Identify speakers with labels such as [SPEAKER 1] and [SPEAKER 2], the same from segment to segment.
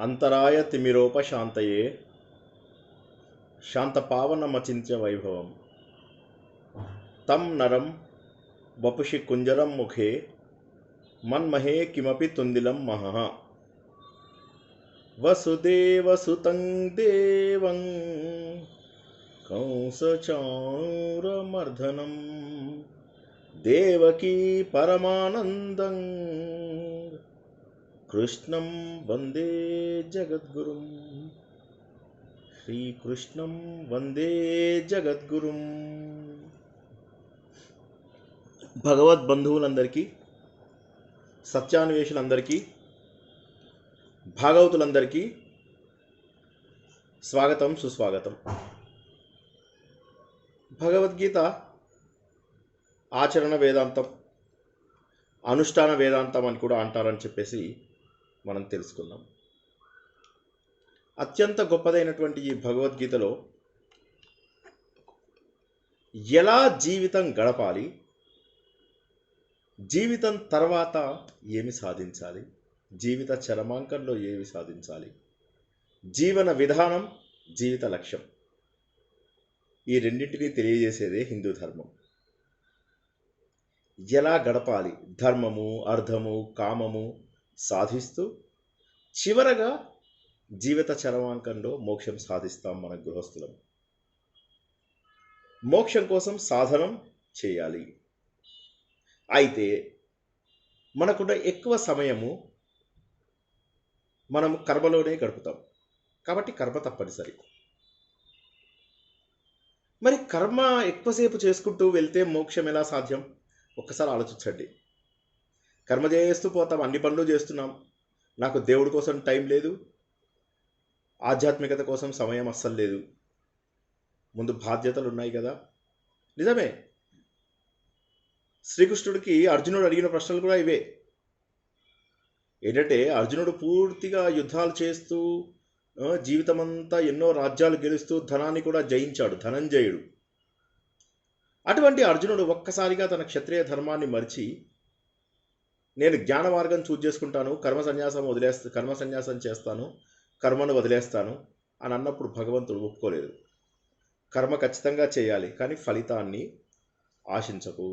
[SPEAKER 1] అంతరాయ తిమిరోపశాంతయే శాంతపావనమచింత్య వైభవం తం నరం వపుషి కుంజరం ముఖే మన్మహే కిమపి తుందిలం మహః వసుదేవసుతం దేవం కంసచాణూరమర్దనం దేవకీ పరమానందం కృష్ణం వందే జగద్గురుం. శ్రీకృష్ణం వందే జగద్గురుం. భగవద్బంధువులందరికీ, సత్యాన్వేషులందరికీ, భాగవతులందరికీ స్వాగతం, సుస్వాగతం. భగవద్గీత ఆచరణ వేదాంతం, అనుష్ఠాన వేదాంతం అని కూడా అంటారని చెప్పేసి మనం తెలుసుకుందాం. అత్యంత గొప్పదైనటువంటి ఈ భగవద్గీతలో ఎలా జీవితం గడపాలి, జీవితం తర్వాత ఏమి సాధించాలి, జీవిత చరమాంకంలో ఏమి సాధించాలి, జీవన విధానం, జీవిత లక్ష్యం, ఈ రెండింటినీ తెలియజేసేదే హిందూ ధర్మం. ఎలా గడపాలి, ధర్మము, అర్థము, కామము సాధిస్తూ చివరగా జీవిత చరమాంకంలో మోక్షం సాధిస్తాం మన గృహస్థులం. మోక్షం కోసం సాధనం చేయాలి. అయితే మనకున్న ఎక్కువ సమయము మనం కర్మలోనే గడుపుతాం. కాబట్టి కర్మ తప్పనిసరి. మరి కర్మ ఎక్కువసేపు చేసుకుంటూ వెళ్తే మోక్షం ఎలా సాధ్యం? ఒక్కసారి ఆలోచించండి. కర్మ చేస్తూ పోతాం, అన్ని పనులు చేస్తున్నాం, నాకు దేవుడి కోసం టైం లేదు, ఆధ్యాత్మికత కోసం సమయం అస్సలు లేదు, ముందు బాధ్యతలు ఉన్నాయి కదా. నిజమే, శ్రీకృష్ణుడికి అర్జునుడు అడిగిన ప్రశ్నలు కూడా ఇవే. ఏంటంటే అర్జునుడు పూర్తిగా యుద్ధాలు చేస్తూ జీవితమంతా ఎన్నో రాజ్యాలు గెలుస్తూ ధనాన్ని కూడా జయించాడు, ధనంజయుడు. అటువంటి అర్జునుడు ఒక్కసారిగా తన క్షత్రియ ధర్మాన్ని మరిచి నేను జ్ఞాన మార్గం చూజ్ చేసుకుంటాను, కర్మ సన్యాసం చేస్తాను, కర్మను వదిలేస్తాను అని అన్నప్పుడు భగవంతుడు ఒప్పుకోలేదు. కర్మ ఖచ్చితంగా చేయాలి, కానీ ఫలితాన్ని ఆశించకు.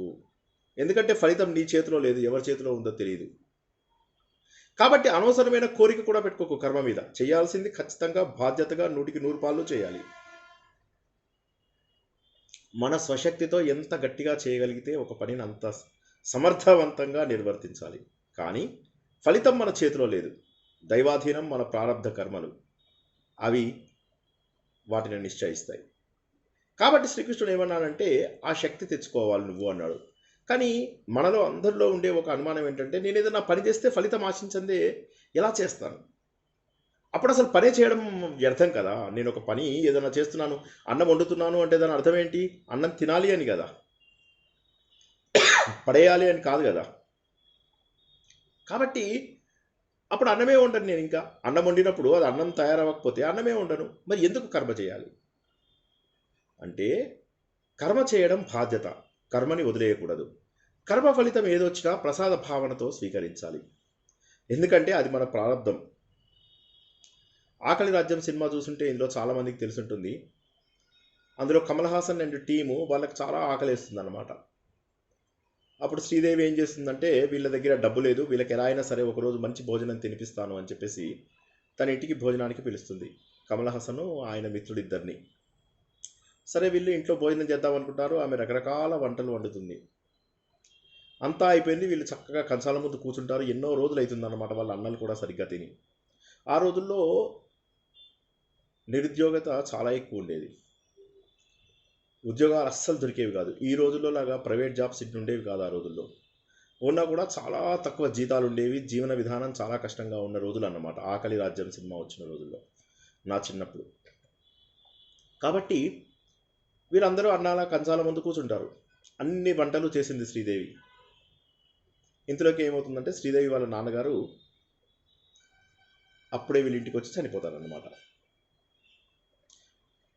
[SPEAKER 1] ఎందుకంటే ఫలితం నీ చేతిలో లేదు, ఎవరి చేతిలో ఉందో తెలియదు. కాబట్టి అనవసరమైన కోరిక కూడా పెట్టుకోకు. కర్మ మీద చేయాల్సింది ఖచ్చితంగా బాధ్యతగా 100% చేయాలి. మన స్వశక్తితో ఎంత గట్టిగా చేయగలిగితే ఒక పనిని అంత సమర్థవంతంగా నిర్వర్తించాలి. కానీ ఫలితం మన చేతిలో లేదు, దైవాధీనం, మన ప్రారంధ కర్మలు, అవి వాటిని నిశ్చయిస్తాయి. కాబట్టి శ్రీకృష్ణుడు ఏమన్నాడంటే ఆ శక్తి తెచ్చుకోవాలి నువ్వు అన్నాడు. కానీ మనలో అందరిలో ఉండే ఒక అనుమానం ఏంటంటే నేను ఏదైనా పని చేస్తే ఫలితం ఆశించందే ఎలా చేస్తాను? అప్పుడు అసలు పనే చేయడం వ్యర్థం కదా. నేను ఒక పని ఏదైనా చేస్తున్నాను, అన్నం వండుతున్నాను అంటే దాని అర్థం ఏంటి? అన్నం తినాలి అని కదా, పడేయాలి అని కాదు కదా. కాబట్టి అప్పుడు అన్నమే వండను నేను. ఇంకా అన్నం వండినప్పుడు అది అన్నం తయారవ్వకపోతే అన్నమే వండను. మరి ఎందుకు కర్మ చేయాలి అంటే, కర్మ చేయడం బాధ్యత, కర్మని వదిలేయకూడదు. కర్మ ఫలితం ఏదొచ్చినా ప్రసాద భావనతో స్వీకరించాలి. ఎందుకంటే అది మన ప్రారంధం. ఆకలి రాజ్యం సినిమా చూస్తుంటే ఇందులో చాలామందికి తెలుసుంటుంది. అందులో కమల్ హాసన్ అండ్ టీము వాళ్ళకి చాలా ఆకలిస్తుంది అన్నమాట. అప్పుడు శ్రీదేవి ఏం చేస్తుందంటే వీళ్ళ దగ్గర డబ్బు లేదు, వీళ్ళకి ఎలా అయినా సరే ఒకరోజు మంచి భోజనం తినిపిస్తాను అని చెప్పేసి తన ఇంటికి భోజనానికి పిలుస్తుంది కమల్ హాసన్ ఆయన మిత్రుడిద్దరిని. సరే వీళ్ళు ఇంట్లో భోజనం చేద్దాం అనుకుంటారు. ఆమె రకరకాల వంటలు వండుతుంది. అంతా అయిపోయింది, వీళ్ళు చక్కగా కంచాల ముందు కూర్చుంటారు. ఎన్నో రోజులు అవుతుందన్నమాట వాళ్ళ అన్నలు కూడా సరిగ్గా తిని. ఆ రోజుల్లో నిరుద్యోగత చాలా ఎక్కువ ఉండేది, ఉద్యోగాలు అస్సలు దొరికేవి కాదు. ఈ రోజుల్లో లాగా ప్రైవేట్ జాబ్స్ ఇటు ఉండేవి కాదు. ఆ రోజుల్లో ఉన్నా కూడా చాలా తక్కువ జీతాలు ఉండేవి, జీవన విధానం చాలా కష్టంగా ఉన్న రోజులు అన్నమాట ఆకలి రాజ్యం సినిమా వచ్చిన రోజుల్లో, నా చిన్నప్పుడు. కాబట్టి వీళ్ళందరూ అన్నాల కంచాల ముందు కూర్చుంటారు. అన్ని వంటలు చేసింది శ్రీదేవి. ఇంతలోకి ఏమవుతుందంటే శ్రీదేవి వాళ్ళ నాన్నగారు అప్పుడే వీళ్ళ ఇంటికి వచ్చి చనిపోతారన్నమాట.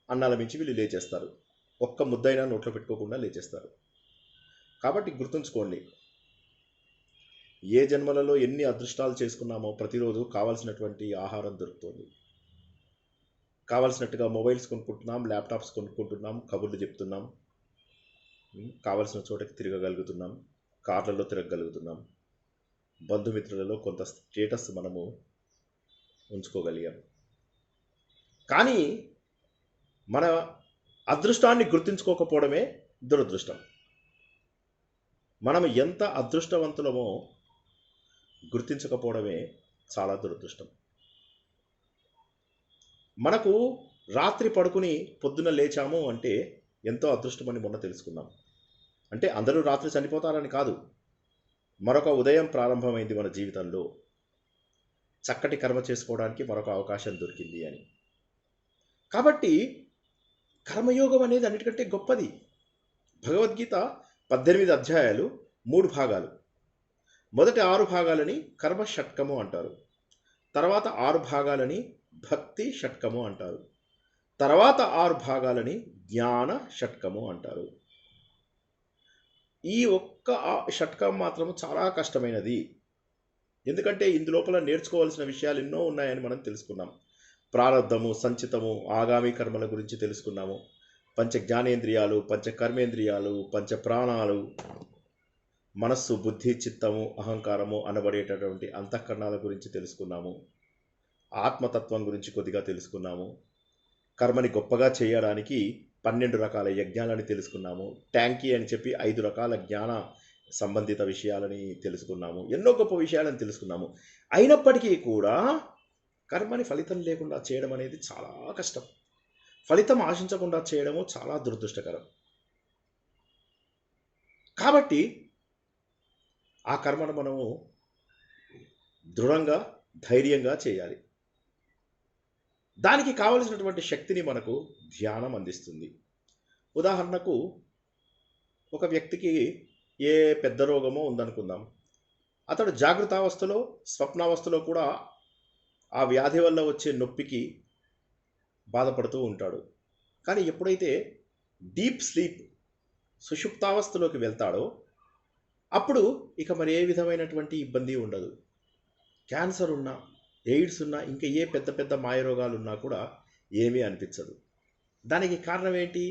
[SPEAKER 1] అన్నాల మించి వీళ్ళు లేచేస్తారు. ఒక్క ముద్దైనా నోట్లో పెట్టుకోకుండా లేచేస్తారు. కాబట్టి గుర్తుంచుకోండి, ఏ జన్మలలో ఎన్ని అదృష్టాలు చేసుకున్నామో ప్రతిరోజు కావాల్సినటువంటి ఆహారం దొరుకుతుంది. కావాల్సినట్టుగా మొబైల్స్ కొనుక్కుంటున్నాం, ల్యాప్టాప్స్ కొనుక్కుంటున్నాం, కబుర్లు చెప్తున్నాం, కావాల్సిన చోటకి తిరగగలుగుతున్నాం, కార్లలో తిరగగలుగుతున్నాం, బంధుమిత్రులలో కొంత స్టేటస్ మనము ఉంచుకోగలిగాం. కానీ మన అదృష్టాన్ని గుర్తించుకోకపోవడమే దురదృష్టం. మనం ఎంత అదృష్టవంతులమో గుర్తించకపోవడమే చాలా దురదృష్టం. మనకు రాత్రి పడుకుని పొద్దున లేచాము అంటే ఎంతో అదృష్టమని మొన్న తెలుసుకున్నాం. అంటే అందరూ రాత్రి చనిపోతారని కాదు, మరొక ఉదయం ప్రారంభమైంది మన జీవితంలో, చక్కటి కర్మ చేసుకోవడానికి మరొక అవకాశం దొరికింది అని. కాబట్టి కర్మయోగం అనేది అన్నిటికంటే గొప్పది. భగవద్గీత 18 అధ్యాయాలు 3 భాగాలు. మొదటి 6 భాగాలని కర్మ షట్కము అంటారు, తర్వాత 6 భాగాలని భక్తి షట్కము అంటారు, తర్వాత 6 భాగాలని జ్ఞాన షట్కము అంటారు. ఈ ఒక్క షట్కం మాత్రం చాలా కష్టమైనది. ఎందుకంటే ఇందులోపల నేర్చుకోవాల్సిన విషయాలు ఎన్నో ఉన్నాయని మనం తెలుసుకున్నాం. ప్రారబ్ధము, సంచితము, ఆగామి కర్మల గురించి తెలుసుకున్నాము. పంచ జ్ఞానేంద్రియాలు, పంచ కర్మేంద్రియాలు, పంచ ప్రాణాలు, మనస్సు, బుద్ధి, చిత్తము, అహంకారము అనబడేటటువంటి అంతఃకరణాల గురించి తెలుసుకున్నాము. ఆత్మతత్వం గురించి కొద్దిగా తెలుసుకున్నాము. కర్మని గొప్పగా చేయడానికి 12 రకాల యజ్ఞాలని తెలుసుకున్నాము. ట్యాంకీ అని చెప్పి 5 రకాల జ్ఞాన సంబంధిత విషయాలని తెలుసుకున్నాము. ఎన్నో గొప్ప విషయాలని తెలుసుకున్నాము. అయినప్పటికీ కూడా కర్మని ఫలితం లేకుండా చేయడం అనేది చాలా కష్టం. ఫలితం ఆశించకుండా చేయడము చాలా దురదృష్టకరం. కాబట్టి ఆ కర్మను మనము దృఢంగా, ధైర్యంగా చేయాలి. దానికి కావలసినటువంటి శక్తిని మనకు ధ్యానం అందిస్తుంది. ఉదాహరణకు ఒక వ్యక్తికి ఏ పెద్ద రోగమో ఉందనుకుందాం. అతడు జాగృతావస్థలో, స్వప్నావస్థలో కూడా ఆ వ్యాధి వల్ల వచ్చే నొప్పికి బాధపడుతూ ఉంటాడు. కానీ ఎప్పుడైతే డీప్ స్లీప్, సుషుప్తావస్థలోకి వెళ్తాడో అప్పుడు ఇక మరి ఏ విధమైనటువంటి ఇబ్బంది ఉండదు. క్యాన్సర్ ఉన్నా, ఎయిడ్స్ ఉన్నా, ఇంకా ఏ పెద్ద పెద్ద మాయరోగాలు ఉన్నా కూడా ఏమీ అనిపించదు. దానికి కారణం ఏంటి?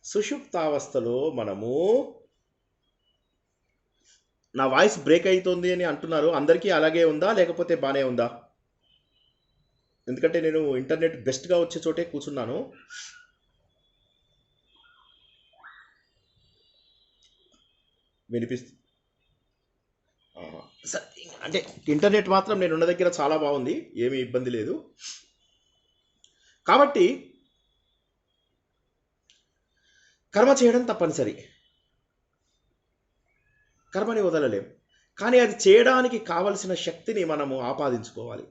[SPEAKER 1] సుషుప్తావస్థలో మనము, నా వాయిస్ బ్రేక్ అవుతుంది అని అంటున్నారు, అందరికీ అలాగే ఉందా లేకపోతే బాగానే ఉందా? ఎందుకంటే నేను ఇంటర్నెట్ బెస్ట్గా వచ్చే చోటే కూర్చున్నాను. వినిపిస్తుంది. అంటే ఇంటర్నెట్ మాత్రం నేను ఉన్న దగ్గర చాలా బాగుంది, ఏమీ ఇబ్బంది లేదు. కాబట్టి కర్మ చేయడం తప్పనిసరి, కర్మని వదలలేం. కానీ అది చేయడానికి కావలసిన శక్తిని మనము ఆపాదించుకోవాలి.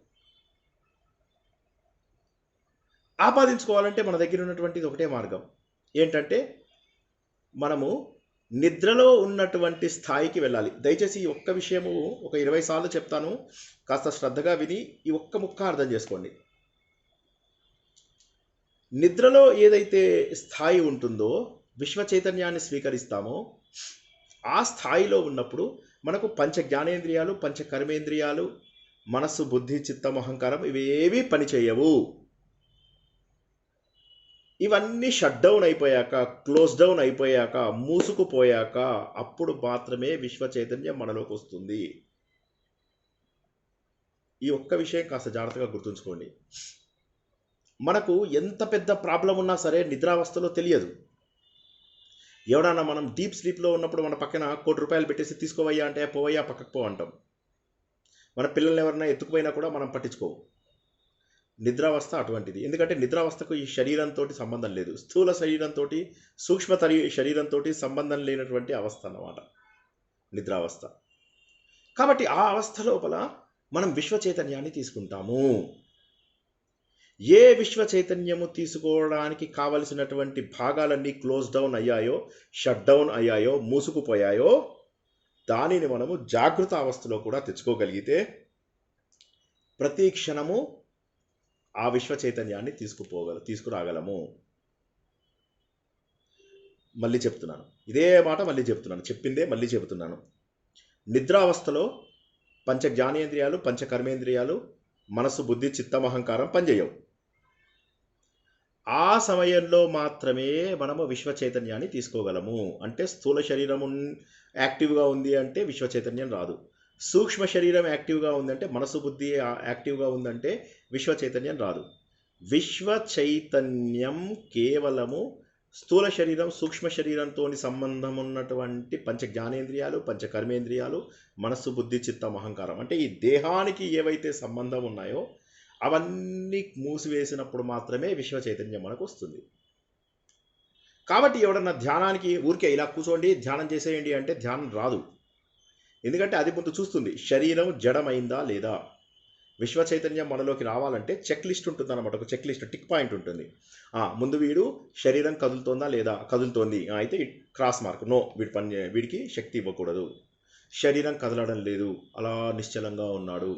[SPEAKER 1] ఆపాదించుకోవాలంటే మన దగ్గర ఉన్నటువంటిది ఒకటే మార్గం. ఏంటంటే మనము నిద్రలో ఉన్నటువంటి స్థాయికి వెళ్ళాలి. దయచేసి ఈ ఒక్క విషయము ఒక 20 సార్లు చెప్తాను, కాస్త శ్రద్ధగా విని ఈ ఒక్క ముక్క అర్థం చేసుకోండి. నిద్రలో ఏదైతే స్థాయి ఉంటుందో, విశ్వ చైతన్యాన్ని స్వీకరిస్తామో, ఆ స్థాయిలో ఉన్నప్పుడు మనకు పంచ జ్ఞానేంద్రియాలు, పంచ కర్మేంద్రియాలు, మనస్సు, బుద్ధి, చిత్తం, అహంకారం ఇవేవి పనిచేయవు. ఇవన్నీ షట్ డౌన్ అయిపోయాక, క్లోజ్ డౌన్ అయిపోయాక, మూసుకుపోయాక అప్పుడు మాత్రమే విశ్వ చైతన్యం మనలోకి వస్తుంది. ఈ ఒక్క విషయం కాస్త జాగ్రత్తగా గుర్తుంచుకోండి. మనకు ఎంత పెద్ద ప్రాబ్లం ఉన్నా సరే నిద్రావస్థలో తెలియదు. ఎవడన్నా మనం డీప్ స్లీప్లో ఉన్నప్పుడు మన పక్కన ₹1 కోటి పెట్టేసి తీసుకోవయ్యా అంటే పోవయ్యా పక్కకు పో అంటాం. మన పిల్లల్ని ఎవరైనా ఎత్తుకుపోయినా కూడా మనం పట్టించుకోము. నిద్రావస్థ అటువంటిది. ఎందుకంటే నిద్రావస్థకు ఈ శరీరంతో సంబంధం లేదు. స్థూల శరీరంతో, సూక్ష్మ శరీరంతో సంబంధం లేనటువంటి అవస్థ అన్నమాట నిద్రావస్థ. కాబట్టి ఆ అవస్థ లోపల మనం విశ్వ చైతన్యాన్ని తీసుకుంటాము. ఏ విశ్వ చైతన్యము తీసుకోవడానికి కావలసినటువంటి భాగాలన్నీ క్లోజ్ డౌన్ అయ్యాయో, షట్ డౌన్ అయ్యాయో, మూసుకుపోయాయో, దానిని మనము జాగృత అవస్థలో కూడా తెచ్చుకోగలిగితే ప్రతి క్షణము ఆ విశ్వ చైతన్యాన్ని తీసుకురాగలము. మళ్ళీ చెప్తున్నాను, ఇదే మాట మళ్ళీ చెప్తున్నాను, చెప్పిందే మళ్ళీ చెబుతున్నాను. నిద్రావస్థలో పంచ జ్ఞానేంద్రియాలు, పంచ కర్మేంద్రియాలు, మనసు, బుద్ధి, చిత్తం, అహంకారం పనిచేయవు. ఆ సమయంలో మాత్రమే మనము విశ్వ చైతన్యాన్ని తీసుకోగలము. అంటే స్థూల శరీరం యాక్టివ్గా ఉంది అంటే విశ్వ చైతన్యం రాదు. సూక్ష్మ శరీరం యాక్టివ్గా ఉందంటే, మనసు బుద్ధి యాక్టివ్గా ఉందంటే విశ్వ చైతన్యం రాదు. విశ్వ చైతన్యం కేవలము స్థూల శరీరం, సూక్ష్మ శరీరంతో సంబంధం ఉన్నటువంటి పంచ జ్ఞానేంద్రియాలు, పంచ కర్మేంద్రియాలు, మనస్సు, బుద్ధి, చిత్తం, అహంకారం, అంటే ఈ దేహానికి ఏవైతే సంబంధం ఉన్నాయో అవన్నీ మూసివేసినప్పుడు మాత్రమే విశ్వ చైతన్యం మనకు వస్తుంది. కాబట్టి ఎవడన్నా ధ్యానానికి ఊరికే ఇలా కూర్చోండి ధ్యానం చేసేయండి అంటే ధ్యానం రాదు. ఎందుకంటే అది ముందు చూస్తుంది శరీరం జడమైందా లేదా. విశ్వ చైతన్యం మనలోకి రావాలంటే చెక్ లిస్ట్ ఉంటుంది అనమాట. ఒక చెక్ లిస్ట్, టిక్ పాయింట్ ఉంటుంది. ముందు వీడు శరీరం కదులుతోందా లేదా, కదులుతోంది అయితే క్రాస్ మార్క్, నో వీడికి శక్తి ఇవ్వకూడదు. శరీరం కదలడం లేదు, అలా నిశ్చలంగా ఉన్నాడు,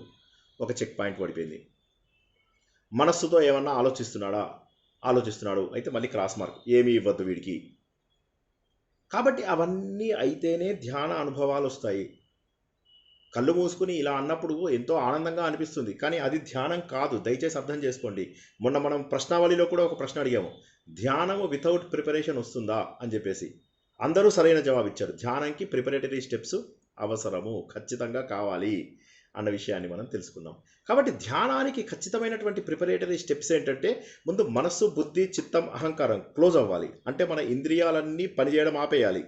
[SPEAKER 1] ఒక చెక్ పాయింట్ పడిపోయింది. మనస్సుతో ఏమన్నా ఆలోచిస్తున్నాడు అయితే మళ్ళీ క్రాస్ మార్క్, ఏమీ ఇవ్వద్దు వీడికి. కాబట్టి అవన్నీ అయితేనే ధ్యాన అనుభవాలు వస్తాయి. కళ్ళు మూసుకుని ఇలా అన్నప్పుడు ఎంతో ఆనందంగా అనిపిస్తుంది, కానీ అది ధ్యానం కాదు. దయచేసి అర్థం చేసుకోండి. మొన్న మనం ప్రశ్నావళిలో కూడా ఒక ప్రశ్న అడిగాము, ధ్యానము వితౌట్ ప్రిపరేషన్ వస్తుందా అని చెప్పేసి. అందరూ సరైన జవాబు ఇచ్చారు. ధ్యానంకి ప్రిపరేటరీ స్టెప్స్ అవసరము, ఖచ్చితంగా కావాలి అన్న విషయాన్ని మనం తెలుసుకున్నాం. కాబట్టి ధ్యానానికి ఖచ్చితమైనటువంటి ప్రిపరేటరీ స్టెప్స్ ఏంటంటే, ముందు మనస్సు, బుద్ధి, చిత్తం, అహంకారం క్లోజ్ అవ్వాలి. అంటే మన ఇంద్రియాలన్నీ పనిచేయడం ఆపేయాలి,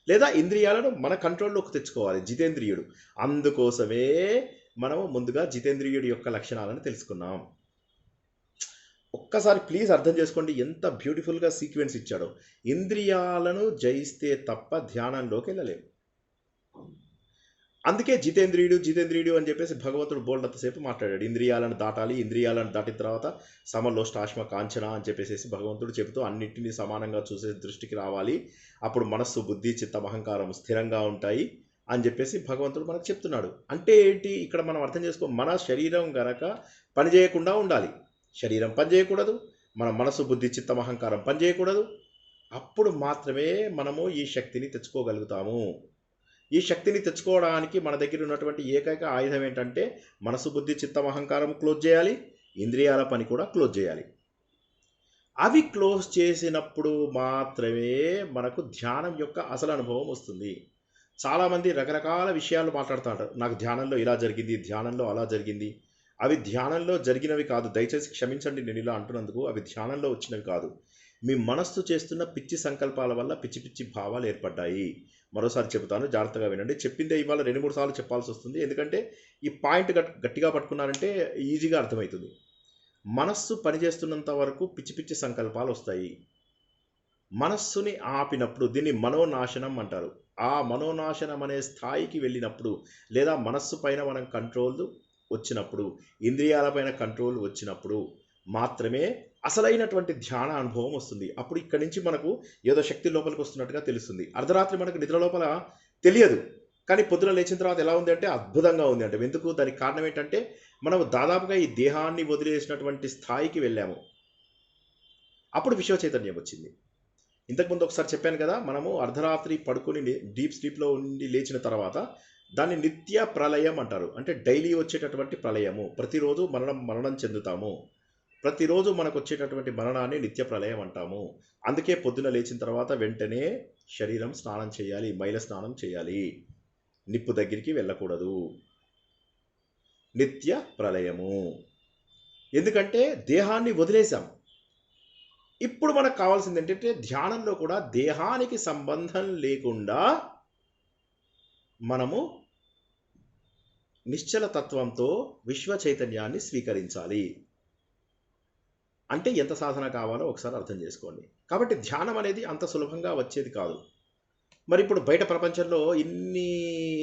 [SPEAKER 1] లేదా ఇంద్రియాలను మన కంట్రోల్లోకి తెచ్చుకోవాలి. జితేంద్రియుడు. అందుకోసమే మనము ముందుగా జితేంద్రియుడి యొక్క లక్షణాలను తెలుసుకున్నాం. ఒక్కసారి ప్లీజ్ అర్థం చేసుకోండి ఎంత బ్యూటిఫుల్గా సీక్వెన్స్ ఇచ్చాడో. ఇంద్రియాలను జయిస్తే తప్ప ధ్యానంలోకి వెళ్ళలేము. అందుకే జితేంద్రియుడు అని చెప్పేసి భగవంతుడు బోల్డంతసేపు మాట్లాడాడు. ఇంద్రియాలను దాటాలి, ఇంద్రియాలను దాటిన తర్వాత సమలోష్టాశ్మ కాంచన అని చెప్పేసి భగవంతుడు చెబుతూ అన్నింటినీ సమానంగా చూసే దృష్టికి రావాలి. అప్పుడు మనస్సు, బుద్ధి, చిత్తం, అహంకారం స్థిరంగా ఉంటాయి అని చెప్పేసి భగవంతుడు మనకు చెప్తున్నాడు. అంటే ఏంటి ఇక్కడ మనం అర్థం చేసుకో, మన శరీరం గనక పనిచేయకుండా ఉండాలి. శరీరం పనిచేయకూడదు, మన మనస్సు, బుద్ధి, చిత్తం, అహంకారం పనిచేయకూడదు. అప్పుడు మాత్రమే మనము ఈ శక్తిని తెచ్చుకోగలుగుతాము. ఈ శక్తిని తెచ్చుకోవడానికి మన దగ్గర ఉన్నటువంటి ఏకైక ఆయుధం ఏంటంటే, మనసు, బుద్ధి, చిత్తం, అహంకారం క్లోజ్ చేయాలి, ఇంద్రియాల పని కూడా క్లోజ్ చేయాలి. అవి క్లోజ్ చేసినప్పుడు మాత్రమే మనకు ధ్యానం యొక్క అసలు అనుభవం వస్తుంది. చాలామంది రకరకాల విషయాలు మాట్లాడుతుంటారు. నాకు ధ్యానంలో ఇలా జరిగింది, ధ్యానంలో అలా జరిగింది. అవి ధ్యానంలో జరిగినవి కాదు. దయచేసి క్షమించండి నేను ఇలా అంటున్నందుకు. అవి ధ్యానంలో వచ్చినవి కాదు. మీ మనస్సు చేస్తున్న పిచ్చి సంకల్పాల వల్ల పిచ్చి పిచ్చి భావాలు ఏర్పడ్డాయి. మరోసారి చెబుతాను, జాగ్రత్తగా వినండి. చెప్పిందే ఇవాళ 2-3 సార్లు చెప్పాల్సి వస్తుంది, ఎందుకంటే ఈ పాయింట్ గట్టిగా పట్టుకున్నారంటే ఈజీగా అర్థమవుతుంది. మనస్సు పనిచేస్తున్నంత వరకు పిచ్చి పిచ్చి సంకల్పాలు వస్తాయి. మనస్సుని ఆపినప్పుడు దీన్ని మనోనాశనం అంటారు. ఆ మనోనాశనం అనే స్థాయికి వెళ్ళినప్పుడు, లేదా మనస్సు పైన మనం కంట్రోల్ వచ్చినప్పుడు, ఇంద్రియాలపైన కంట్రోల్ వచ్చినప్పుడు మాత్రమే అసలైనటువంటి ధ్యాన అనుభవం వస్తుంది. అప్పుడు ఇక్కడి నుంచి మనకు ఏదో శక్తి లోపలికి వస్తున్నట్టుగా తెలుస్తుంది. అర్ధరాత్రి మనకు నిద్ర లోపల తెలియదు, కానీ పొద్దున లేచిన తర్వాత ఎలా ఉంది అంటే అద్భుతంగా ఉంది. అంటే ఎందుకు? దానికి కారణం ఏంటంటే మనం దాదాపుగా ఈ దేహాన్ని వదిలేసినటువంటి స్థాయికి వెళ్ళాము. అప్పుడు విశ్వ చైతన్యం వచ్చింది. ఇంతకుముందు ఒకసారి చెప్పాను కదా, మనము అర్ధరాత్రి పడుకొని డీప్ స్లీప్లో ఉండి లేచిన తర్వాత దాన్ని నిత్య ప్రళయం అంటారు. అంటే డైలీ వచ్చేటటువంటి ప్రళయము. ప్రతిరోజు మరణం చెందుతాము. ప్రతిరోజు మనకు వచ్చేటటువంటి మరణాన్ని నిత్య ప్రళయం అంటాము. అందుకే పొద్దున లేచిన తర్వాత వెంటనే శరీరం స్నానం చేయాలి, మైల స్నానం చేయాలి, నిప్పు దగ్గరికి వెళ్ళకూడదు. నిత్య ప్రళయము. ఎందుకంటే దేహాన్ని వదిలేసాం. ఇప్పుడు మనకు కావాల్సింది ఏంటంటే ధ్యానంలో కూడా దేహానికి సంబంధం లేకుండా మనము నిశ్చల తత్వంతో విశ్వ చైతన్యాన్ని స్వీకరించాలి. అంటే ఎంత సాధన కావాలో ఒకసారి అర్థం చేసుకోండి. కాబట్టి ధ్యానం అనేది అంత సులభంగా వచ్చేది కాదు. మరి ఇప్పుడు బయట ప్రపంచంలో ఇన్ని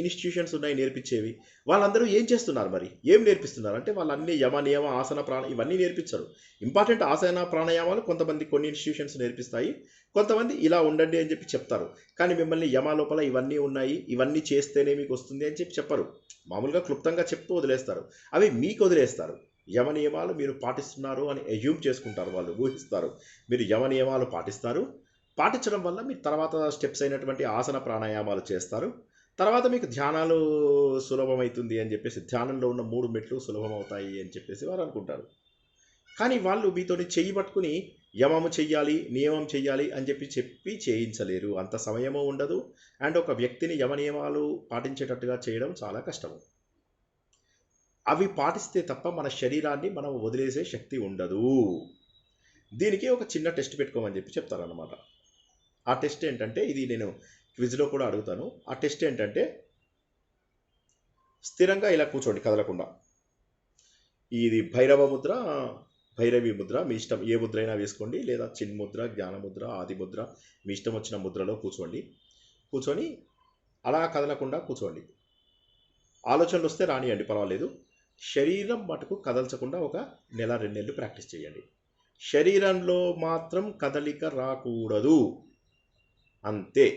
[SPEAKER 1] ఇన్స్టిట్యూషన్స్ ఉన్నాయి నేర్పించేవి. వాళ్ళందరూ ఏం చేస్తున్నారు? మరి ఏం నేర్పిస్తున్నారు అంటే వాళ్ళన్నీ యమ, నియమ, ఆసన, ప్రాణ ఇవన్నీ నేర్పించరు. ఇంపార్టెంట్ ఆసన ప్రాణాయామాలు కొంతమంది కొన్ని ఇన్స్టిట్యూషన్స్ నేర్పిస్తాయి, కొంతమంది ఇలా ఉండండి అని చెప్పి చెప్తారు. కానీ మిమ్మల్ని యమ లోపల ఇవన్నీ ఉన్నాయి, ఇవన్నీ చేస్తేనే మీకు వస్తుంది అని చెప్పి చెప్పరు. మామూలుగా క్లుప్తంగా చెప్తూ వదిలేస్తారు. అవి మీకు వదిలేస్తారు. యమ నియమాలు మీరు పాటిస్తున్నారు అని అజ్యూమ్ చేసుకుంటారు, వాళ్ళు ఊహిస్తారు. మీరు యమ నియమాలు పాటిస్తారు. పాటించడం వల్ల మీరు తర్వాత స్టెప్స్ అయినటువంటి ఆసన ప్రాణాయామాలు చేస్తారు. తర్వాత మీకు ధ్యానాలు సులభమవుతుంది అని చెప్పేసి, ధ్యానంలో ఉన్న 3 మెట్లు సులభమవుతాయి అని చెప్పేసి వారు అనుకుంటారు. కానీ వాళ్ళు మీతోని చెయ్యి పట్టుకుని యమము చెయ్యాలి, నియమం చెయ్యాలి అని చెప్పి చేయించలేరు. అంత సమయము ఉండదు. అండ్ ఒక వ్యక్తిని యమ నియమాలు పాటించేటట్టుగా చేయడం చాలా కష్టము. అవి పాటిస్తే తప్ప మన శరీరాన్ని మనం వదిలేసే శక్తి ఉండదు. దీనికి ఒక చిన్న టెస్ట్ పెట్టుకోమని చెప్తారన్నమాట. ఆ టెస్ట్ ఏంటంటే, ఇది నేను క్విజ్లో కూడా అడుగుతాను. ఆ టెస్ట్ ఏంటంటే, స్థిరంగా ఇలా కూర్చోండి కదలకుండా. ఇది భైరవ ముద్ర, భైరవి ముద్ర, మీ ఇష్టం ఏ ముద్ర అయినా వేసుకోండి, లేదా చిన్ముద్ర, జ్ఞానముద్ర, ఆది ముద్ర, మీ ఇష్టం వచ్చిన ముద్రలో కూర్చొని అలా కదలకుండా కూర్చోండి. ఆలోచనలు వస్తే రానియండి, పర్వాలేదు. శరీరం మటుకు కదల్చకుండా ఒక 1-2 నెలలు ప్రాక్టీస్ చేయండి. శరీరంలో మాత్రం కదలిక రాకూడదు, అంతే.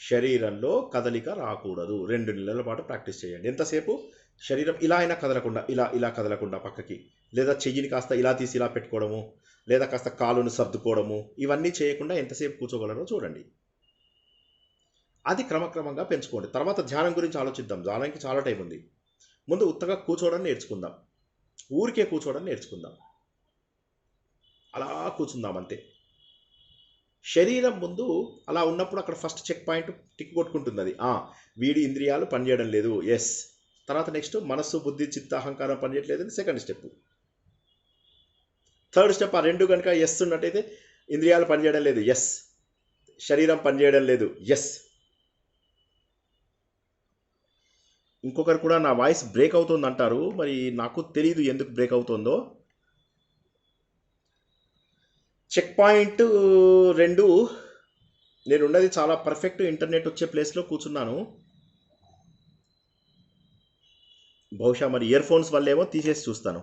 [SPEAKER 1] శరీరంలో కదలిక రాకూడదు. 2 నెలల పాటు ప్రాక్టీస్ చేయండి. ఎంతసేపు? శరీరం ఇలా అయినా కదలకుండా, ఇలా కదలకుండా పక్కకి, లేదా చెయ్యిని కాస్త ఇలా తీసి ఇలా పెట్టుకోవడము, లేదా కాస్త కాలును సర్దుకోవడము, ఇవన్నీ చేయకుండా ఎంతసేపు కూర్చోగలరో చూడండి. అది క్రమక్రమంగా పెంచుకోండి. తర్వాత ధ్యానం గురించి ఆలోచిద్దాం. ధ్యానానికి చాలా టైం ఉంది. ముందు ఉత్తగా కూర్చోవడం నేర్చుకుందాం. ఊరికే కూర్చోవడం నేర్చుకుందాం. అలా కూర్చుందాం అంతే. శరీరం ముందు అలా ఉన్నప్పుడు అక్కడ ఫస్ట్ చెక్ పాయింట్ టిక్ కొట్టుకుంటుంది. అది వీడి ఇంద్రియాలు పనిచేయడం లేదు, ఎస్. తర్వాత నెక్స్ట్ మనస్సు, బుద్ధి, చిత్త, అహంకారం పనిచేయట్లేదు, సెకండ్ స్టెప్. థర్డ్ స్టెప్, ఆ 2 కనుక ఎస్ ఉన్నట్టయితే, ఇంద్రియాలు పనిచేయడం లేదు, ఎస్. శరీరం పనిచేయడం లేదు, ఎస్. ఇంకొకరు కూడా నా వాయిస్ బ్రేక్ అవుతుంది అంటారు. మరి నాకు తెలియదు ఎందుకు బ్రేక్ అవుతుందో. చెక్ పాయింట్ 2, నేనున్నది చాలా పర్ఫెక్ట్ ఇంటర్నెట్ వచ్చే ప్లేస్లో కూర్చున్నాను. బహుశా మరి ఇయర్ ఫోన్స్ వల్లేమో తీసేసి చూస్తాను.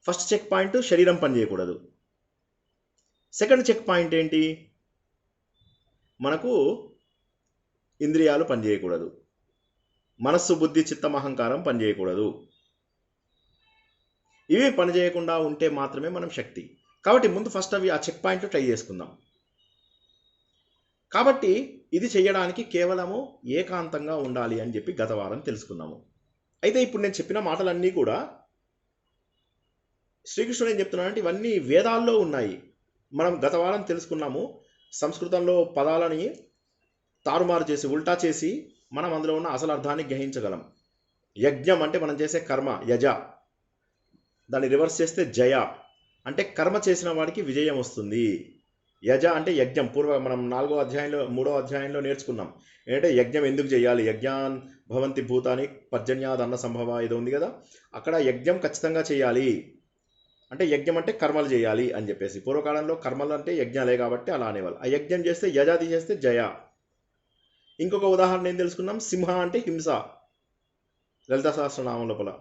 [SPEAKER 1] ఫస్ట్ చెక్ పాయింట్, శరీరం పని చేయకూడదు. సెకండ్ చెక్ పాయింట్ ఏంటి? మనకు ఇంద్రియాలు పనిచేయకూడదు, మనస్సు, బుద్ధి, చిత్తం, అహంకారం పనిచేయకూడదు. ఇవి పనిచేయకుండా ఉంటే మాత్రమే మనం శక్తి. కాబట్టి ముందు ఫస్ట్ అవి ఆ చెక్ పాయింట్ ట్రై చేసుకుందాం. కాబట్టి ఇది చేయడానికి కేవలము ఏకాంతంగా ఉండాలి అని చెప్పి గత వారం తెలుసుకున్నాము. అయితే ఇప్పుడు నేను చెప్పిన మాటలన్నీ కూడా శ్రీకృష్ణుడు ఏం చెప్తున్నాడంటే, ఇవన్నీ వేదాల్లో ఉన్నాయి. మనం గత వారం తెలుసుకున్నాము. సంస్కృతంలో పదాలని తారుమారు చేసి, ఉల్టా చేసి మనం అందులో ఉన్న అసలు అర్థాన్ని గ్రహించగలం. యజ్ఞం అంటే మనం చేసే కర్మ, యజ. దాన్ని రివర్స్ చేస్తే జయ, అంటే కర్మ చేసిన వాడికి విజయం వస్తుంది. యజ అంటే యజ్ఞం. మనం 4వ అధ్యాయంలో 3వ అధ్యాయంలో నేర్చుకున్నాం. ఏంటంటే యజ్ఞం ఎందుకు చేయాలి? యజ్ఞాన్ భవంతి భూతాని పర్జన్యాద్ అన్న సంభవ ఏదో ఉంది కదా, అక్కడ యజ్ఞం ఖచ్చితంగా చేయాలి. అంటే యజ్ఞం అంటే కర్మలు చేయాలి అని చెప్పేసి. పూర్వకాలంలో కర్మలు అంటే యజ్ఞాలే కాబట్టి అలా అనేవాళ్ళు. ఆ యజ్ఞం చేస్తే యజ, తీసేస్తే జయ. ఇంకొక ఉదాహరణ ఏం తెలుసుకున్నాం? సింహ అంటే హింస. లలిత సహస్రనామం లోపల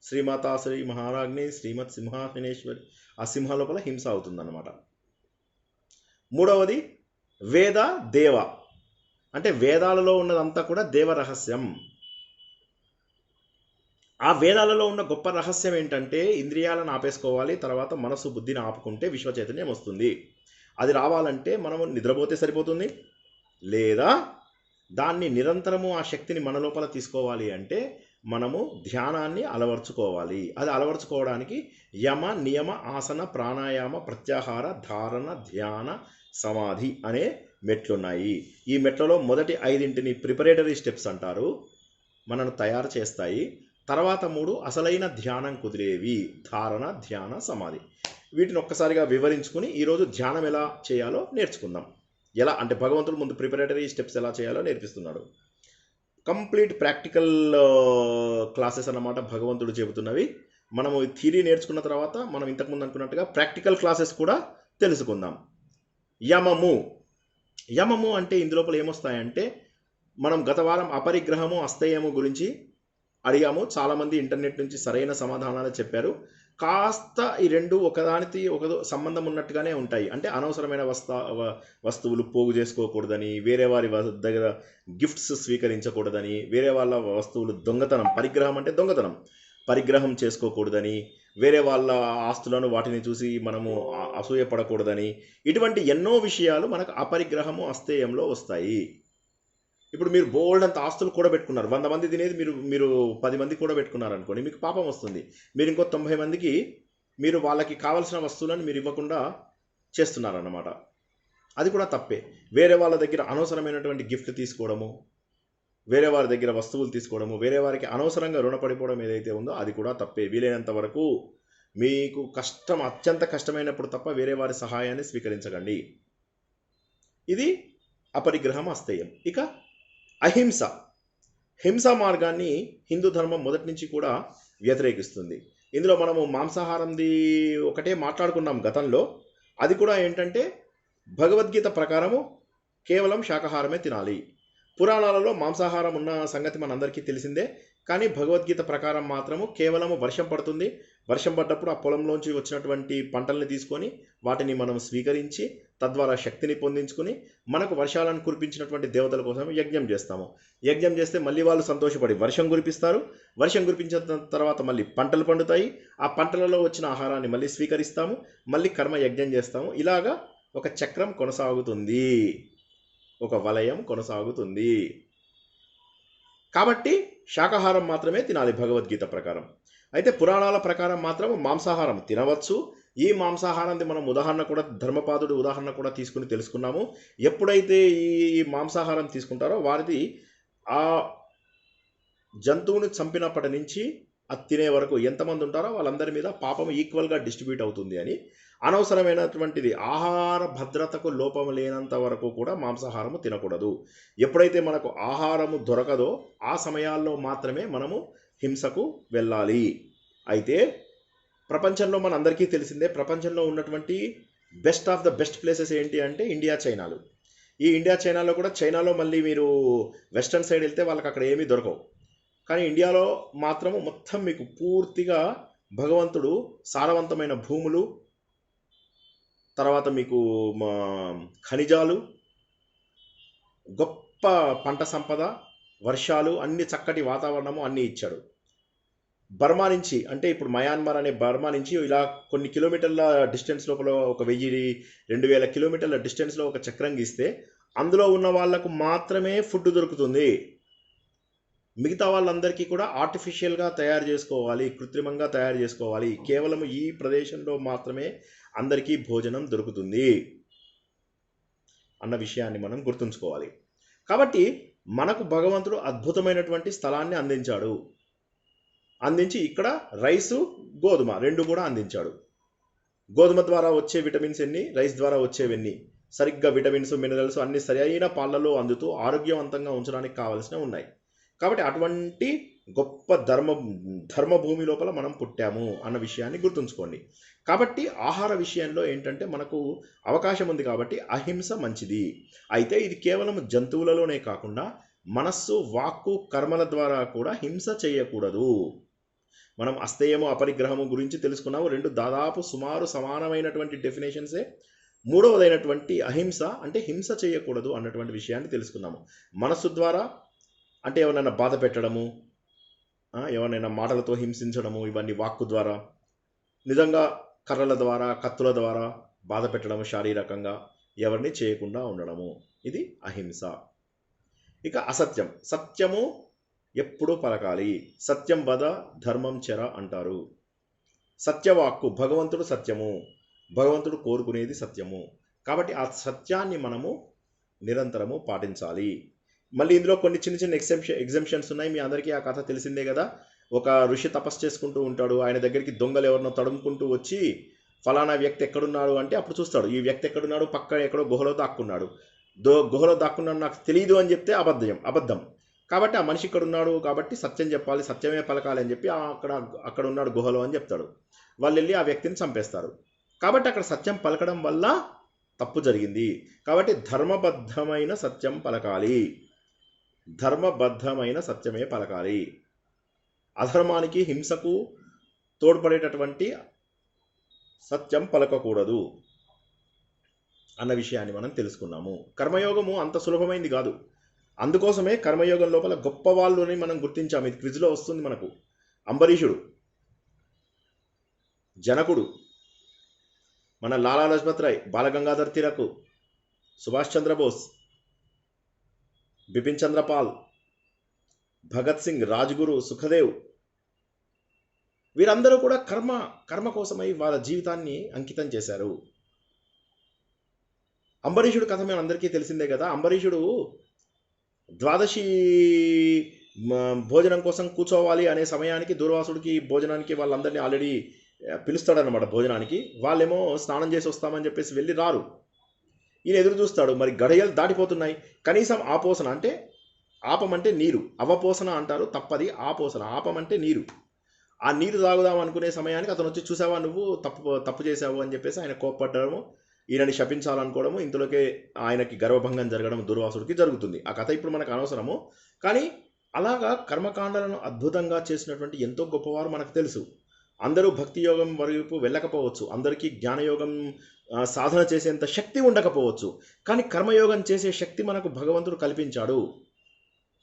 [SPEAKER 1] శ్రీమాతా శ్రీ మహారాజ్ఞి శ్రీమత్ సింహాసనేశ్వరి, ఆ సింహ లోపల హింస అవుతుందన్నమాట. మూడవది వేద దేవ, అంటే వేదాలలో ఉన్నదంతా కూడా దేవ రహస్యం. ఆ వేదాలలో ఉన్న గొప్ప రహస్యం ఏంటంటే, ఇంద్రియాలను ఆపేసుకోవాలి, తర్వాత మనసు, బుద్ధిని ఆపుకుంటే విశ్వ చైతన్యం వస్తుంది. అది రావాలంటే మనము నిద్రపోతే సరిపోతుంది, లేదా దాన్ని నిరంతరము ఆ శక్తిని మన లోపల తీసుకోవాలి అంటే మనము ధ్యానాన్ని అలవర్చుకోవాలి. అది అలవర్చుకోవడానికి యమ, నియమ, ఆసన, ప్రాణాయామ, ప్రత్యాహార, ధారణ, ధ్యాన, సమాధి అనే మెట్లున్నాయి. ఈ మెట్లలో మొదటి 5 ప్రిపరేటరీ స్టెప్స్ అంటారు, మనను తయారు చేస్తాయి. తర్వాత 3 అసలైన ధ్యానం కుదిరేవి, ధారణ, ధ్యాన, సమాధి. వీటిని ఒక్కసారిగా వివరించుకుని ఈరోజు ధ్యానం ఎలా చేయాలో నేర్చుకుందాం. ఎలా అంటే భగవంతుడు ముందు ప్రిపరేటరీ స్టెప్స్ ఎలా చేయాలో నేర్పిస్తున్నాడు. కంప్లీట్ ప్రాక్టికల్ క్లాసెస్ అన్నమాట భగవంతుడు చెబుతున్నవి. మనము థియరీ నేర్చుకున్న తర్వాత మనం ఇంతకుముందు అనుకున్నట్టుగా ప్రాక్టికల్ క్లాసెస్ కూడా తెలుసుకుందాం. యమము అంటే ఇందులోపల ఏమొస్తాయంటే, మనం గత వారం అపరిగ్రహము, అస్తేయము గురించి అడిగాము. చాలామంది ఇంటర్నెట్ నుంచి సరైన సమాధానాలు చెప్పారు. కాస్త ఈ 2 ఒకదానికి ఒక సంబంధం ఉన్నట్టుగానే ఉంటాయి. అంటే అనవసరమైన వస్తువులు పోగు చేసుకోకూడదని, వేరే వారి దగ్గర గిఫ్ట్స్ స్వీకరించకూడదని, వేరే వాళ్ళ వస్తువులు దొంగతనం, పరిగ్రహం అంటే దొంగతనం, పరిగ్రహం చేసుకోకూడదని, వేరే వాళ్ళ ఆస్తులను వాటిని చూసి మనము అసూయపడకూడదని, ఇటువంటి ఎన్నో విషయాలు మనకు అపరిగ్రహము అస్థేయంలో వస్తాయి. ఇప్పుడు మీరు బోల్డ్ అంత ఆస్తులు కూడా పెట్టుకున్నారు, 100 మంది తినేది మీరు మీరు 10 మంది కూడా పెట్టుకున్నారు అనుకోండి, మీకు పాపం వస్తుంది. మీరు ఇంకో 90 మందికి మీరు వాళ్ళకి కావాల్సిన వస్తువులను మీరు ఇవ్వకుండా చేస్తున్నారన్నమాట. అది కూడా తప్పే. వేరే వాళ్ళ దగ్గర అనవసరమైనటువంటి గిఫ్ట్ తీసుకోవడము, వేరే వారి దగ్గర వస్తువులు తీసుకోవడము, వేరే వారికి అనవసరంగా రుణపడిపోవడం ఏదైతే ఉందో అది కూడా తప్పే. వీలైనంత వరకు మీకు అత్యంత కష్టమైనప్పుడు తప్ప వేరే వారి సహాయాన్ని స్వీకరించకండి. ఇది అపరిగ్రహం అస్థేయం. ఇక అహింస, హింసా మార్గాన్ని హిందూ ధర్మం మొదటి నుంచి కూడా వ్యతిరేకిస్తుంది. ఇందులో మనము మాంసాహారంది ఒకటే మాట్లాడుకున్నాం గతంలో. అది కూడా ఏంటంటే భగవద్గీత ప్రకారము కేవలం శాకాహారమే తినాలి. పురాణాలలో మాంసాహారం ఉన్న సంగతి మనందరికీ తెలిసిందే. కానీ భగవద్గీత ప్రకారం మాత్రము కేవలము వర్షం పడుతుంది, వర్షం పడ్డప్పుడు ఆ పొలంలోంచి వచ్చినటువంటి పంటల్ని తీసుకొని వాటిని మనం స్వీకరించి తద్వారా శక్తిని పొందించుకుని మనకు వర్షాలను కురిపించినటువంటి దేవతల కోసం యజ్ఞం చేస్తాము. యజ్ఞం చేస్తే మళ్ళీ వాళ్ళు సంతోషపడి వర్షం కురిపిస్తారు. వర్షం కురిపించిన తర్వాత మళ్ళీ పంటలు పండుతాయి. ఆ పంటలలో వచ్చిన ఆహారాన్ని మళ్ళీ స్వీకరిస్తాము, మళ్ళీ కర్మ యజ్ఞం చేస్తాము. ఇలాగా ఒక చక్రం కొనసాగుతుంది, ఒక వలయం కొనసాగుతుంది. కాబట్టి శాకాహారం మాత్రమే తినాలి భగవద్గీత ప్రకారం. అయితే పురాణాల ప్రకారం మాత్రం మాంసాహారం తినవచ్చు. ఈ మాంసాహారాన్ని మనం ఉదాహరణ కూడా ధర్మపాదుడి ఉదాహరణ కూడా తీసుకుని తెలుసుకున్నాము. ఎప్పుడైతే ఈ మాంసాహారం తీసుకుంటారో వారిది ఆ జంతువుని చంపినప్పటి నుంచి అది తినే వరకు ఎంతమంది ఉంటారో వాళ్ళందరి మీద పాపం ఈక్వల్గా డిస్ట్రిబ్యూట్ అవుతుంది అని. అనవసరమైనటువంటిది ఆహార భద్రతకు లోపం లేనంత వరకు కూడా మాంసాహారము తినకూడదు. ఎప్పుడైతే మనకు ఆహారము దొరకదో ఆ సమయాల్లో మాత్రమే మనము హింసకు వెళ్ళాలి. అయితే ప్రపంచంలో మనందరికీ తెలిసిందే, ప్రపంచంలో ఉన్నటువంటి best of the best places ఏంటి అంటే ఇండియా, చైనాలు. ఈ ఇండియా చైనాలో కూడా, చైనాలో మళ్ళీ మీరు వెస్టర్న్ సైడ్ వెళ్తే వాళ్ళకి అక్కడ ఏమీ దొరకవు. కానీ ఇండియాలో మాత్రము మొత్తం మీకు పూర్తిగా భగవంతుడు సారవంతమైన భూములు, తర్వాత మీకు ఖనిజాలు, గొప్ప పంట సంపద, వర్షాలు, అన్ని చక్కటి వాతావరణము అన్నీ ఇచ్చాడు. బర్మా నుంచి, అంటే ఇప్పుడు మయాన్మార్ అనే బర్మా నుంచి ఇలా కొన్ని కిలోమీటర్ల డిస్టెన్స్ లోపల, ఒక 1000-2000 కిలోమీటర్ల డిస్టెన్స్లో ఒక చక్రం గీస్తే అందులో ఉన్న వాళ్లకు మాత్రమే ఫుడ్ దొరుకుతుంది. మిగతా వాళ్ళందరికీ కూడా ఆర్టిఫిషియల్గా తయారు చేసుకోవాలి, కృత్రిమంగా తయారు చేసుకోవాలి. కేవలం ఈ ప్రదేశంలో మాత్రమే అందరికీ భోజనం దొరుకుతుంది అన్న విషయాన్ని మనం గుర్తుంచుకోవాలి. కాబట్టి మనకు భగవంతుడు అద్భుతమైనటువంటి స్థలాన్ని అందించాడు. అందించి ఇక్కడ రైసు, గోధుమ రెండు కూడా అందించాడు. గోధుమ ద్వారా వచ్చే విటమిన్స్ ఎన్ని, రైస్ ద్వారా వచ్చేవన్నీ, సరిగ్గా విటమిన్స్, మినరల్స్ అన్ని సరైన పాలలో అందుతూ ఆరోగ్యవంతంగా ఉంచడానికి కావలసినవి ఉన్నాయి. కాబట్టి అటువంటి గొప్ప ధర్మభూమి లోపల మనం పుట్టాము అన్న విషయాన్ని గుర్తుంచుకోండి. కాబట్టి ఆహార విషయంలో ఏంటంటే మనకు అవకాశం ఉంది కాబట్టి అహింస మంచిది. అయితే ఇది కేవలం జంతువులలోనే కాకుండా మనస్సు, వాక్కు, కర్మల ద్వారా కూడా హింస చేయకూడదు. మనం అస్థేయము, అపరిగ్రహము గురించి తెలుసుకున్నాము. రెండు దాదాపు సుమారు సమానమైనటువంటి డెఫినేషన్సే. మూడవదైనటువంటి అహింస అంటే హింస చేయకూడదు అన్నటువంటి విషయాన్ని తెలుసుకున్నాము. మనస్సు ద్వారా అంటే ఎవరైనా బాధ పెట్టడము, ఎవరైనా మాటలతో హింసించడము, ఇవన్నీ వాక్కు ద్వారా. నిజంగా కర్రల ద్వారా, కత్తుల ద్వారా బాధ పెట్టడము, శారీరకంగా ఎవరిని చేయకుండా ఉండడము, ఇది అహింస. ఇక అసత్యం, సత్యము ఎప్పుడూ పలకాలి. సత్యం వద ధర్మం చెర అంటారు. సత్యవాక్కు, భగవంతుడు సత్యము, భగవంతుడు కోరుకునేది సత్యము. కాబట్టి ఆ సత్యాన్ని మనము నిరంతరము పాటించాలి. మళ్ళీ ఇందులో కొన్ని చిన్న చిన్న ఎగ్జంప్షన్స్ ఉన్నాయి. మీ అందరికీ ఆ కథ తెలిసిందే కదా. ఒక ఋషి తపస్సు చేసుకుంటూ ఉంటాడు. ఆయన దగ్గరికి దొంగలు ఎవరినో తడుముకుంటూ వచ్చి ఫలానా వ్యక్తి ఎక్కడున్నాడు అంటే అప్పుడు చూస్తాడు, ఈ వ్యక్తి ఎక్కడున్నాడు, పక్క ఎక్కడో గుహలో దాక్కున్నాడు. గుహలో దాక్కున్నాడు నాకు తెలియదు అని చెప్తే అబద్ధం. కాబట్టి ఆ మనిషి ఇక్కడ ఉన్నాడు కాబట్టి సత్యం చెప్పాలి, సత్యమే పలకాలి అని చెప్పి అక్కడ ఉన్నాడు గుహలో అని చెప్తాడు. వాళ్ళు వెళ్ళి ఆ వ్యక్తిని చంపేస్తారు. కాబట్టి అక్కడ సత్యం పలకడం వల్ల తప్పు జరిగింది. కాబట్టి ధర్మబద్ధమైన సత్యం పలకాలి, ధర్మబద్ధమైన సత్యమే పలకాలి. అధర్మానికి, హింసకు తోడ్పడేటటువంటి సత్యం పలకకూడదు అన్న విషయాన్ని మనం తెలుసుకున్నాము. కర్మయోగము అంత సులభమైంది కాదు. అందుకోసమే కర్మయోగం లోపల గొప్ప వాళ్ళని మనం గుర్తించాము. ఇది క్విజ్లో వస్తుంది మనకు. అంబరీషుడు జనకుడు, మన లాలా లజపత్ రాయ్, బాలగంగాధర్ తిలక్, సుభాష్ చంద్రబోస్, బిపిన్ చంద్రపాల్, భగత్ సింగ్, రాజ్గురు, సుఖదేవ్, వీరందరూ కూడా కర్మ కోసమై వాళ్ళ జీవితాన్ని అంకితం చేశారు. అంబరీషుడు కథ మేము అందరికీ తెలిసిందే కదా. అంబరీషుడు ద్వాదశి భోజనం కోసం కూర్చోవాలి అనే సమయానికి దూర్వాసుడికి భోజనానికి వాళ్ళందరినీ ఆల్రెడీ పిలుస్తాడనమాట భోజనానికి. వాళ్ళేమో స్నానం చేసి వస్తామని చెప్పేసి వెళ్ళి రారు. ఈయన ఎదురు చూస్తాడు. మరి గడియలు దాటిపోతున్నాయి, కనీసం ఆపోసన అంటే ఆపమంటే నీరు, అవపోసన అంటారు, తప్పది ఆపోసన, ఆపమంటే నీరు. ఆ నీరు తాగుదాం అనుకునే సమయానికి అతను వచ్చి, చూసావా నువ్వు తప్పు చేసావు అని చెప్పేసి ఆయన కోప్పట్టడము, ఈయనని శపించాలనుకోవడము, ఇంతలోకే ఆయనకి గర్వభంగం జరగడం దూర్వాసుడికి జరుగుతుంది. ఆ కథ ఇప్పుడు మనకు అనవసరము. కానీ అలాగా కర్మకాండాలను అద్భుతంగా చేసినటువంటి ఎంతో గొప్పవారు మనకు తెలుసు. అందరూ భక్తి యోగం వైపు వెళ్ళకపోవచ్చు, అందరికీ జ్ఞానయోగం సాధన చేసేంత శక్తి ఉండకపోవచ్చు, కానీ కర్మయోగం చేసే శక్తి మనకు భగవంతుడు కల్పించాడు.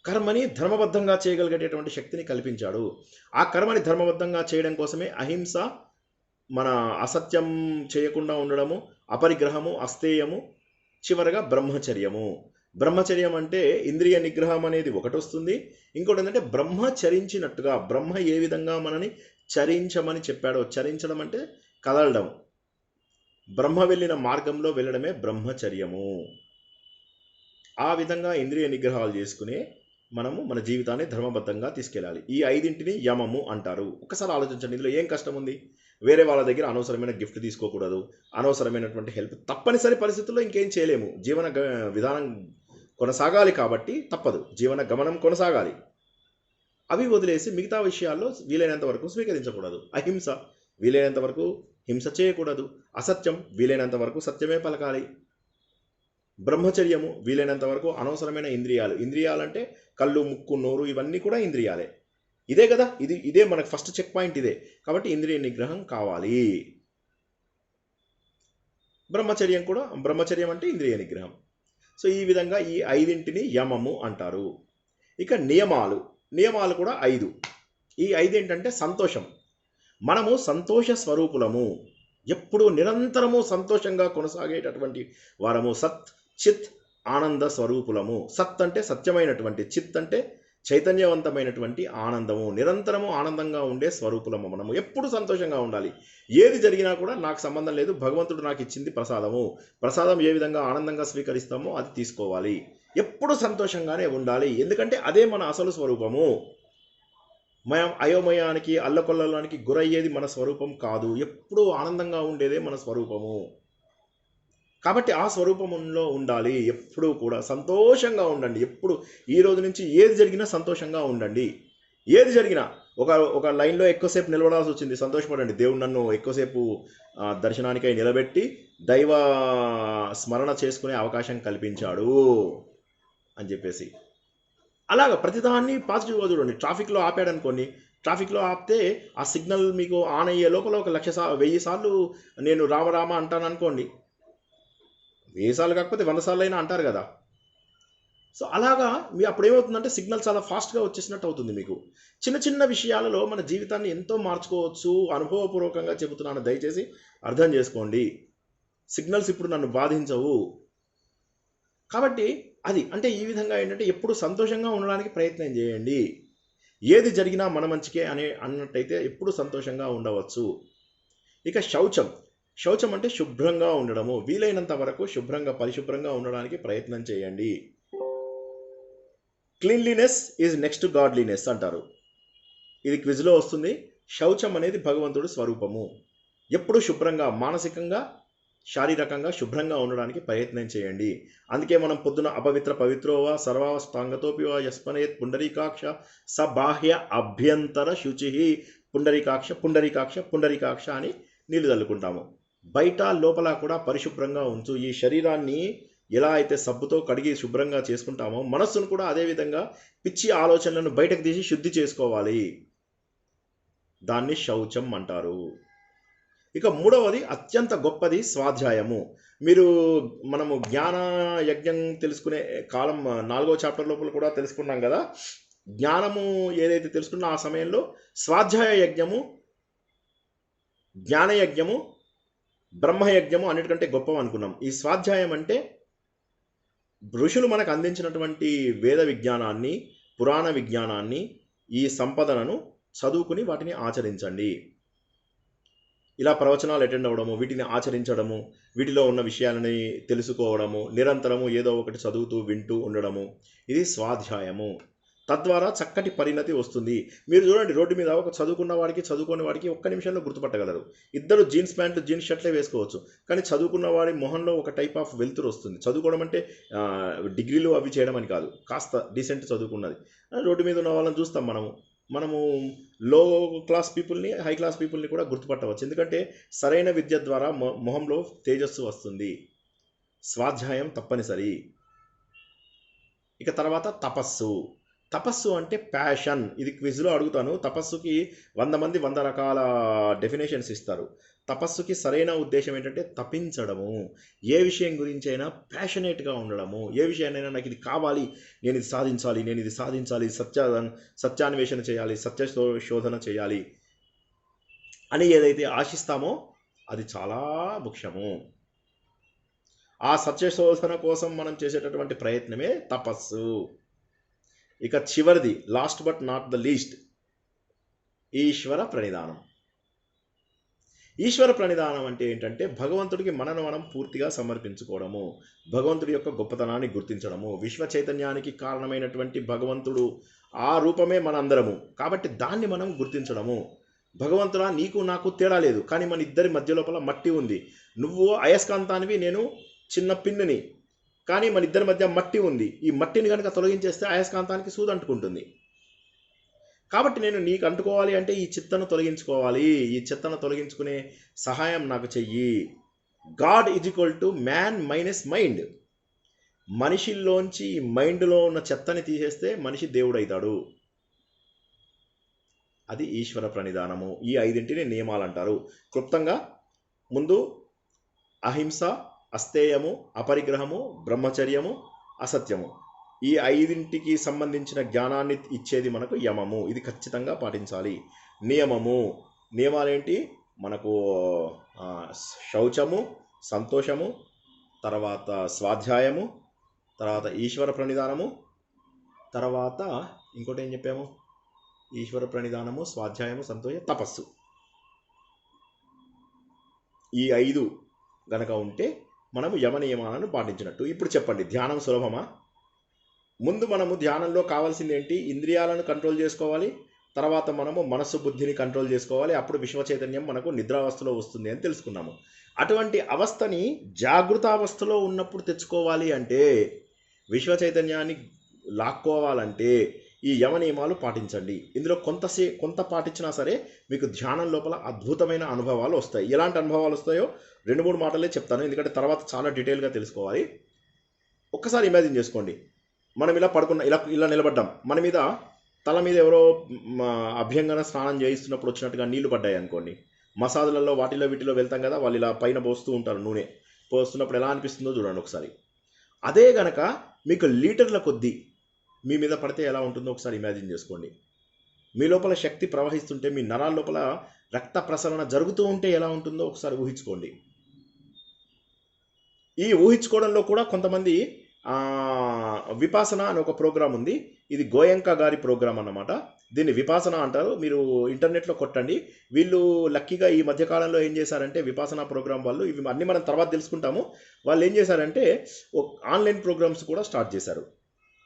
[SPEAKER 1] కర్మని ధర్మబద్ధంగా చేయగలిగేటటువంటి శక్తిని కల్పించాడు. ఆ కర్మని ధర్మబద్ధంగా చేయడం కోసమే అహింస, మన అసత్యం చేయకుండా ఉండడము, అపరిగ్రహము, అస్థేయము, చివరగా బ్రహ్మచర్యము. బ్రహ్మచర్యం అంటే ఇంద్రియ నిగ్రహం అనేది ఒకటి వస్తుంది. ఇంకోటి ఏంటంటే బ్రహ్మచరించినట్టుగా, బ్రహ్మ ఏ విధంగా మనని చరించమని చెప్పాడో, చరించడం అంటే కదలడం, బ్రహ్మ వెళ్ళిన మార్గంలో వెళ్ళడమే బ్రహ్మచర్యము. ఆ విధంగా ఇంద్రియ నిగ్రహాలు చేసుకునే మనము మన జీవితాన్ని ధర్మబద్ధంగా తీసుకెళ్ళాలి. ఈ ఐదింటిని యమము అంటారు. ఒకసారి ఆలోచించండి, ఇందులో ఏం కష్టం ఉంది? వేరే వాళ్ళ దగ్గర అనవసరమైన గిఫ్ట్ తీసుకోకూడదు, అనవసరమైనటువంటి హెల్ప్, తప్పనిసరి పరిస్థితుల్లో ఇంకేం చేయలేము, జీవన విధానం కొనసాగాలి కాబట్టి తప్పదు, జీవన గమనం కొనసాగాలి. అవి వదిలేసి మిగతా విషయాల్లో వీలైనంత వరకు స్వీకరించకూడదు. అహింస, వీలైనంత వరకు హింస చేయకూడదు. అసత్యం, వీలైనంత వరకు సత్యమే పలకాలి. బ్రహ్మచర్యము, వీలైనంత వరకు అనవసరమైన ఇంద్రియాలంటే కళ్ళు, ముక్కు, నోరు, ఇవన్నీ కూడా ఇంద్రియాలే. ఇదే కదా, ఇదే మనకు ఫస్ట్ చెక్ పాయింట్ ఇదే. కాబట్టి ఇంద్రియ నిగ్రహం కావాలి. బ్రహ్మచర్యం అంటే ఇంద్రియ నిగ్రహం. సో ఈ విధంగా ఈ ఐదింటిని యమము అంటారు. ఇక నియమాలు కూడా 5. ఈ 5 ఏంటంటే సంతోషం. మనము సంతోష స్వరూపులము, ఎప్పుడూ నిరంతరము సంతోషంగా కొనసాగేటటువంటి వారము. సత్ చిత్ ఆనంద స్వరూపులము. సత్ అంటే సత్యమైనటువంటి, చిత్ అంటే చైతన్యవంతమైనటువంటి ఆనందము. నిరంతరము ఆనందంగా ఉండే స్వరూపులము మనము. ఎప్పుడు సంతోషంగా ఉండాలి. ఏది జరిగినా కూడా నాకు సంబంధం లేదు, భగవంతుడు నాకు ఇచ్చింది ప్రసాదము, ప్రసాదం ఏ విధంగా ఆనందంగా స్వీకరిస్తామో అది తీసుకోవాలి. ఎప్పుడు సంతోషంగానే ఉండాలి, ఎందుకంటే అదే మన అసలు స్వరూపము. అయోమయానికి, అల్లకొల్లలానికి గురయ్యేది మన స్వరూపం కాదు. ఎప్పుడూ ఆనందంగా ఉండేదే మన స్వరూపము. కాబట్టి ఆ స్వరూపంలో ఉండాలి. ఎప్పుడూ కూడా సంతోషంగా ఉండండి. ఎప్పుడు ఈ రోజు నుంచి ఏది జరిగినా సంతోషంగా ఉండండి. ఏది జరిగినా ఒక లైన్లో ఎక్కువసేపు నిలబడాల్సి వచ్చింది, సంతోషపడండి. దేవుడు నన్ను ఎక్కువసేపు దర్శనానికై నిలబెట్టి దైవ స్మరణ చేసుకునే అవకాశం కల్పించాడు అని చెప్పేసి. అలాగ ప్రతిదాన్ని పాజిటివ్గా చూడండి. ట్రాఫిక్లో ఆపాడనుకోండి, ట్రాఫిక్లో ఆపితే ఆ సిగ్నల్ మీకు ఆన్ అయ్యే లోపల 1000 సార్లు నేను రామ అంటాను అనుకోండి. 1000 సార్లు కాకపోతే 100 సార్లు అయినా అంటారు కదా. సో అలాగా మీ అప్పుడు ఏమవుతుందంటే సిగ్నల్ చాలా ఫాస్ట్గా వచ్చేసినట్టు అవుతుంది మీకు. చిన్న చిన్న విషయాలలో మన జీవితాన్ని ఎంతో మార్చుకోవచ్చు. అనుభవపూర్వకంగా చెబుతున్నాను, దయచేసి అర్థం చేసుకోండి. సిగ్నల్స్ ఇప్పుడు నన్ను బాధించవు. కాబట్టి అది అంటే ఈ విధంగా ఏంటంటే ఎప్పుడు సంతోషంగా ఉండడానికి ప్రయత్నం చేయండి. ఏది జరిగినా మన మంచికే అన్నట్టయితే ఎప్పుడు సంతోషంగా ఉండవచ్చు. ఇక శౌచం అంటే శుభ్రంగా ఉండడము. వీలైనంత వరకు పరిశుభ్రంగా ఉండడానికి ప్రయత్నం చేయండి. Cleanliness is next to godliness అంటారు. ఇది క్విజ్లో వస్తుంది. శౌచం అనేది భగవంతుడి స్వరూపము. ఎప్పుడు శుభ్రంగా, మానసికంగా, శారీరకంగా శుభ్రంగా ఉండడానికి ప్రయత్నం చేయండి. అందుకే మనం పొద్దున అపవిత్ర పవిత్రోవా సర్వాష్టాంగతోపివా యస్మనేత్ పుండరీకాక్ష స బాహ్య అభ్యంతర శుచి పుండరీకాక్ష అని నీళ్లు చల్లుకుంటాము. బయట లోపల కూడా పరిశుభ్రంగా ఉంచు. ఈ శరీరాన్ని ఎలా అయితే సబ్బుతో కడిగి శుభ్రంగా చేసుకుంటామో మనస్సును కూడా అదేవిధంగా పిచ్చి ఆలోచనలను బయటకు తీసి శుద్ధి చేసుకోవాలి. దాన్ని శౌచం అంటారు. ఇక మూడవది అత్యంత గొప్పది స్వాధ్యాయము. మనము జ్ఞాన యజ్ఞం తెలుసుకునే కాలం 4వ చాప్టర్ లోపల కూడా తెలుసుకున్నాం కదా. జ్ఞానము ఏదైతే తెలుసుకున్నా ఆ సమయంలో స్వాధ్యాయ యజ్ఞము జ్ఞానయజ్ఞము, బ్రహ్మయజ్ఞము అన్నిటికంటే గొప్పవి అనుకున్నాం. ఈ స్వాధ్యాయం అంటే ఋషులు మనకు అందించినటువంటి వేద విజ్ఞానాన్ని, పురాణ విజ్ఞానాన్ని, ఈ సంపదలను చదువుకుని వాటిని ఆచరించండి. ఇలా ప్రవచనాలు అటెండ్ అవ్వడము, వీటిని ఆచరించడము, వీటిలో ఉన్న విషయాలని తెలుసుకోవడము, నిరంతరము ఏదో ఒకటి చదువుతూ వింటూ ఉండడము, ఇది స్వాధ్యాయము. తద్వారా చక్కటి పరిణతి వస్తుంది. మీరు చూడండి, రోడ్డు మీద ఒక చదువుకున్న వాడికి చదువుకునే వాడికి ఒక్క నిమిషంలో గుర్తుపట్టగలరు. ఇద్దరు జీన్స్ ప్యాంట్లు జీన్స్ షర్ట్లే వేసుకోవచ్చు, కానీ చదువుకున్న వాడి మొహంలో ఒక టైప్ ఆఫ్ వెలుతురు వస్తుంది. చదువుకోవడం అంటే డిగ్రీలు అవి చేయడం అని కాదు, కాస్త డీసెంట్ చదువుకున్నది. రోడ్డు మీద ఉన్న వాళ్ళని చూస్తాం మనము లో క్లాస్ పీపుల్ని, హై క్లాస్ పీపుల్ని కూడా గుర్తుపట్టవచ్చు. ఎందుకంటే సరైన విద్య ద్వారా మొహంలో తేజస్సు వస్తుంది. స్వాధ్యాయం తప్పనిసరి. ఇక తర్వాత తపస్సు. తపస్సు అంటే ప్యాషన్. ఇది క్విజ్లో అడుగుతాను. తపస్సుకి 100 మంది 100 రకాల డెఫినేషన్స్ ఇస్తారు. తపస్సుకి సరైన ఉద్దేశం ఏంటంటే తపించడము. ఏ విషయం గురించి అయినా ప్యాషనేట్గా ఉండడము. ఏ విషయాన్నైనా నాకు ఇది కావాలి, నేను ఇది సాధించాలి, సత్యాన్వేషణ చేయాలి, సత్య శోధన చేయాలి అని ఏదైతే ఆశిస్తామో అది చాలా ముఖ్యము. ఆ సత్యశోధన కోసం మనం చేసేటటువంటి ప్రయత్నమే తపస్సు. ఇక చివరిది, last but not the least, ఈశ్వర ప్రణిధానం. ఈశ్వర ప్రణిధానం అంటే ఏంటంటే భగవంతుడికి మనను మనం పూర్తిగా సమర్పించుకోవడము, భగవంతుడి యొక్క గొప్పతనాన్ని గుర్తించడము. విశ్వ చైతన్యానికి కారణమైనటువంటి భగవంతుడు, ఆ రూపమే మనందరము. కాబట్టి దాన్ని మనం గుర్తించడము. భగవంతుడా, నీకు నాకు తేడా లేదు, కానీ మన ఇద్దరి మధ్య లోపల మట్టి ఉంది. నువ్వు అయస్కాంతానివి, నేను చిన్న పిన్నుని, కానీ మన ఇద్దరి మధ్య మట్టి ఉంది. ఈ మట్టిని కనుక తొలగించేస్తే అయస్కాంతానికి సూది అంటుకుంటుంది. కాబట్టి నేను నీకు అంటుకోవాలి అంటే ఈ చిత్తను తొలగించుకోవాలి. ఈ చిత్తను తొలగించుకునే సహాయం నాకు చెయ్యి. God is equal to man minus mind. మనిషిలోంచి మైండ్లో ఉన్న చెత్తని తీసేస్తే మనిషి దేవుడు అవుతాడు. అది ఈశ్వర ప్రణిధానము. ఈ 5 నియమాలు అంటారు. క్లుప్తంగా ముందు అహింస, అస్తేయము, అపరిగ్రహము, బ్రహ్మచర్యము, అసత్యము. ఈ 5 సంబంధించిన జ్ఞానాన్ని ఇచ్చేది మనకు యమము. ఇది ఖచ్చితంగా పాటించాలి. నియమాలేంటి? మనకు శౌచము, సంతోషము, తర్వాత స్వాధ్యాయము, తర్వాత ఈశ్వర ప్రణిధానము, తర్వాత ఇంకోటి ఏం చెప్పాము? ఈశ్వర ప్రణిధానము, స్వాధ్యాయము, సంతోషం, తపస్సు. ఈ 5 గనక ఉంటే మనము యమ నియమాలను పాటించినట్టు. ఇప్పుడు చెప్పండి, ధ్యానం సులభమా? ముందు మనము ధ్యానంలో కావాల్సింది ఏంటి? ఇంద్రియాలను కంట్రోల్ చేసుకోవాలి, తర్వాత మనము మనస్సు బుద్ధిని కంట్రోల్ చేసుకోవాలి. అప్పుడు విశ్వ చైతన్యం మనకు నిద్రావస్థలో వస్తుంది అని తెలుసుకున్నాము. అటువంటి అవస్థని జాగృతావస్థలో ఉన్నప్పుడు తెచ్చుకోవాలి అంటే, విశ్వ చైతన్యాన్ని లాక్కోవాలంటే ఈ యమ నియమాలు పాటించండి. ఇందులో కొంత పాటించినా సరే మీకు ధ్యానం లోపల అద్భుతమైన అనుభవాలు వస్తాయి. ఎలాంటి అనుభవాలు వస్తాయో 2-3 మాటలే చెప్తాను, ఎందుకంటే తర్వాత చాలా డీటెయిల్గా తెలుసుకోవాలి. ఒక్కసారి ఇమాజిన్ చేసుకోండి, మనం ఇలా పడుకున్న, ఇలా నిలబడ్డాం, మన మీద తల మీద ఎవరో అభ్యంగన స్నానం చేయిస్తున్నప్పుడు వచ్చినట్టుగా నీళ్లు పడ్డాయి అనుకోండి. మసాజులలో వీటిలో వెళ్తాం కదా, వాళ్ళు ఇలా పైన పోస్తూ ఉంటారు, నూనె పోస్తున్నప్పుడు ఎలా అనిపిస్తుందో చూడండి ఒకసారి. అదే గనక మీకు లీటర్ల కొద్దీ మీ మీద పడితే ఎలా ఉంటుందో ఒకసారి ఇమాజిన్ చేసుకోండి. మీ లోపల శక్తి ప్రవహిస్తుంటే, మీ నరాల లోపల రక్త ప్రసరణ జరుగుతూ ఉంటే ఎలా ఉంటుందో ఒకసారి ఊహించుకోండి. ఈ ఊహించుకోవడంలో కూడా కొంతమంది విపాసన అని ఒక ప్రోగ్రాం ఉంది. ఇది గోయంకా గారి ప్రోగ్రాం అన్నమాట. దీన్ని విపాసన అంటారు. మీరు ఇంటర్నెట్లో కొట్టండి. వీళ్ళు లక్కీగా ఈ మధ్యకాలంలో ఏం చేశారంటే, విపాసన ప్రోగ్రాం వాళ్ళు, ఇవి అన్నీ మనం తర్వాత తెలుసుకుంటాము, వాళ్ళు ఏం చేశారంటే ఆన్లైన్ ప్రోగ్రామ్స్ కూడా స్టార్ట్ చేశారు.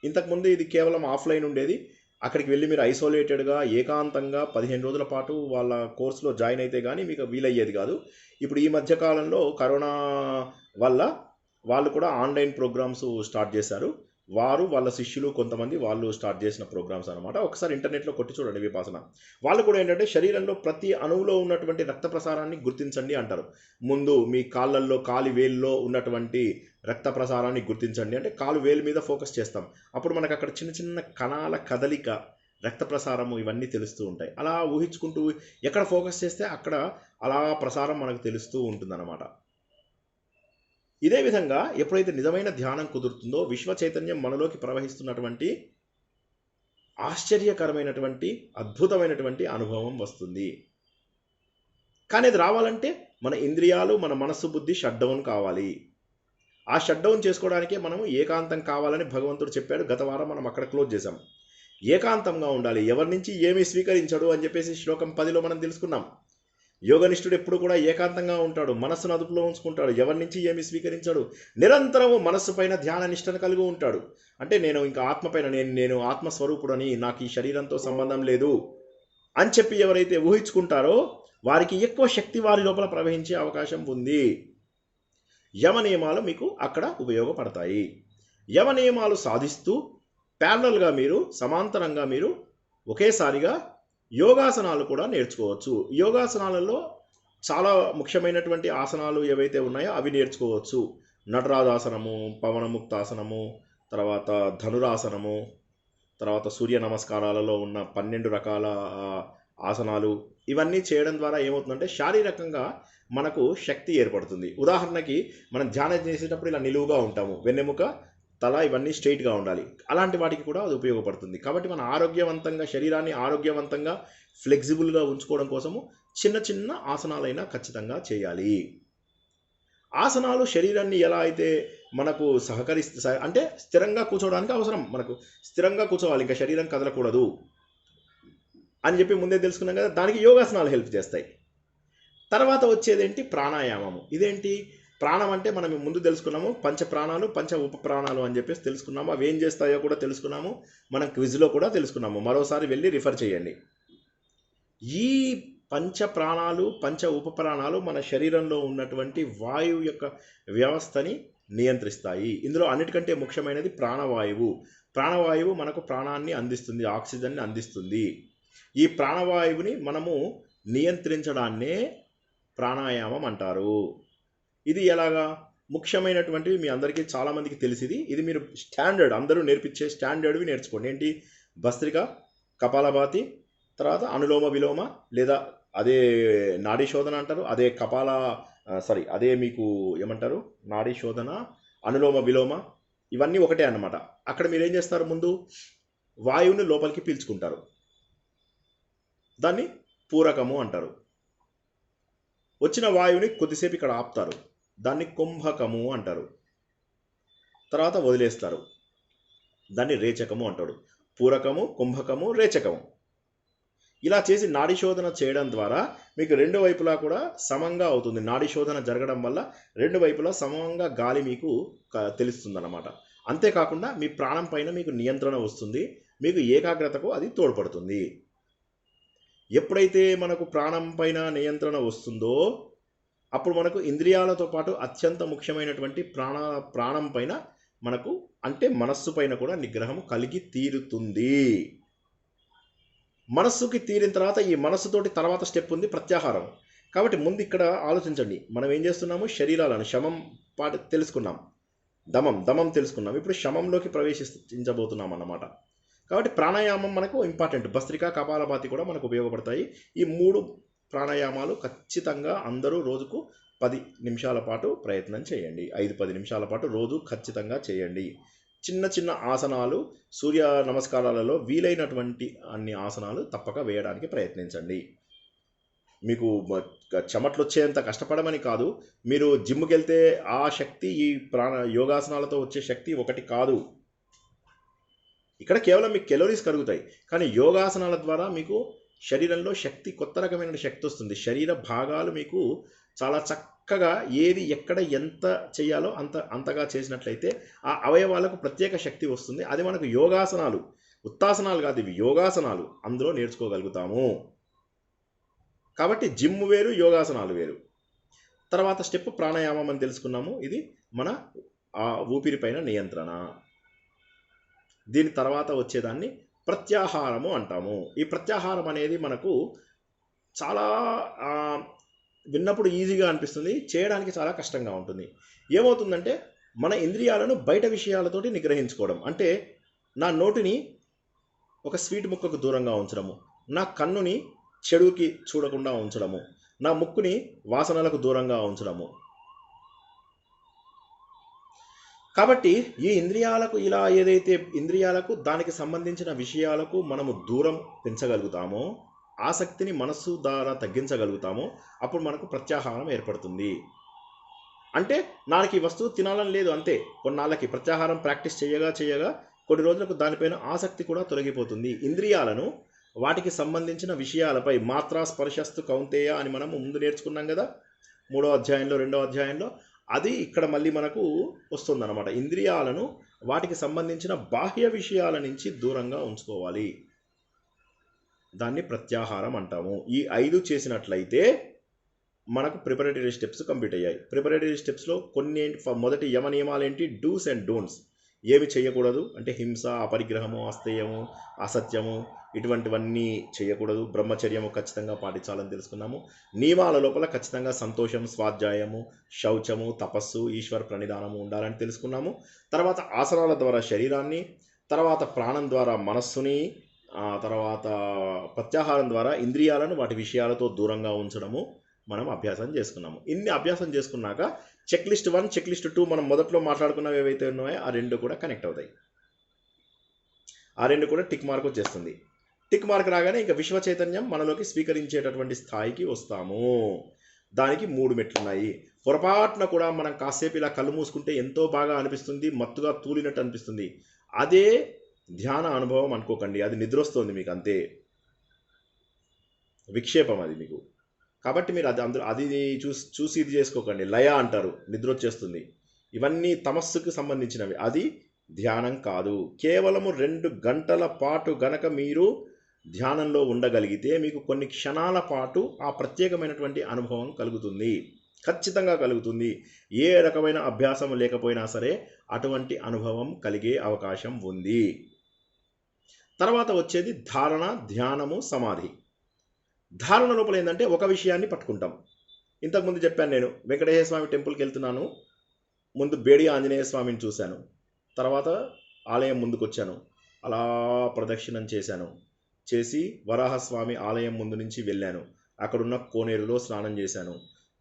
[SPEAKER 1] ఇంతకుముందు ఇది కేవలం ఆఫ్లైన్ ఉండేది. అక్కడికి వెళ్ళి మీరు ఐసోలేటెడ్గా ఏకాంతంగా 15 రోజుల పాటు వాళ్ళ కోర్సులో జాయిన్ అయితే కానీ మీకు వీలయ్యేది కాదు. ఇప్పుడు ఈ మధ్యకాలంలో కరోనా వల్ల వాళ్ళు కూడా ఆన్లైన్ ప్రోగ్రామ్స్ స్టార్ట్ చేశారు. వారు వాళ్ళ శిష్యులు కొంతమంది వాళ్ళు స్టార్ట్ చేసిన ప్రోగ్రామ్స్ అనమాట. ఒకసారి ఇంటర్నెట్లో కొట్టి చూడండి విపాసన. వాళ్ళు కూడా ఏంటంటే శరీరంలో ప్రతి అణువులో ఉన్నటువంటి రక్త ప్రసారాన్ని గుర్తించండి అంటారు. ముందు మీ కాళ్ళల్లో, కాలి వేల్లో ఉన్నటువంటి రక్త ప్రసారాన్ని గుర్తించండి అంటే కాలు వేలు మీద ఫోకస్ చేస్తాం. అప్పుడు మనకు అక్కడ చిన్న చిన్న కణాల కదలిక, రక్త ప్రసారము ఇవన్నీ తెలుస్తూ ఉంటాయి. అలా ఊహించుకుంటూ ఎక్కడ ఫోకస్ చేస్తే అక్కడ అలా ప్రసారం మనకు తెలుస్తూ ఉంటుందన్నమాట. ఇదే విధంగా ఎప్పుడైతే నిజమైన ధ్యానం కుదురుతుందో విశ్వ చైతన్యం మనలోకి ప్రవహిస్తున్నటువంటి ఆశ్చర్యకరమైనటువంటి అద్భుతమైనటువంటి అనుభవం వస్తుంది. కానీ అది రావాలంటే మన ఇంద్రియాలు, మన మనస్సు, బుద్ధి షట్ డౌన్ కావాలి. ఆ షట్ డౌన్ చేసుకోవడానికే మనము ఏకాంతం కావాలని భగవంతుడు చెప్పాడు. గత వారం మనం అక్కడ క్లోజ్ చేసాం. ఏకాంతంగా ఉండాలి, ఎవరి నుంచి ఏమీ స్వీకరించడు అని చెప్పేసి శ్లోకం 10లో మనం తెలుసుకున్నాం. యోగనిష్ఠుడు ఎప్పుడు కూడా ఏకాంతంగా ఉంటాడు, మనస్సును అదుపులో ఉంచుకుంటాడు, ఎవరి నుంచి ఏమి స్వీకరించాడు, నిరంతరము మనస్సు పైన ధ్యాన నిష్టను కలిగి ఉంటాడు. అంటే నేను ఇంకా ఆత్మ పైన నేను ఆత్మస్వరూపుడని, నాకు ఈ శరీరంతో సంబంధం లేదు అని చెప్పి ఎవరైతే ఊహించుకుంటారో వారికి ఎక్కువ శక్తి వారి లోపల ప్రవహించే అవకాశం ఉంది. యమ నియమాలు మీకు అక్కడ ఉపయోగపడతాయి. యమ నియమాలు సాధిస్తూ ప్యారలల్గా మీరు, సమాంతరంగా మీరు ఒకేసారిగా యోగాసనాలు కూడా నేర్చుకోవచ్చు. యోగాసనాలలో చాలా ముఖ్యమైనటువంటి ఆసనాలు ఏవైతే ఉన్నాయో అవి నేర్చుకోవచ్చు. నటరాజాసనము, పవనముక్తాసనము, తర్వాత ధనురాసనము, తర్వాత సూర్య నమస్కారాలలో ఉన్న 12 రకాల ఆసనాలు, ఇవన్నీ చేయడం ద్వారా ఏమవుతుందంటే శారీరకంగా మనకు శక్తి ఏర్పడుతుంది. ఉదాహరణకి మనం ధ్యానం చేసేటప్పుడు ఇలా నిలువుగా ఉంటాము, వెన్నెముక, తల ఇవన్నీ స్ట్రైట్గా ఉండాలి. అలాంటి వాటికి కూడా అది ఉపయోగపడుతుంది. కాబట్టి మన ఆరోగ్యవంతంగా, శరీరాన్ని ఆరోగ్యవంతంగా ఫ్లెక్సిబుల్గా ఉంచుకోవడం కోసము చిన్న చిన్న ఆసనాలైనా ఖచ్చితంగా చేయాలి. ఆసనాలు శరీరాన్ని ఎలా అయితే మనకు సహకరిస్తాయి అంటే స్థిరంగా కూర్చోవడానికి అవసరం. మనకు స్థిరంగా కూర్చోవాలి, ఇంకా శరీరం కదలకూడదు అని చెప్పి ముందే తెలుసుకున్నాం కదా. దానికి యోగాసనాలు హెల్ప్ చేస్తాయి. తర్వాత వచ్చేదేంటి? ప్రాణాయామము. ఇదేంటి? ప్రాణం అంటే మనం ముందు తెలుసుకున్నాము, పంచ ప్రాణాలు, పంచ ఉప ప్రాణాలు అని చెప్పేసి తెలుసుకున్నాము. అవి ఏం చేస్తాయో కూడా తెలుసుకున్నాము, మనం క్విజ్లో కూడా తెలుసుకున్నాము. మరోసారి వెళ్ళి రిఫర్ చేయండి. ఈ పంచ ప్రాణాలు, పంచ ఉప ప్రాణాలు మన శరీరంలో ఉన్నటువంటి వాయువు యొక్క వ్యవస్థని నియంత్రిస్తాయి. ఇందులో అన్నిటికంటే ముఖ్యమైనది ప్రాణవాయువు. ప్రాణవాయువు మనకు ప్రాణాన్ని అందిస్తుంది, ఆక్సిజన్ని అందిస్తుంది. ఈ ప్రాణవాయువుని మనము నియంత్రించడాన్నే ప్రాణాయామం అంటారు. ఇది ఎలాగా? ముఖ్యమైనటువంటివి మీ అందరికీ చాలామందికి తెలిసింది. ఇది మీరు స్టాండర్డ్, అందరూ నేర్పించే స్టాండర్డ్వి నేర్చుకోండి. ఏంటి? భస్త్రిక, కపాలభాతి, తర్వాత అనులోమ విలోమ, లేదా అదే నాడీ శోధన అంటారు, అదే అదే మీకు ఏమంటారు, నాడీ శోధన, అనులోమ విలోమ, ఇవన్నీ ఒకటే అన్నమాట. అక్కడ మీరు ఏం చేస్తారు? ముందు వాయువుని లోపలికి పీల్చుకుంటారు, దాన్ని పూరకము అంటారు. వచ్చిన వాయువుని కొద్దిసేపు ఇక్కడ ఆపుతారు, దాన్ని కుంభకము అంటారు. తర్వాత వదిలేస్తారు, దాన్ని రేచకము అంటాడు. పూరకము, కుంభకము, రేచకము. ఇలా చేసి నాడీ శోధన చేయడం ద్వారా మీకు రెండు వైపులా కూడా సమంగా అవుతుంది. నాడీ శోధన జరగడం వల్ల రెండు వైపులా సమంగా గాలి మీకు తెలుస్తుందన్నమాట. అంతేకాకుండా మీ ప్రాణం పైన మీకు నియంత్రణ వస్తుంది, మీకు ఏకాగ్రతకు అది తోడ్పడుతుంది. ఎప్పుడైతే మనకు ప్రాణం పైన నియంత్రణ వస్తుందో అప్పుడు మనకు ఇంద్రియాలతో పాటు అత్యంత ముఖ్యమైనటువంటి ప్రాణం పైన మనకు అంటే మనస్సు పైన కూడా నిగ్రహం కలిగి తీరుతుంది. మనస్సుకి తీరిన తర్వాత ఈ మనస్సుతోటి తర్వాత స్టెప్ ఉంది ప్రత్యాహారం. కాబట్టి ముందు ఇక్కడ ఆలోచించండి, మనం ఏం చేస్తున్నాము? శరీరాలను శమం తెలుసుకున్నాం, దమం తెలుసుకున్నాం, ఇప్పుడు శమంలోకి ప్రవేశించబోతున్నాం అన్నమాట. కాబట్టి ప్రాణాయామం మనకు ఇంపార్టెంట్. భస్త్రిక, కపాలభాతి కూడా మనకు ఉపయోగపడతాయి. ఈ 3 ప్రాణాయామాలు ఖచ్చితంగా అందరూ రోజుకు 10 నిమిషాల పాటు ప్రయత్నం చేయండి. 5-10 నిమిషాల పాటు రోజు ఖచ్చితంగా చేయండి. చిన్న చిన్న ఆసనాలు, సూర్య నమస్కారాలలో వీలైనటువంటి అన్ని ఆసనాలు తప్పక వేయడానికి ప్రయత్నించండి. మీకు చెమట్లు వచ్చేంత కష్టపడమని కాదు, మీరు జిమ్కి వెళ్తే ఆ శక్తి ఈ యోగాసనాలతో వచ్చే శక్తి ఒకటి కాదు. ఇక్కడ కేవలం మీకు కెలోరీస్ కరుగుతాయి, కానీ యోగాసనాల ద్వారా మీకు శరీరంలో శక్తి, కొత్త రకమైన శక్తి వస్తుంది. శరీర భాగాలు మీకు చాలా చక్కగా ఏది ఎక్కడ ఎంత చేయాలో అంతగా చేసినట్లయితే ఆ అవయవాలకు ప్రత్యేక శక్తి వస్తుంది. అది మనకు యోగాసనాలు, ఉత్తాసనాలు కాదు, ఇవి యోగాసనాలు, అందులో నేర్చుకోగలుగుతాము. కాబట్టి జిమ్ వేరు, యోగాసనాలు వేరు. తర్వాత స్టెప్ ప్రాణాయామం అని తెలుసుకున్నాము. ఇది మన ఊపిరి పైన నియంత్రణ. దీని తర్వాత వచ్చేదాన్ని ప్రత్యాహారము అంటాము. ఈ ప్రత్యాహారం అనేది మనకు చాలా విన్నప్పుడు ఈజీగా అనిపిస్తుంది, చేయడానికి చాలా కష్టంగా ఉంటుంది. ఏమవుతుందంటే మన ఇంద్రియాలను బయట విషయాలతోటి నిగ్రహించుకోవడం. అంటే నా నోటిని ఒక స్వీట్ ముక్కకు దూరంగా ఉంచడము, నా కన్నుని చెడుకి చూడకుండా ఉంచడము, నా ముక్కుని వాసనలకు దూరంగా ఉంచడము. కాబట్టి ఈ ఇంద్రియాలకు ఇలా ఏదైతే ఇంద్రియాలకు దానికి సంబంధించిన విషయాలకు మనము దూరం పెంచగలుగుతామో ఆసక్తిని మనస్సు ద్వారా తగ్గించగలుగుతామో అప్పుడు మనకు ప్రత్యాహారం ఏర్పడుతుంది. అంటే నాకు ఈ వస్తువు తినాలని లేదు అంతే, కొన్నాళ్ళకి ప్రత్యాహారం ప్రాక్టీస్ చేయగా కొన్ని రోజులకు దానిపైన ఆసక్తి కూడా తొలగిపోతుంది. ఇంద్రియాలను వాటికి సంబంధించిన విషయాలపై మాత్రా స్పర్శస్తు కౌంతేయ అని మనం ముందు నేర్చుకున్నాం కదా 3వ అధ్యాయంలో 2వ అధ్యాయంలో. అది ఇక్కడ మళ్ళీ మనకు వస్తుందన్నమాట. ఇంద్రియాలను వాటికి సంబంధించిన బాహ్య విషయాల నుంచి దూరంగా ఉంచుకోవాలి, దాన్ని ప్రత్యాహారం అంటాము. ఈ 5 చేసినట్లయితే మనకు ప్రిపరేటరీ స్టెప్స్ కంప్లీట్ అయ్యాయి. ప్రిపరేటరీ స్టెప్స్లో కొన్ని మొదటి యమ నియమాలు ఏంటి? Dos and don'ts. ఏమి చేయకూడదు అంటే హింస, అపరిగ్రహము, అస్థేయము, అసత్యము ఇటువంటివన్నీ చేయకూడదు. బ్రహ్మచర్యము ఖచ్చితంగా పాటించాలని తెలుసుకున్నాము. నియమాల లోపల ఖచ్చితంగా సంతోషం, స్వాధ్యాయము, శౌచము, తపస్సు, ఈశ్వర ప్రణిధానము ఉండాలని తెలుసుకున్నాము. తర్వాత ఆసనాల ద్వారా శరీరాన్ని, తర్వాత ప్రాణం ద్వారా మనస్సుని, తర్వాత ప్రత్యాహారం ద్వారా ఇంద్రియాలను వాటి విషయాలతో దూరంగా ఉంచడము మనం అభ్యాసం చేసుకున్నాము. ఇన్ని అభ్యాసం చేసుకున్నాక చెక్లిస్ట్ 1, చెక్లిస్ట్ 2 మనం మొదట్లో మాట్లాడుకున్నవి ఏవైతే ఉన్నాయో ఆ 2 కూడా కనెక్ట్ అవుతాయి. ఆ 2 కూడా టిక్ మార్క్ వచ్చేస్తుంది. టిక్ మార్క్ రాగానే ఇంకా విశ్వ చైతన్యం మనలోకి స్వీకరించేటటువంటి స్థాయికి వస్తాము. దానికి 3 మెట్లున్నాయి. పొరపాటున కూడా మనం కాసేపు ఇలా కళ్ళు మూసుకుంటే ఎంతో బాగా అనిపిస్తుంది, మత్తుగా తూలినట్టు అనిపిస్తుంది. అదే ధ్యాన అనుభవం అనుకోకండి, అది నిద్రొస్తుంది మీకు అంతే, విక్షేపం అది మీకు. కాబట్టి మీరు అది చూసి ఇది చేసుకోకండి. లయ అంటారు, నిద్ర వచ్చేస్తుంది. ఇవన్నీ తమస్సుకు సంబంధించినవి, అది ధ్యానం కాదు. కేవలము 2 గంటల పాటు గనక మీరు ధ్యానంలో ఉండగలిగితే మీకు కొన్ని క్షణాల పాటు ఆ ప్రత్యేకమైనటువంటి అనుభవం కలుగుతుంది, ఖచ్చితంగా కలుగుతుంది. ఏ రకమైన అభ్యాసం లేకపోయినా సరే అటువంటి అనుభవం కలిగే అవకాశం ఉంది. తర్వాత వచ్చేది ధారణ, ధ్యానము, సమాధి. ధారణ లోపల ఏంటంటే ఒక విషయాన్ని పట్టుకుంటాం. ఇంతకుముందు చెప్పాను, నేను వెంకటేశ్వర స్వామి టెంపుల్కి వెళ్తున్నాను, ముందు బేడి ఆంజనేయ స్వామిని చూశాను, తర్వాత ఆలయం ముందుకు వచ్చాను, అలా ప్రదక్షిణం చేసి వరాహస్వామి ఆలయం ముందు నుంచి వెళ్ళాను. అక్కడున్న కోనేరులో స్నానం చేశాను.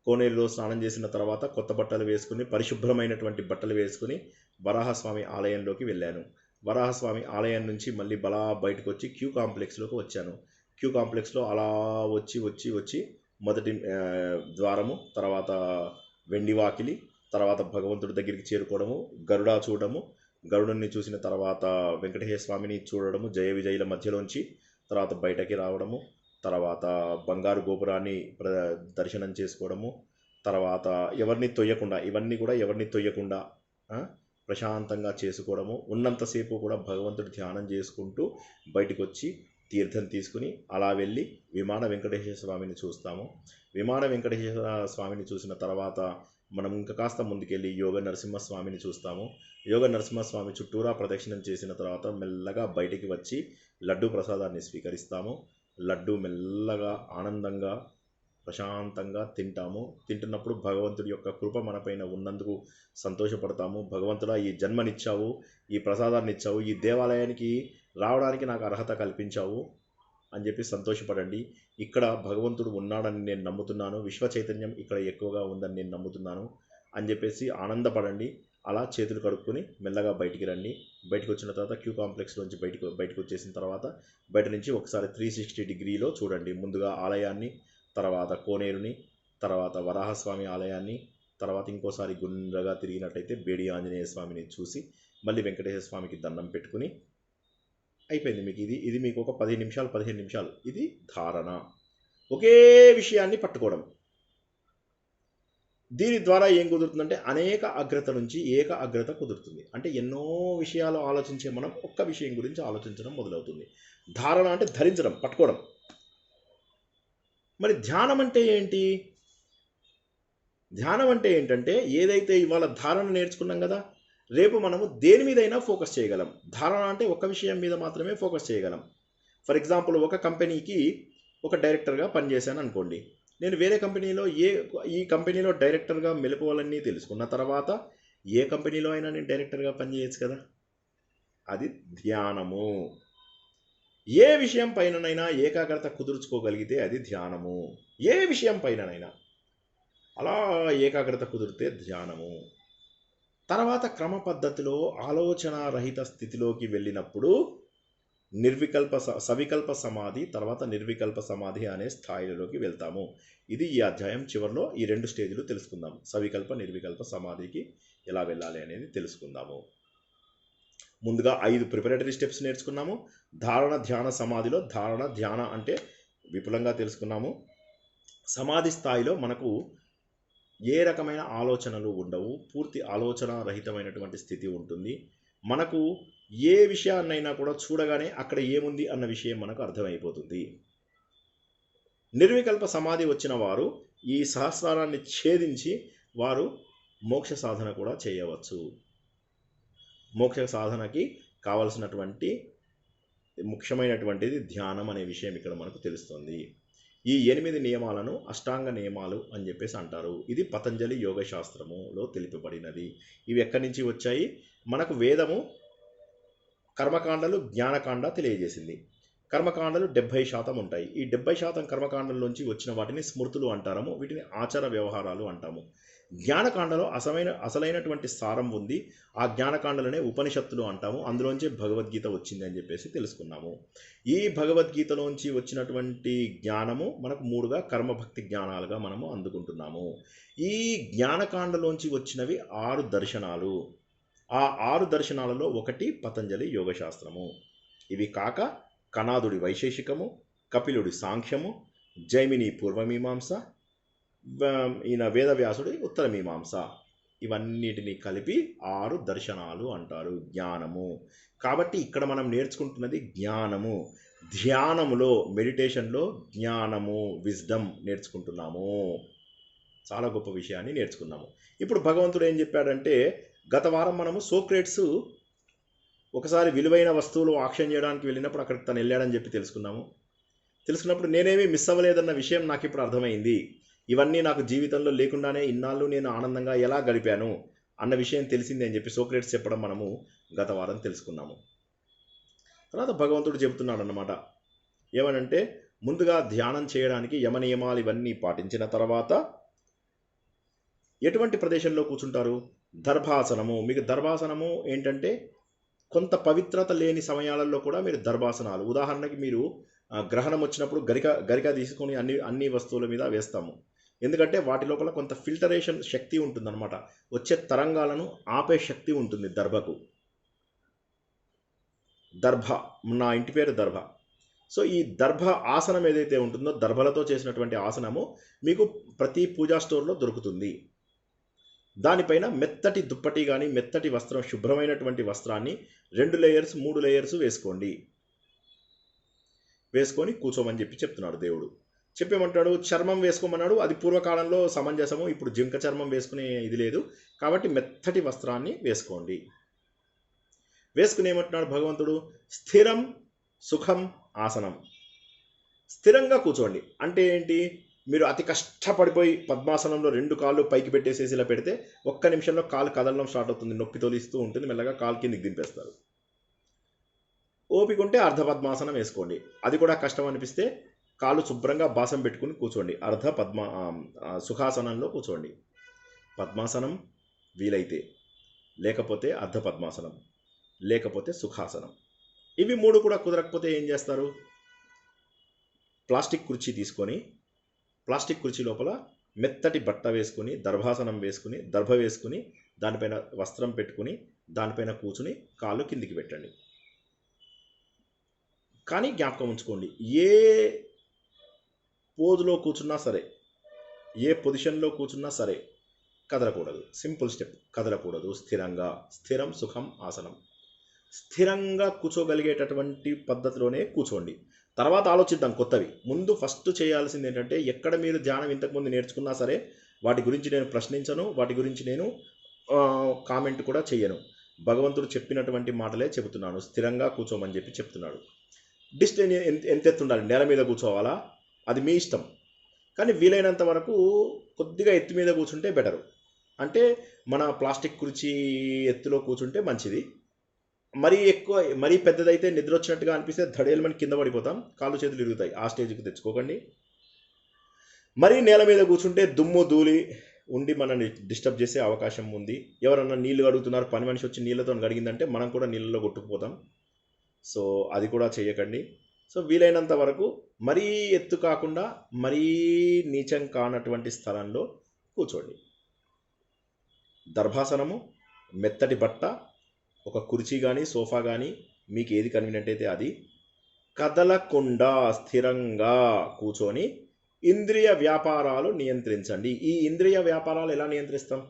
[SPEAKER 1] కోనేరులో స్నానం చేసిన తర్వాత కొత్త బట్టలు వేసుకుని, పరిశుభ్రమైనటువంటి బట్టలు వేసుకుని వరాహస్వామి ఆలయంలోకి వెళ్ళాను. వరాహస్వామి ఆలయం నుంచి మళ్ళీ బయటకు వచ్చి క్యూ కాంప్లెక్స్లోకి వచ్చాను. క్యూ కాంప్లెక్స్లో అలా వచ్చి మొదటి ద్వారము, తర్వాత వెండి వాకిలి, తర్వాత భగవంతుడి దగ్గరికి చేరుకోవడము, గరుడా చూడడము, గరుడుని చూసిన తర్వాత వెంకటేశ్వర స్వామిని చూడడము జయ విజయుల మధ్యలోంచి, తర్వాత బయటకి రావడము, తర్వాత బంగారు గోపురాన్ని దర్శనం చేసుకోవడము, తర్వాత ఎవరిని తొయ్యకుండా, ఇవన్నీ కూడా ఎవరిని తొయ్యకుండా ప్రశాంతంగా చేసుకోవడము, ఉన్నంతసేపు కూడా భగవంతుడి ధ్యానం చేసుకుంటూ బయటకు వచ్చి తీర్థం తీసుకుని అలా వెళ్ళి విమాన వెంకటేశ్వర స్వామిని చూస్తాము. విమాన వెంకటేశ్వర స్వామిని చూసిన తర్వాత మనం ఇంకా కాస్త ముందుకెళ్ళి యోగ నరసింహస్వామిని చూస్తాము. యోగ నరసింహస్వామి చుట్టూరా ప్రదక్షిణం చేసిన తర్వాత మెల్లగా బయటికి వచ్చి లడ్డు ప్రసాదాన్ని స్వీకరిస్తాము. లడ్డు మెల్లగా ఆనందంగా ప్రశాంతంగా తింటాము. తింటున్నప్పుడు భగవంతుడి యొక్క కృప మనపైన ఉన్నందుకు సంతోషపడతాము. భగవంతుడా, ఈ జన్మనిచ్చావు, ఈ ప్రసాదాన్ని ఇచ్చావు, ఈ దేవాలయానికి రావడానికి నాకు అర్హత కల్పించావు అని చెప్పి సంతోషపడండి. ఇక్కడ భగవంతుడు ఉన్నాడని నేను నమ్ముతున్నాను, విశ్వ చైతన్యం ఇక్కడ ఎక్కువగా ఉందని నేను నమ్ముతున్నాను అని చెప్పేసి ఆనందపడండి. అలా చేతులు కడుక్కొని మెల్లగా బయటికి రండి. బయటకు వచ్చిన తర్వాత క్యూ కాంప్లెక్స్లోంచి బయటకు వచ్చేసిన తర్వాత బయట నుంచి ఒకసారి 360 డిగ్రీలో చూడండి. ముందుగా ఆలయాన్ని, తర్వాత కోనేరుని, తర్వాత వరాహస్వామి ఆలయాన్ని, తర్వాత ఇంకోసారి గుండ్రగా తిరిగినట్టయితే బేడి ఆంజనేయ స్వామిని చూసి మళ్ళీ వెంకటేశ్వర స్వామికి దండం పెట్టుకుని అయిపోయింది. మీకు ఇది మీకు ఒక 15 నిమిషాలు ఇది ధారణ. ఒకే విషయాన్ని పట్టుకోవడం. దీని ద్వారా ఏం కుదురుతుందంటే అనేక అగ్రత నుంచి ఏక అగ్రత కుదురుతుంది. అంటే ఎన్నో విషయాలు ఆలోచించే మనం ఒక్క విషయం గురించి ఆలోచించడం మొదలవుతుంది. ధారణ అంటే ధరించడం, పట్టుకోవడం. మరి ధ్యానం అంటే ఏంటి? ధ్యానం అంటే ఏంటంటే ఏదైతే ఇవాళ ధారణ నేర్చుకున్నాం కదా, రేపు మనము దేని మీదైనా ఫోకస్ చేయగలం. ధారణ అంటే ఒక విషయం మీద మాత్రమే ఫోకస్ చేయగలం. ఫర్ ఎగ్జాంపుల్, ఒక కంపెనీకి ఒక డైరెక్టర్గా పనిచేశాను అనుకోండి. నేను వేరే కంపెనీలో ఈ కంపెనీలో డైరెక్టర్గా మెలుకోవాలని తెలుసుకున్న తర్వాత ఏ కంపెనీలో అయినా నేను డైరెక్టర్గా పనిచేయచ్చు కదా. అది ధ్యానము. ఏ విషయం పైననైనా ఏకాగ్రత కుదుర్చుకోగలిగితే అది ధ్యానము. ఏ విషయం పైననైనా అలా ఏకాగ్రత కుదిరితే ధ్యానము. తర్వాత క్రమ పద్ధతిలో ఆలోచన రహిత స్థితిలోకి వెళ్ళినప్పుడు సవికల్ప సమాధి, తర్వాత నిర్వికల్ప సమాధి అనే స్థాయిలలోకి వెళ్తాము. ఇది ఈ అధ్యాయం చివరిలో ఈ 2 స్టేజ్లు తెలుసుకుందాం. సవికల్ప నిర్వికల్ప సమాధికి ఎలా వెళ్ళాలి అనేది తెలుసుకుందాము. ముందుగా 5 ప్రిపరేటరీ స్టెప్స్ నేర్చుకున్నాము. ధారణ ధ్యాన సమాధిలో ధారణ ధ్యాన అంటే విపులంగా తెలుసుకున్నాము. సమాధి స్థాయిలో మనకు ఏ రకమైన ఆలోచనలు ఉండవు, పూర్తి ఆలోచన రహితమైనటువంటి స్థితి ఉంటుంది. మనకు ఏ విషయాన్నైనా కూడా చూడగానే అక్కడ ఏముంది అన్న విషయం మనకు అర్థమైపోతుంది. నిర్వికల్ప సమాధి వచ్చిన వారు ఈ సహస్రారాన్ని ఛేదించి వారు మోక్ష సాధన కూడా చేయవచ్చు. మోక్ష సాధనకి కావలసినటువంటి ముఖ్యమైనటువంటిది ధ్యానం అనే విషయం ఇక్కడ మనకు తెలుస్తుంది. ఈ 8 నియమాలను అష్టాంగ నియమాలు అని చెప్పేసి అంటారు. ఇది పతంజలి యోగ శాస్త్రములో తెలుపబడినది. ఇవి ఎక్కడి నుంచి వచ్చాయి? మనకు వేదము కర్మకాండలు, జ్ఞానకాండ తెలియజేసింది. కర్మకాండలు 70% ఉంటాయి. ఈ 70% కర్మకాండల్లోంచి వచ్చిన వాటిని స్మృతులు అంటాము. వీటిని ఆచార వ్యవహారాలు అంటాము. జ్ఞానకాండలో అసలైనటువంటి సారం ఉంది. ఆ జ్ఞానకాండలనే ఉపనిషత్తులు అంటాము. అందులోంచి భగవద్గీత వచ్చింది అని చెప్పేసి తెలుసుకున్నాము. ఈ భగవద్గీతలోంచి వచ్చినటువంటి జ్ఞానము మనకు 3గా కర్మభక్తి జ్ఞానాలుగా మనము అందుకుంటున్నాము. ఈ జ్ఞానకాండలోంచి వచ్చినవి 6 దర్శనాలు. ఆ 6 దర్శనాలలో ఒకటి పతంజలి యోగశాస్త్రము. ఇవి కాక కణాదుడి వైశేషికము, కపిలుడి సాంఖ్యము, జైమిని పూర్వమీమాంస, ఈయన వేదవ్యాసుడి ఉత్తరమీమాంస, ఇవన్నిటిని కలిపి 6 దర్శనాలు అంటారు జ్ఞానము. కాబట్టి ఇక్కడ మనం నేర్చుకుంటున్నది జ్ఞానము. ధ్యానములో, మెడిటేషన్లో జ్ఞానము, విజ్డమ్ నేర్చుకుంటున్నాము. చాలా గొప్ప విషయాన్ని నేర్చుకున్నాము. ఇప్పుడు భగవంతుడు ఏం చెప్పాడంటే, గత వారం మనము సోక్రేట్స్ ఒకసారి విలువైన వస్తువులు ఆక్షన్ చేయడానికి వెళ్ళినప్పుడు అక్కడికి తను వెళ్ళాడని చెప్పి తెలుసుకున్నప్పుడు నేనేమీ మిస్ అవ్వలేదన్న విషయం నాకు ఇప్పుడు అర్థమైంది. ఇవన్నీ నాకు జీవితంలో లేకుండానే ఇన్నాళ్ళు నేను ఆనందంగా ఎలా గడిపాను అన్న విషయం తెలిసింది అని చెప్పి సోక్రేట్స్ చెప్పడం మనము గత వారం తెలుసుకున్నాము. తర్వాత భగవంతుడు చెబుతున్నాడు అన్నమాట. ఏమనంటే, ముందుగా ధ్యానం చేయడానికి యమ నియమాలు ఇవన్నీ పాటించిన తర్వాత ఎటువంటి ప్రదేశంలో కూర్చుంటారు? దర్భాసనము. మీకు దర్భాసనము ఏంటంటే, కొంత పవిత్రత లేని సమయాలలో కూడా మీరు దర్భాసనాలు, ఉదాహరణకి మీరు గ్రహణం వచ్చినప్పుడు గరిక తీసుకొని అన్ని వస్తువుల మీద వేస్తాము. ఎందుకంటే వాటి లోపల కొంత ఫిల్టరేషన్ శక్తి ఉంటుందన్నమాట. వచ్చే తరంగాలను ఆపే శక్తి ఉంటుంది దర్భకు. దర్భ, నా ఇంటి పేరు దర్భ. సో ఈ దర్భ ఆసనం ఏదైతే ఉంటుందో, దర్భలతో చేసినటువంటి ఆసనము మీకు ప్రతి పూజా స్టోర్లో దొరుకుతుంది. దానిపైన మెత్తటి దుప్పటి కానీ మెత్తటి వస్త్రం, శుభ్రమైనటువంటి వస్త్రాన్ని 2 లేయర్స్ 3 లేయర్స్ వేసుకోండి. వేసుకొని కూర్చోమని చెప్తున్నాడు దేవుడు. చెప్పేమంటాడు, చర్మం వేసుకోమన్నాడు. అది పూర్వకాలంలో సమంజసము. ఇప్పుడు జింక చర్మం వేసుకునే ఇది లేదు. కాబట్టి మెత్తటి వస్త్రాన్ని వేసుకోండి. వేసుకుని ఏమంటున్నాడు భగవంతుడు? స్థిరం సుఖం ఆసనం. స్థిరంగా కూర్చోండి. అంటే ఏంటి? మీరు అతి కష్టపడిపోయి పద్మాసనంలో 2 కాళ్ళు పైకి పెట్టేసేసి ఇలా పెడితే 1 నిమిషంలో కాలు కదలడం స్టార్ట్ అవుతుంది. నొప్పి తోలిస్తూ ఉంటుంది. మెల్లగా కాలు కిందికి దింపేస్తారు. ఓపిక ఉంటే అర్ధ పద్మాసనం వేసుకోండి. అది కూడా కష్టం అనిపిస్తే కాళ్ళు శుభ్రంగా బాసం పెట్టుకుని కూర్చోండి. సుఖాసనంలో కూర్చోండి. పద్మాసనం వీలైతే, లేకపోతే అర్ధ పద్మాసనం, లేకపోతే సుఖాసనం. ఇవి 3 కూడా కుదరకపోతే ఏం చేస్తారు? ప్లాస్టిక్ కుర్చీ తీసుకొని, ప్లాస్టిక్ కుర్చీ లోపల మెత్తటి బట్ట వేసుకుని, దర్భాసనం వేసుకుని, దర్భ వేసుకుని, దానిపైన వస్త్రం పెట్టుకుని, దానిపైన కూర్చుని కాళ్ళు కిందికి పెట్టండి. కానీ జ్ఞాపకం ఉంచుకోండి, ఏ పోజులో కూర్చున్నా సరే, ఏ పొజిషన్లో కూర్చున్నా సరే కదలకూడదు. Simple step, కదలకూడదు. స్థిరంగా, స్థిరం సుఖం ఆసనం. స్థిరంగా కూర్చోగలిగేటటువంటి పద్ధతిలోనే కూర్చోండి. తర్వాత ఆలోచిద్దాం కొత్తవి. ముందు ఫస్ట్ చేయాల్సింది ఏంటంటే, ఎక్కడ మీరు ధ్యానం ఇంతకుముందు నేర్చుకున్నా సరే వాటి గురించి నేను ప్రశ్నించను, వాటి గురించి నేను కామెంట్ కూడా చెయ్యను. భగవంతుడు చెప్పినటువంటి మాటలే చెబుతున్నాను. స్థిరంగా కూర్చోమని చెప్తున్నాడు. డిస్టెన్స్ ఎంత ఎత్తు ఉండాలి? నేల మీద కూర్చోవాలా? అది మీ ఇష్టం. కానీ వీలైనంత వరకు కొద్దిగా ఎత్తు మీద కూర్చుంటే బెటరు. అంటే మన ప్లాస్టిక్ కుర్చీ ఎత్తులో కూర్చుంటే మంచిది. మరీ ఎక్కువ, మరీ పెద్దదైతే నిద్ర వచ్చినట్టుగా అనిపిస్తే ధడేలమని కింద పడిపోతాం, కాళ్ళు చేతులు ఇరుగుతాయి. ఆ స్టేజ్కి తెచ్చుకోకండి. మరీ నేల మీద కూర్చుంటే దుమ్ము ధూళి ఉండి మనల్ని డిస్టర్బ్ చేసే అవకాశం ఉంది. ఎవరన్నా నీళ్లు కడుగుతున్నారు, పని మనిషి వచ్చి నీళ్ళతో గడిగిందంటే మనం కూడా నీళ్ళలో కొట్టుకుపోతాం. సో అది కూడా చేయకండి. సో వీలైనంత వరకు మరీ ఎత్తు కాకుండా మరీ నీచం కానటువంటి స్థలంలో కూర్చోండి. దర్భాసనము, మెత్తటి బట్ట, ఒక కుర్చీ కానీ సోఫా కానీ మీకు ఏది కన్వీనియంట్ అయితే అది, కదలకుండా స్థిరంగా కూర్చొని ఇంద్రియ వ్యాపారాలు నియంత్రించండి. ఈ ఇంద్రియ వ్యాపారాలు ఎలా నియంత్రిస్తాం?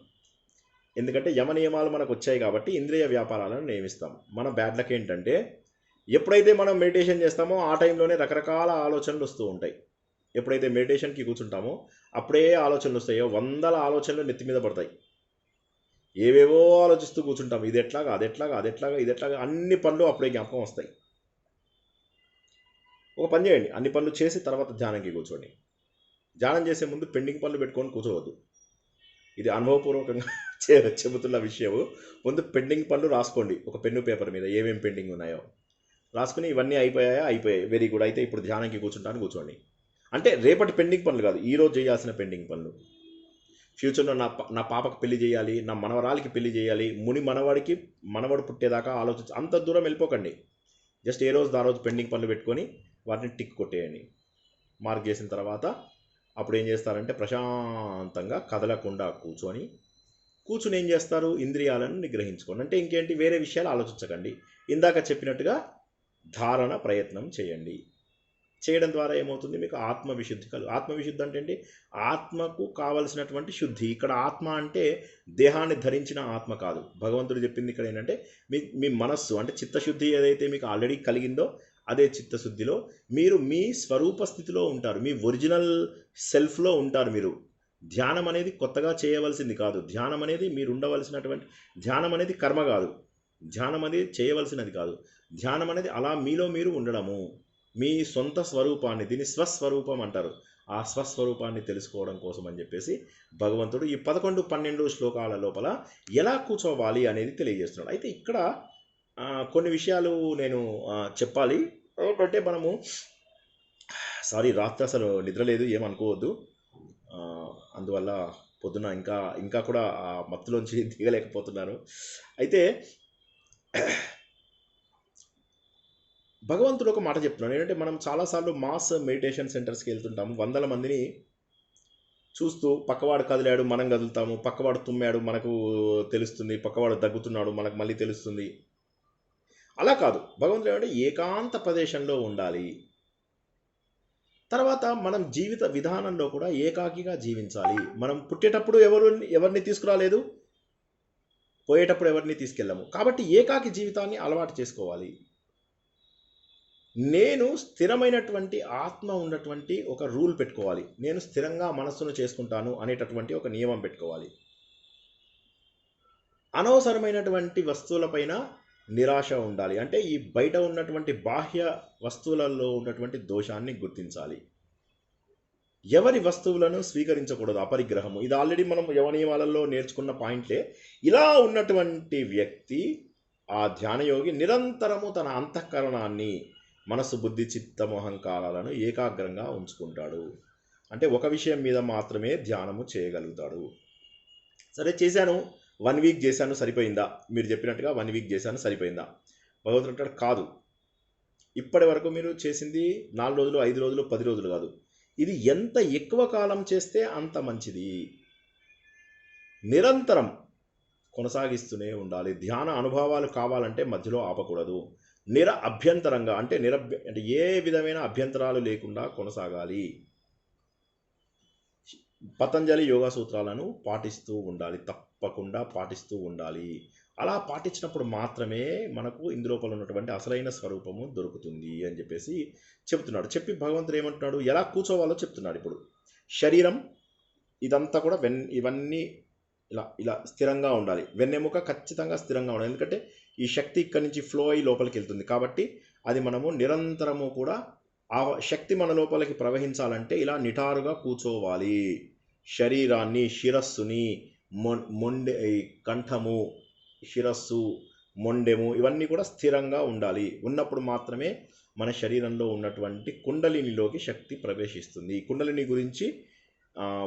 [SPEAKER 1] ఎందుకంటే యమ నియమాలు మనకు వచ్చాయి కాబట్టి ఇంద్రియ వ్యాపారాలను నియమిస్తాం. మన బ్యాడ్ లక్ ఏంటంటే ఎప్పుడైతే మనం మెడిటేషన్ చేస్తామో ఆ టైంలోనే రకరకాల ఆలోచనలు వస్తూ ఉంటాయి. ఎప్పుడైతే మెడిటేషన్కి కూర్చుంటామో అప్పుడే ఆలోచనలు వస్తాయో, వందల ఆలోచనలు నెత్తి మీద పడతాయి. ఏవేవో ఆలోచిస్తూ కూర్చుంటాం. ఇది ఎట్లాగా, అది ఎట్లాగా, అది ఎట్లాగా, ఇది ఎట్లాగా, అన్ని పనులు అప్పుడే జ్ఞాపకం వస్తాయి. ఒక పని చేయండి, అన్ని పనులు చేసి తర్వాత ధ్యానంకి కూర్చోండి. ధ్యానం చేసే ముందు పెండింగ్ పనులు పెట్టుకొని కూర్చోవద్దు. ఇది అనుభవపూర్వకంగా చెబుతున్న విషయం. ముందు పెండింగ్ పనులు రాసుకోండి ఒక పెన్ను పేపర్ మీద, ఏమేమి పెండింగ్ ఉన్నాయో రాసుకుని, ఇవన్నీ అయిపోయాయి, వెరీ గుడ్, అయితే ఇప్పుడు ధ్యానంకి కూర్చుంటాను కూర్చోండి. అంటే రేపటి పెండింగ్ పనులు కాదు, ఈరోజు చేయాల్సిన పెండింగ్ పనులు. ఫ్యూచర్లో నా పాపకు పెళ్లి చేయాలి, నా మనవరాలికి పెళ్లి చేయాలి, మనవడు పుట్టేదాకా ఆలోచించి అంత దూరం వెళ్ళిపోకండి. జస్ట్ ఏ రోజు ఆ రోజు పెండింగ్ పనులు పెట్టుకొని వాటిని టిక్ కొట్టేయండి. మార్క్ చేసిన తర్వాత అప్పుడు ఏం చేస్తారంటే ప్రశాంతంగా కదలకుండా కూర్చుని ఏం చేస్తారు? ఇంద్రియాలను నిగ్రహించుకోండి. అంటే ఇంకేంటి, వేరే విషయాలు ఆలోచించకండి. ఇందాక చెప్పినట్టుగా ధారణ ప్రయత్నం చేయండి. చేయడం ద్వారా ఏమవుతుంది? మీకు ఆత్మవిశుద్ధి ఆత్మవిశుద్ధి అంటే ఏంటి? ఆత్మకు కావలసినటువంటి శుద్ధి. ఇక్కడ ఆత్మ అంటే దేహాన్ని ధరించిన ఆత్మ కాదు. భగవంతుడు చెప్పింది ఇక్కడ ఏంటంటే మీ మనస్సు అంటే చిత్తశుద్ధి ఏదైతే మీకు ఆల్రెడీ కలిగిందో అదే చిత్తశుద్ధిలో మీరు మీ స్వరూప స్థితిలో ఉంటారు, మీ ఒరిజినల్ సెల్ఫ్లో ఉంటారు. మీరు ధ్యానం అనేది కొత్తగా చేయవలసింది కాదు. ధ్యానం అనేది మీరు ఉండవలసినటువంటి, ధ్యానం అనేది కర్మ కాదు, ధ్యానం అనేది చేయవలసినది కాదు. ధ్యానం అనేది అలా మీలో మీరు ఉండడము, మీ సొంత స్వరూపాన్ని, దీన్ని స్వస్వరూపం అంటారు. ఆ స్వస్వరూపాన్ని తెలుసుకోవడం కోసం అని చెప్పేసి భగవంతుడు ఈ 11-12 శ్లోకాల లోపల ఎలా కూర్చోవాలి అనేది తెలియజేస్తున్నాడు. అయితే ఇక్కడ కొన్ని విషయాలు నేను చెప్పాలి. అంటే మనము రాత్రి అసలు నిద్రలేదు, ఏమనుకోవద్దు. అందువల్ల పొద్దున ఇంకా కూడా ఆ మత్తులోంచి దిగలేకపోతున్నారు. అయితే భగవంతుడు ఒక మాట చెప్తున్నాడు ఏంటంటే, మనం చాలాసార్లు మాస్ మెడిటేషన్ సెంటర్స్కి వెళ్తుంటాము, వందల మందిని చూస్తూ పక్కవాడు కదిలాడు మనం కదులుతాము, పక్కవాడు తుమ్మాడు మనకు తెలుస్తుంది, పక్కవాడు దగ్గుతున్నాడు మనకు మళ్ళీ తెలుస్తుంది. అలా కాదు. భగవంతుడు ఏమంటే ఏకాంత ప్రదేశంలో ఉండాలి. తర్వాత మనం జీవిత విధానంలో కూడా ఏకాకిగా జీవించాలి. మనం పుట్టేటప్పుడు ఎవరిని తీసుకురాలేదు, పోయేటప్పుడు ఎవరిని తీసుకెళ్ళము. కాబట్టి ఏకాకి జీవితాన్ని అలవాటు చేసుకోవాలి. నేను స్థిరమైనటువంటి ఆత్మ ఉన్నటువంటి ఒక రూల్ పెట్టుకోవాలి. నేను స్థిరంగా మనస్సును చేసుకుంటాను అనేటటువంటి ఒక నియమం పెట్టుకోవాలి. అనవసరమైనటువంటి వస్తువులపైన నిరాశ ఉండాలి. అంటే ఈ బయట ఉన్నటువంటి బాహ్య వస్తువులలో ఉన్నటువంటి దోషాన్ని గుర్తించాలి. ఎవరి వస్తువులను స్వీకరించకూడదు, అపరిగ్రహము. ఇది ఆల్రెడీ మనం యవనియమాలలో నేర్చుకున్న పాయింట్లే. ఇలా ఉన్నటువంటి వ్యక్తి, ఆ ధ్యానయోగి నిరంతరము తన అంతఃకరణాన్ని, మనసు, బుద్ధి, చిత్తము, అహంకారాలను ఏకాగ్రంగా ఉంచుకుంటాడు. అంటే ఒక విషయం మీద మాత్రమే ధ్యానము చేయగలుగుతాడు. సరే, చేశాను, 1 వీక్ చేశాను, సరిపోయిందా? మీరు చెప్పినట్టుగా 1 వీక్ చేశాను, సరిపోయిందా? భగవంతుడు అంటాడు కాదు. ఇప్పటి వరకు మీరు చేసింది 4 రోజులు, 5 రోజులు, 10 రోజులు కాదు. ఇది ఎంత ఎక్కువ కాలం చేస్తే అంత మంచిది. నిరంతరం కొనసాగిస్తూనే ఉండాలి. ధ్యాన అనుభవాలు కావాలంటే మధ్యలో ఆపకూడదు. అభ్యంతరంగా అంటే అంటే ఏ విధమైన అభ్యంతరాలు లేకుండా కొనసాగాలి. పతంజలి యోగా సూత్రాలను పాటిస్తూ ఉండాలి, తప్పకుండా పాటిస్తూ ఉండాలి. అలా పాటించినప్పుడు మాత్రమే మనకు ఇందులోపల ఉన్నటువంటి అసలైన స్వరూపము దొరుకుతుంది అని చెప్పేసి చెప్తున్నాడు. చెప్పి భగవంతుడు ఏమంటున్నాడు, ఎలా కూర్చోవాలో చెప్తున్నాడు. ఇప్పుడు శరీరం ఇదంతా కూడా ఇవన్నీ ఇలా స్థిరంగా ఉండాలి. వెన్నెముక ఖచ్చితంగా స్థిరంగా ఉండాలి. ఎందుకంటే ఈ శక్తి ఇక్కడి నుంచి ఫ్లో అయ్యి లోపలికి వెళ్తుంది. కాబట్టి అది మనము నిరంతరము కూడా ఆ శక్తి మన లోపలికి ప్రవహించాలంటే ఇలా నిటారుగా కూర్చోవాలి. శరీరాన్ని, శిరస్సుని, కంఠము, శిరస్సు, మొండెము ఇవన్నీ కూడా స్థిరంగా ఉండాలి. ఉన్నప్పుడు మాత్రమే మన శరీరంలో ఉన్నటువంటి కుండలినిలోకి శక్తి ప్రవేశిస్తుంది. ఈ కుండలిని గురించి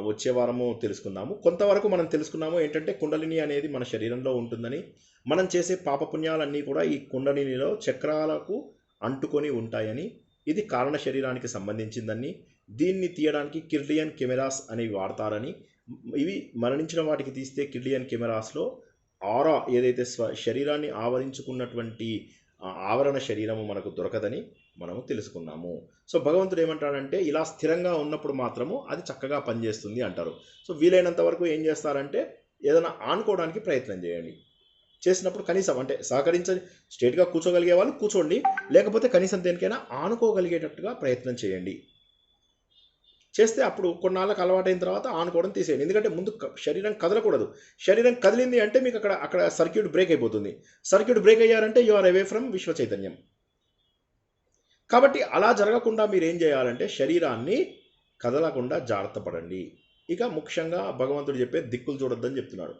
[SPEAKER 1] వచ్చే వారము తెలుసుకుందాము. కొంతవరకు మనం తెలుసుకున్నాము ఏంటంటే కుండలిని అనేది మన శరీరంలో ఉంటుందని, మనం చేసే పాపపుణ్యాలన్నీ కూడా ఈ కుండలినిలో చక్రాలకు అంటుకొని ఉంటాయని, ఇది కారణ శరీరానికి సంబంధించిందని, దీన్ని తీయడానికి కిర్లియన్ కెమెరాస్ అనేవి వాడతారని, ఇవి మరణించిన వాటికి తీస్తే కిర్లియన్ కెమెరాస్లో ఆరా ఏదైతే శరీరాన్ని ఆవరించుకున్నటువంటి ఆవరణ శరీరము మనకు దొరకదని మనము తెలుసుకున్నాము. సో భగవంతుడు ఏమంటాడంటే ఇలా స్థిరంగా ఉన్నప్పుడు మాత్రము అది చక్కగా పనిచేస్తుంది అంటారు. సో వీలైనంత వరకు ఏం చేస్తారంటే ఏదైనా ఆనుకోవడానికి ప్రయత్నం చేయండి. చేసినప్పుడు కనీసం అంటే సహకరించని స్ట్రేట్గా కూర్చోగలిగే వాళ్ళు కూర్చోండి, లేకపోతే కనీసం దేనికైనా ఆనుకోగలిగేటట్టుగా ప్రయత్నం చేయండి. చేస్తే అప్పుడు కొన్నాళ్ళకి అలవాటైన తర్వాత ఆనుకోవడం తీసేయండి. ఎందుకంటే ముందు శరీరం కదలకూడదు. శరీరం కదిలింది అంటే మీకు అక్కడ సర్క్యూట్ బ్రేక్ అయిపోతుంది. సర్క్యూట్ బ్రేక్ అయ్యారంటే యు ఆర్ అవే ఫ్రమ్ విశ్వ చైతన్యం. కాబట్టి అలా జరగకుండా మీరు ఏం చేయాలంటే శరీరాన్ని కదలకుండా జాగ్రత్త పడండి. ఇక ముఖ్యంగా భగవంతుడు చెప్పే దిక్కులు చూడొద్దని చెప్తున్నాడు.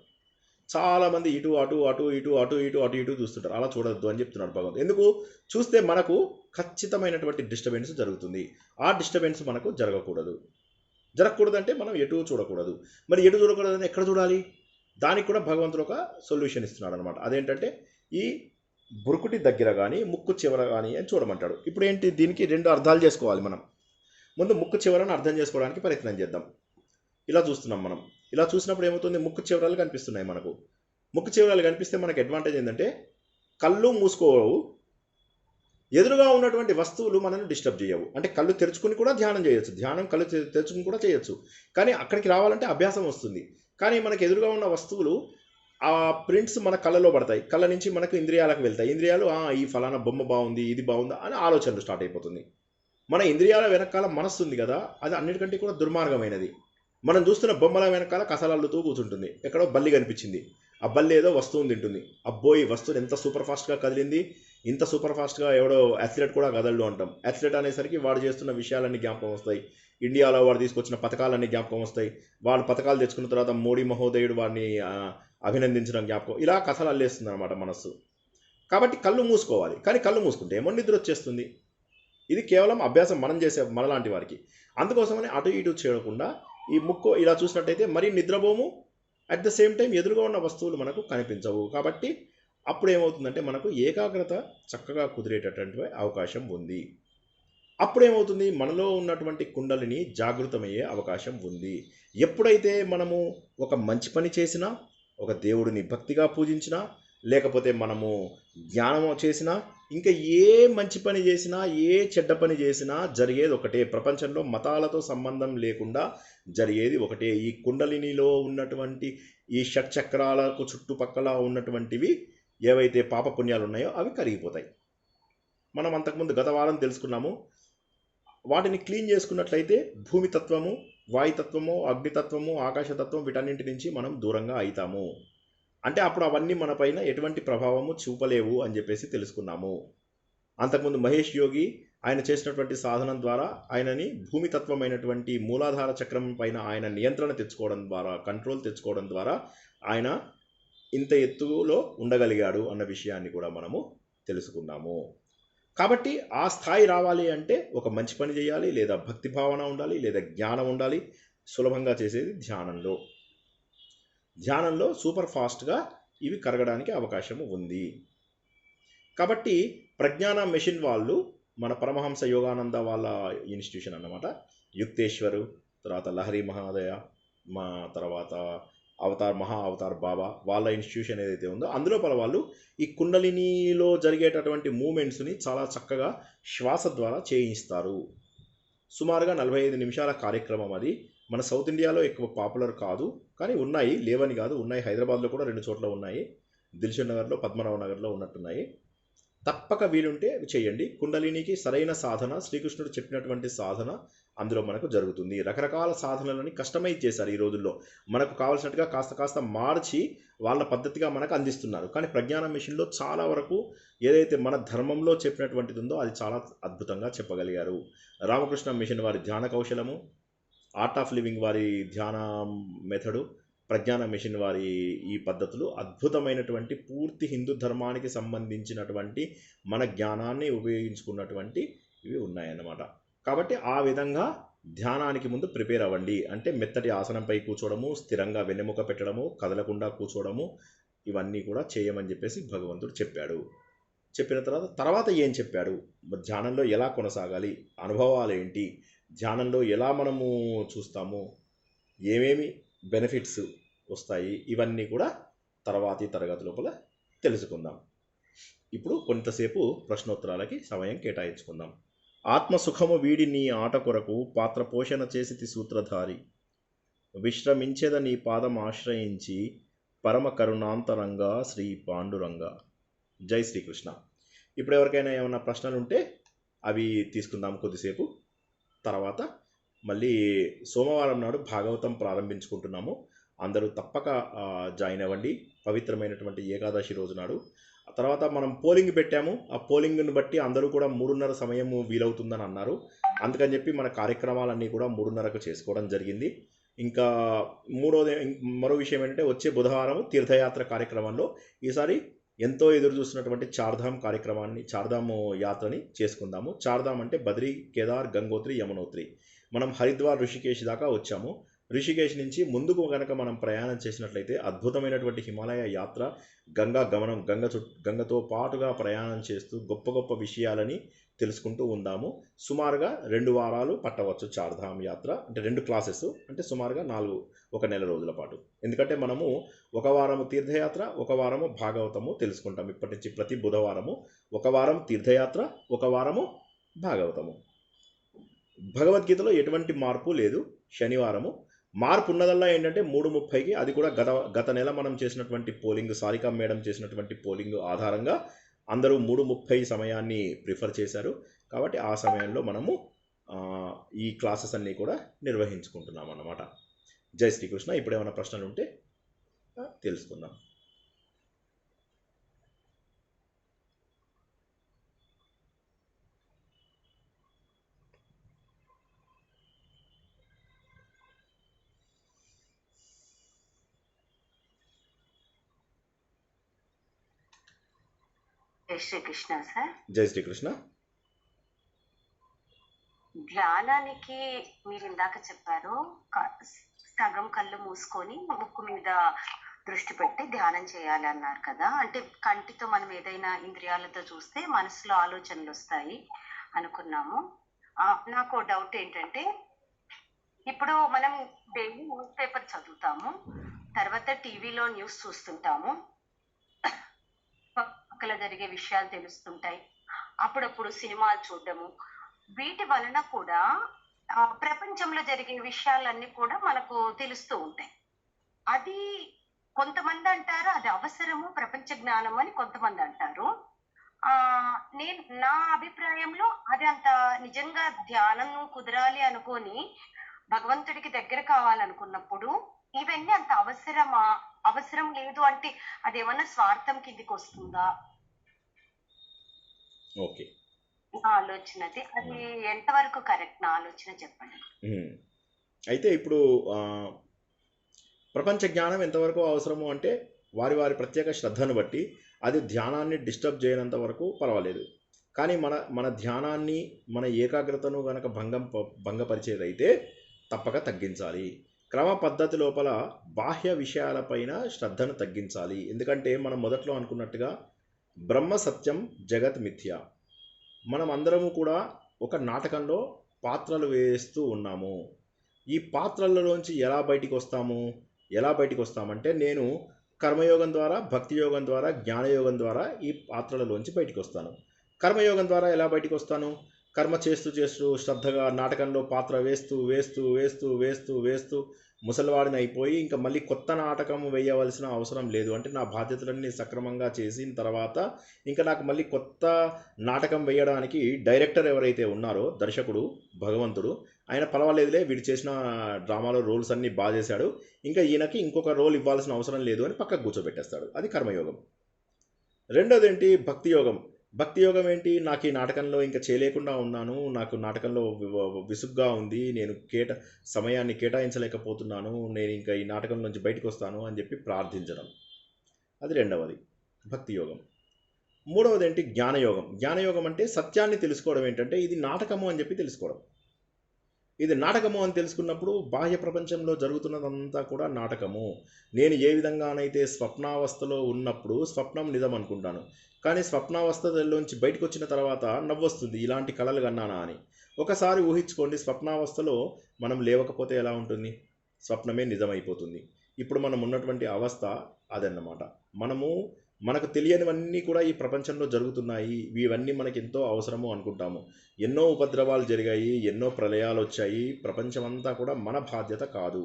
[SPEAKER 1] చాలామంది ఇటు అటు అటు ఇటు అటు ఇటు అటు ఇటు చూస్తుంటారు. అలా చూడొద్దు అని చెప్తున్నాడు భగవంతుడు. ఎందుకు? చూస్తే మనకు ఖచ్చితమైనటువంటి డిస్టర్బెన్స్ జరుగుతుంది. ఆ డిస్టర్బెన్స్ మనకు జరగకూడదంటే మనం ఎటు చూడకూడదు. మరి ఎటు చూడకూడదని ఎక్కడ చూడాలి? దానికి కూడా భగవంతుడు ఒక సొల్యూషన్ ఇస్తున్నాడు అనమాట. అదేంటంటే ఈ బురుకుటి దగ్గర కానీ ముక్కు చివర కానీ అని చూడమంటాడు. ఇప్పుడు ఏంటి, దీనికి రెండు అర్థాలు చేసుకోవాలి మనం. ముందు ముక్కు చివరను అర్థం చేసుకోవడానికి ప్రయత్నం చేద్దాం. ఇలా చూస్తున్నాం మనం. ఇలా చూసినప్పుడు ఏమవుతుంది, ముక్కు చివరాలు కనిపిస్తున్నాయి మనకు. ముక్కు చివరాలు కనిపిస్తే మనకు అడ్వాంటేజ్ ఏంటంటే కళ్ళు మూసుకోవు, ఎదురుగా ఉన్నటువంటి వస్తువులు మనల్ని డిస్టర్బ్ చేయవు. అంటే కళ్ళు తెరుచుకుని కూడా ధ్యానం చేయొచ్చు, ధ్యానం కళ్ళు తెరుచుకుని కూడా చేయొచ్చు. కానీ అక్కడికి రావాలంటే అభ్యాసం వస్తుంది. కానీ మనకు ఎదురుగా ఉన్న వస్తువులు ఆ ప్రింట్స్ మన కళ్ళలో పడతాయి. కళ్ళ నుంచి మనకు ఇంద్రియాలకు వెళ్తాయి. ఇంద్రియాలు ఈ ఫలానా బొమ్మ బాగుంది, ఇది బాగుందా అని ఆలోచనలు స్టార్ట్ అయిపోతుంది. మన ఇంద్రియాల వెనకాల మనస్సు ఉంది కదా, అది అన్నిటికంటే కూడా దుర్మార్గమైనది. మనం చూస్తున్న బొమ్మల వెనకాల కసలల్లుతూ కూర్చుంటుంది. ఎక్కడో బల్లి కనిపించింది, ఆ బల్లి ఏదో వస్తువుని తింటుంది. అబ్బోయి వస్తువుని ఎంత సూపర్ ఫాస్ట్గా కదిలింది, ఇంత సూపర్ ఫాస్ట్గా ఎవడో అథ్లెట్ కూడా కదలడు అంటాం. అథ్లెట్ అనేసరికి వాడు చేస్తున్న విషయాలన్నీ జ్ఞాపకం వస్తాయి. ఇండియాలో వాడు తీసుకొచ్చిన పథకాలన్నీ జ్ఞాపకం వస్తాయి. వాడు పథకాలు తెచ్చుకున్న తర్వాత మోడీ మహోదయుడు వాడిని అభినందించడం జ్ఞాపకం. ఇలా కథలు అల్లేస్తుంది అనమాట మనస్సు. కాబట్టి కళ్ళు మూసుకోవాలి. కానీ కళ్ళు మూసుకుంటే ఏమో నిద్ర వచ్చేస్తుంది. ఇది కేవలం అభ్యాసం మనం చేసే మనలాంటి వారికి. అందుకోసమని అటు ఇటు చేయకుండా ఈ ముక్కు ఇలా చూసినట్టయితే మరీ నిద్రపోము, అట్ ద సేమ్ టైం ఎదురుగా ఉన్న వస్తువులు మనకు కనిపించవు. కాబట్టి అప్పుడు ఏమవుతుందంటే మనకు ఏకాగ్రత చక్కగా కుదిరేటటువంటి అవకాశం ఉంది. అప్పుడేమవుతుంది, మనలో ఉన్నటువంటి కుండలిని జాగృతమయ్యే అవకాశం ఉంది. ఎప్పుడైతే మనము ఒక మంచి పని చేసినా, ఒక దేవుడిని భక్తిగా పూజించినా, లేకపోతే మనము జ్ఞానం చేసినా, ఇంకా ఏ మంచి పని చేసినా, ఏ చెడ్డ పని చేసినా జరిగేది ఒకటే. ప్రపంచంలో మతాలతో సంబంధం లేకుండా జరిగేది ఒకటే. ఈ కుండలినిలో ఉన్నటువంటి ఈ షట్చక్రాలకు చుట్టుపక్కల ఉన్నటువంటివి ఏవైతే పాపపుణ్యాలు ఉన్నాయో అవి కరిగిపోతాయి. మనం అంతకుముందు గత వారం తెలుసుకున్నాము. వాటిని క్లీన్ చేసుకున్నట్లయితే భూమితత్వము, వాయుతత్వము, అగ్నితత్వము, ఆకాశతత్వం వీటన్నింటి నుంచి మనం దూరంగా అవుతాము. అంటే అప్పుడు అవన్నీ మన పైన ఎటువంటి ప్రభావము చూపలేవు అని చెప్పేసి తెలుసుకున్నాము. అంతకుముందు మహేష్ యోగి ఆయన చేసినటువంటి సాధనం ద్వారా ఆయనని భూమితత్వమైనటువంటి మూలాధార చక్రం పైన ఆయన నియంత్రణ తెచ్చుకోవడం ద్వారా, కంట్రోల్ తెచ్చుకోవడం ద్వారా ఆయన ఇంత ఎత్తులో ఉండగలిగాడు అన్న విషయాన్ని కూడా మనము తెలుసుకున్నాము. కాబట్టి ఆ స్థాయి రావాలి అంటే ఒక మంచి పని చేయాలి, లేదా భక్తి భావన ఉండాలి, లేదా జ్ఞానం ఉండాలి. సులభంగా చేసేది ధ్యానంలో సూపర్ ఫాస్ట్గా ఇవి కరగడానికి అవకాశం ఉంది. కాబట్టి ప్రజ్ఞాన మెషిన్ వాళ్ళు మన పరమహంస యోగానంద వాళ్ళ ఇన్స్టిట్యూషన్ అన్నమాట. యుక్తేశ్వరు, తర్వాత లహరి మహాదయ, మా తర్వాత మహా అవతార్ బాబా వాళ్ళ ఇన్స్టిట్యూషన్ ఏదైతే ఉందో అందులో వాళ్ళు ఈ కుండలినిలో జరిగేటటువంటి మూమెంట్స్ని చాలా చక్కగా శ్వాస ద్వారా చేయిస్తారు. సుమారుగా 45 నిమిషాల కార్యక్రమం అది. మన సౌత్ ఇండియాలో ఎక్కువ పాపులర్ కాదు, కానీ ఉన్నాయి, లేవని కాదు, ఉన్నాయి. హైదరాబాద్లో కూడా 2 చోట్ల ఉన్నాయి. దిల్షుక్ నగర్లో, పద్మనాభ నగర్లో ఉన్నట్టున్నాయి. తప్పక వీలుంటే అవి చేయండి. కుండలినికి సరైన సాధన, శ్రీకృష్ణుడు చెప్పినటువంటి సాధన అందులో మనకు జరుగుతుంది. రకరకాల సాధనలని కస్టమైజ్ చేశారు ఈ రోజుల్లో. మనకు కావాల్సినట్టుగా కాస్త మార్చి వాళ్ళ పద్ధతిగా మనకు అందిస్తున్నారు. కానీ ప్రజ్ఞాన మిషన్లో చాలా వరకు ఏదైతే మన ధర్మంలో చెప్పినటువంటిది ఉందో అది చాలా అద్భుతంగా చెప్పగలిగారు. రామకృష్ణ మిషన్ వారి ధ్యాన కౌశలము, ఆర్ట్ ఆఫ్ లివింగ్ వారి ధ్యాన మెథడు, ప్రజ్ఞాన మిషన్ వారి ఈ పద్ధతులు అద్భుతమైనటువంటి పూర్తి హిందూ ధర్మానికి సంబంధించినటువంటి మన జ్ఞానాన్ని ఉపయోగించుకున్నటువంటి ఇవి ఉన్నాయన్నమాట. కాబట్టి ఆ విధంగా ధ్యానానికి ముందు ప్రిపేర్ అవ్వండి. అంటే మెత్తటి ఆసనంపై కూర్చోవడము, స్థిరంగా వెన్నెముక పెట్టడము, కదలకుండా కూర్చోవడము, ఇవన్నీ కూడా చేయమని చెప్పేసి భగవంతుడు చెప్పాడు. చెప్పిన తర్వాత ఏం చెప్పాడు, ధ్యానంలో ఎలా కొనసాగాలి, అనుభవాలు ఏంటి, ధ్యానంలో ఎలా మనము చూస్తాము, ఏమేమి బెనిఫిట్స్ వస్తాయి, ఇవన్నీ కూడా తర్వాతి తరగతి లోపల తెలుసుకుందాం. ఇప్పుడు కొంతసేపు ప్రశ్నోత్తరాలకి సమయం కేటాయించుకుందాం. ఆత్మసుఖము వీడి నీ ఆట కొరకు పాత్ర పోషణ చేసితి సూత్రధారి, విశ్రమించేద నీ పాదం ఆశ్రయించి పరమ కరుణాంతరంగా శ్రీ పాండురంగా. జై శ్రీకృష్ణ. ఇప్పుడు ఎవరికైనా ఏమైనా ప్రశ్నలు ఉంటే అవి తీసుకుందాం కొద్దిసేపు. తర్వాత మళ్ళీ సోమవారం నాడు భాగవతం ప్రారంభించుకుంటున్నాము. అందరూ తప్పక జాయిన్ అవ్వండి పవిత్రమైనటువంటి ఏకాదశి రోజు నాడు. ఆ తర్వాత మనం పోలింగ్ పెట్టాము. ఆ పోలింగ్ను బట్టి అందరూ కూడా 3:30 సమయము వీలవుతుందని అన్నారు. అందుకని చెప్పి మన కార్యక్రమాలన్నీ కూడా 3:30కు చేసుకోవడం జరిగింది. ఇంకా మరో విషయం ఏంటంటే వచ్చే బుధవారం తీర్థయాత్ర కార్యక్రమంలో ఈసారి ఎంతో ఎదురు చూస్తున్నటువంటి చార్ధామ్ కార్యక్రమాన్ని, చార్ధామ్ యాత్రని చేసుకుందాము. చార్ధామ్ అంటే బద్రీ, కేదార్, గంగోత్రి, యమునోత్రి. మనం హరిద్వార్, ఋషికేశ్ దాకా వచ్చాము. ఋషికేశ్ నుంచి ముందుకు కనుక మనం ప్రయాణం చేసినట్లయితే అద్భుతమైనటువంటి హిమాలయ యాత్ర, గంగా గమనం, గంగతో పాటుగా ప్రయాణం చేస్తూ గొప్ప గొప్ప విషయాలని తెలుసుకుంటూ ఉందాము. సుమారుగా 2 వారాలు పట్టవచ్చు చార్ధామ్ యాత్ర. అంటే 2 క్లాసెస్, అంటే సుమారుగా 1 నెల రోజుల పాటు. ఎందుకంటే మనము 1 వారము తీర్థయాత్ర, 1 వారము భాగవతము తెలుసుకుంటాం. ఇప్పటి నుంచి ప్రతి బుధవారము 1 వారం తీర్థయాత్ర, 1 వారము భాగవతము. భగవద్గీతలో ఎటువంటి మార్పు లేదు. శనివారము మార్పు ఉన్నదల్లా ఏంటంటే 3:30కి, అది కూడా గత నెల మనం చేసినటువంటి పోలింగ్, సారికా మేడం చేసినటువంటి పోలింగ్ ఆధారంగా అందరూ 3:30 సమయాన్ని ప్రిఫర్ చేశారు. కాబట్టి ఆ సమయంలో మనము ఈ క్లాసెస్ అన్నీ కూడా నిర్వహించుకుంటున్నాం అన్నమాట. జై శ్రీకృష్ణ. ఇప్పుడు ఏమైనా ప్రశ్నలు ఉంటే తెలుసుకుందాం.
[SPEAKER 2] జై శ్రీకృష్ణ సార్.
[SPEAKER 1] జై శ్రీకృష్ణ.
[SPEAKER 2] ధ్యానానికి మీరు ఇందాక చెప్పారు సగం కళ్ళు మూసుకొని ముక్కు మీద దృష్టి పెట్టి ధ్యానం చేయాలి అన్నారు కదా. అంటే కంటితో మనం ఏదైనా ఇంద్రియాలతో చూస్తే మనసులో ఆలోచనలు వస్తాయి అనుకున్నాము. నాకు డౌట్ ఏంటంటే, ఇప్పుడు మనం డైలీ న్యూస్ పేపర్ చదువుతాము, తర్వాత టీవీలో న్యూస్ చూస్తుంటాము, పక్కల జరిగే విషయాలు తెలుస్తుంటాయి, అప్పుడప్పుడు సినిమాలు చూడడము, వీటి వలన కూడా ప్రపంచంలో జరిగే విషయాలన్నీ కూడా మనకు తెలుస్తూ ఉంటాయి. అది కొంతమంది అంటారు అది అవసరము, ప్రపంచ జ్ఞానం అని కొంతమంది అంటారు. నా అభిప్రాయంలో అది అంత నిజంగా ధ్యానం కుదరాలి అనుకొని భగవంతుడికి దగ్గర కావాలనుకున్నప్పుడు ఇవన్నీ అంత అవసరం లేదు అంటే అదేమన్నా స్వార్థం కిందికి వస్తుందా?
[SPEAKER 1] ఓకే,
[SPEAKER 2] నా ఆలోచన అది ఎంతవరకు కరెక్ట్? నా ఆలోచన చెప్పండి.
[SPEAKER 1] అయితే ఇప్పుడు ప్రపంచ జ్ఞానం ఎంతవరకు అవసరము అంటే వారి వారి ప్రత్యేక శ్రద్ధను బట్టి అది ధ్యానాన్ని డిస్టర్బ్ చేయనంత వరకు పర్వాలేదు. కానీ మన ధ్యానాన్ని, మన ఏకాగ్రతను కనుక భంగపరిచేదైతే తప్పక తగ్గించాలి. క్రమ పద్ధతి లోపల బాహ్య విషయాలపైన శ్రద్ధను తగ్గించాలి. ఎందుకంటే మనం మొదట్లో అనుకున్నట్టుగా బ్రహ్మ సత్యం, జగత్ మిథ్య. మనం అందరము కూడా ఒక నాటకంలో పాత్రలు వేస్తూ ఉన్నాము. ఈ పాత్రలలోంచి ఎలా బయటికి వస్తామంటే నేను కర్మయోగం ద్వారా, భక్తి యోగం ద్వారా, జ్ఞానయోగం ద్వారా ఈ పాత్రలలోంచి బయటికి వస్తాను. కర్మయోగం ద్వారా ఎలా బయటికి వస్తాను? కర్మ చేస్తూ శ్రద్ధగా నాటకంలో పాత్ర వేస్తూ ముసలివాడిని అయిపోయి ఇంకా మళ్ళీ కొత్త నాటకం వేయవలసిన అవసరం లేదు. అంటే నా బాధ్యతలన్నీ సక్రమంగా చేసిన తర్వాత ఇంకా నాకు మళ్ళీ కొత్త నాటకం వేయడానికి డైరెక్టర్ ఎవరైతే ఉన్నారో, దర్శకుడు భగవంతుడు, ఆయన పర్వాలేదులే వీడు చేసిన డ్రామాలో రోల్స్ అన్నీ బాగా చేశాడు, ఇంకా ఈయనకి ఇంకొక రోల్ ఇవ్వాల్సిన అవసరం లేదు అని పక్కకు కూర్చోబెట్టేస్తాడు. అది కర్మయోగం. రెండోది ఏంటి? భక్తి యోగం. భక్తి యోగం ఏంటి? నాకు ఈ నాటకంలో ఇంకా చేయలేకుండా ఉన్నాను, నాకు నాటకంలో విసుగ్గా ఉంది, నేను సమయాన్ని కేటాయించలేకపోతున్నాను, నేను ఇంకా ఈ నాటకం నుంచి బయటకు వస్తాను అని చెప్పి ప్రార్థించడం. అది రెండవది భక్తి యోగం. మూడవది ఏంటి? జ్ఞానయోగం. జ్ఞానయోగం అంటే సత్యాన్ని తెలుసుకోవడం. ఏంటంటే ఇది నాటకము అని చెప్పి తెలుసుకోవడం. ఇది నాటకము అని తెలుసుకున్నప్పుడు బాహ్య ప్రపంచంలో జరుగుతున్నదంతా కూడా నాటకము. నేను ఏ విధంగానైతే స్వప్నావస్థలో ఉన్నప్పుడు స్వప్నం నిజం అనుకుంటాను, కానీ స్వప్నావస్థలోంచి బయటకు వచ్చిన తర్వాత నవ్వొస్తుంది ఇలాంటి కలలు కన్నానా అని. ఒకసారి ఊహించుకోండి, స్వప్నావస్థలో మనం లేవకపోతే ఎలా ఉంటుంది? స్వప్నమే నిజమైపోతుంది. ఇప్పుడు మనం ఉన్నటువంటి అవస్థ అదన్నమాట. మనకు తెలియనివన్నీ కూడా ఈ ప్రపంచంలో జరుగుతున్నాయి, ఇవన్నీ మనకి ఎంతో అవసరము అనుకుంటాము. ఎన్నో ఉపద్రవాలు జరిగాయి, ఎన్నో ప్రళయాలు వచ్చాయి. ప్రపంచమంతా కూడా మన బాధ్యత కాదు,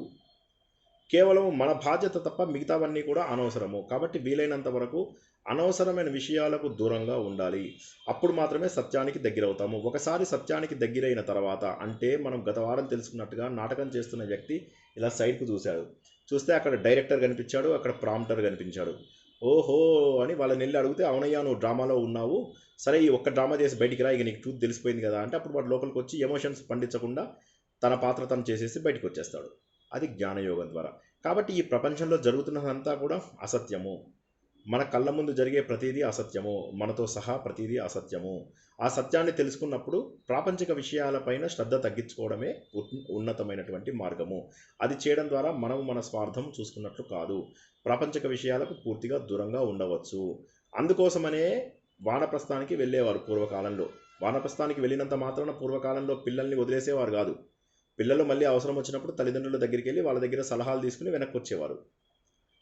[SPEAKER 1] కేవలం మన బాధ్యత తప్ప మిగతావన్నీ కూడా అనవసరము. కాబట్టి వీలైనంత వరకు అనవసరమైన విషయాలకు దూరంగా ఉండాలి. అప్పుడు మాత్రమే సత్యానికి దగ్గరవుతాము. ఒకసారి సత్యానికి దగ్గరైన తర్వాత, అంటే మనం గత వారం తెలుసుకున్నట్టుగా నాటకం చేస్తున్న వ్యక్తి ఇలా సైడ్కు చూస్తే అక్కడ డైరెక్టర్ కనిపించాడు, అక్కడ ప్రాంప్టర్ కనిపించాడు. ఓహో అని వాళ్ళని వెళ్ళి అడిగితే, అవునయ్యా నువ్వు డ్రామాలో ఉన్నావు, సరే ఈ ఒక్క డ్రామా చేసి బయటికి రా, ఇక నీకు ట్రూత్ తెలిసిపోయింది కదా అంటే, అప్పుడు వాడు లోపలికి వచ్చి ఎమోషన్స్ పండించకుండా తన పాత్ర తను చేసేసి బయటకు వచ్చేస్తాడు. అది జ్ఞానయోగం ద్వారా. కాబట్టి ఈ ప్రపంచంలో జరుగుతున్నదంతా కూడా అసత్యము. మన కళ్ళ ముందు జరిగే ప్రతిదీ అసత్యము, మనతో సహా ప్రతిదీ అసత్యము. ఆ సత్యాన్ని తెలుసుకున్నప్పుడు ప్రాపంచిక విషయాలపైన శ్రద్ధ తగ్గించుకోవడమే ఉన్నతమైనటువంటి మార్గము. అది చేయడం ద్వారా మనము మన స్వార్థం చూసుకున్నట్లు కాదు, ప్రాపంచిక విషయాలకు పూర్తిగా దూరంగా ఉండవచ్చు. అందుకోసమనే వానప్రస్థానికి వెళ్ళేవారు పూర్వకాలంలో. వానప్రస్థానికి వెళ్ళినంత మాత్రాన పూర్వకాలంలో పిల్లల్ని వదిలేసేవారు కాదు. పిల్లలు మళ్ళీ అవసరం వచ్చినప్పుడు తల్లిదండ్రుల దగ్గరికి వెళ్ళి వాళ్ళ దగ్గర సలహాలు తీసుకుని వెనక్కి వచ్చేవారు.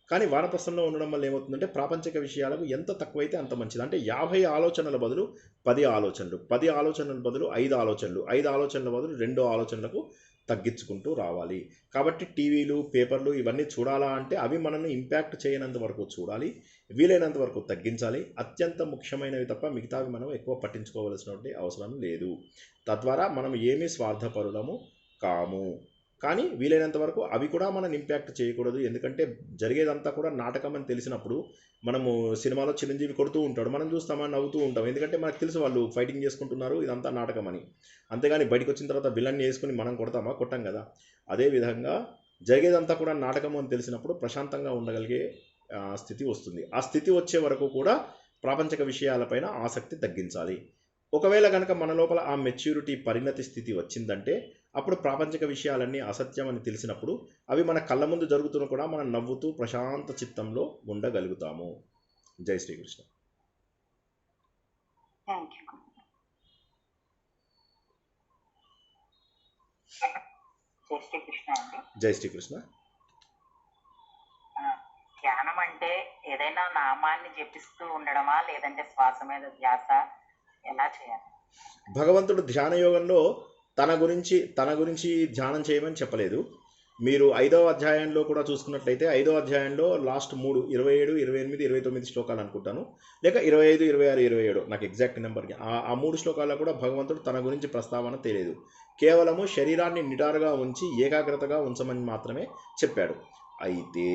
[SPEAKER 1] కానీ వానప్రస్థంలో ఉండడం వల్ల ఏమవుతుందంటే, ప్రాపంచిక విషయాలకు ఎంత తక్కువైతే అంత మంచిది. అంటే 50 ఆలోచనల బదులు 10 ఆలోచనలు, 10 ఆలోచనల బదులు 5 ఆలోచనలు, 5 ఆలోచనల బదులు 2 ఆలోచనలకు తగ్గించుకుంటూ రావాలి. కాబట్టి టీవీలు, పేపర్లు ఇవన్నీ చూడాలా అంటే అవి మనల్ని ఇంపాక్ట్ చేయనంత వరకు చూడాలి, వీలైనంత వరకు తగ్గించాలి. అత్యంత ముఖ్యమైనవి తప్ప మిగతావి మనం ఎక్కువ పట్టించుకోవాల్సినటువంటి అవసరం లేదు. తద్వారా మనం ఏమీ స్వార్థపరులము కాము. కానీ వీలైనంత వరకు అవి కూడా మనం ఇంపాక్ట్ చేయకూడదు. ఎందుకంటే జరిగేదంతా కూడా నాటకం అని తెలిసినప్పుడు, మనము సినిమాలో చిరంజీవి కొడుతూ ఉంటాడు, మనం చూస్తామా నవ్వుతూ ఉంటాం. ఎందుకంటే మనకు తెలుసు వాళ్ళు ఫైటింగ్ చేసుకుంటున్నారు, ఇదంతా నాటకం అని. అంతేగాని బయటకు వచ్చిన తర్వాత విలన్ని వేసుకుని మనం కొడతామా? కొట్టాం కదా. అదేవిధంగా జరిగేదంతా కూడా నాటకం అని తెలిసినప్పుడు ప్రశాంతంగా ఉండగలిగే స్థితి వస్తుంది. ఆ స్థితి వచ్చే వరకు కూడా ప్రాపంచిక విషయాలపైన ఆసక్తి తగ్గించాలి. ఒకవేళ కనుక మన లోపల ఆ మెచ్యూరిటీ పరిణతి స్థితి వచ్చిందంటే, అప్పుడు ప్రాపంచిక విషయాలన్నీ అసత్యం అని తెలిసినప్పుడు అవి మన కళ్ళ ముందు జరుగుతున్న కూడా మనం నవ్వుతూ ప్రశాంత చిత్తంలో ఉండగలుగుతాము. జై శ్రీకృష్ణ.
[SPEAKER 2] Thank you.
[SPEAKER 3] జై శ్రీకృష్ణ అండి.
[SPEAKER 1] జై శ్రీకృష్ణ.
[SPEAKER 3] ధ్యానం అంటే ఏదైనా నామాన్ని జపిస్తూ ఉండడమా, లేదంటే శ్వాస మీద ధ్యాస, ఎలా చేయాలి?
[SPEAKER 1] భగవంతుడు ధ్యాన యోగంలో తన గురించి ధ్యానం చేయమని చెప్పలేదు. మీరు 5వ అధ్యాయంలో కూడా చూసుకున్నట్లయితే, 5వ అధ్యాయంలో లాస్ట్ 3, 27, 28, 29 శ్లోకాలు అనుకుంటాను, లేక 25, 26, 27, నాకు ఎగ్జాక్ట్ నెంబర్కి ఆ 3 శ్లోకాల్లో కూడా భగవంతుడు తన గురించి ప్రస్తావన తెలియదు. కేవలము శరీరాన్ని నిటారుగా ఉంచి ఏకాగ్రతగా ఉంచమని మాత్రమే చెప్పాడు. అయితే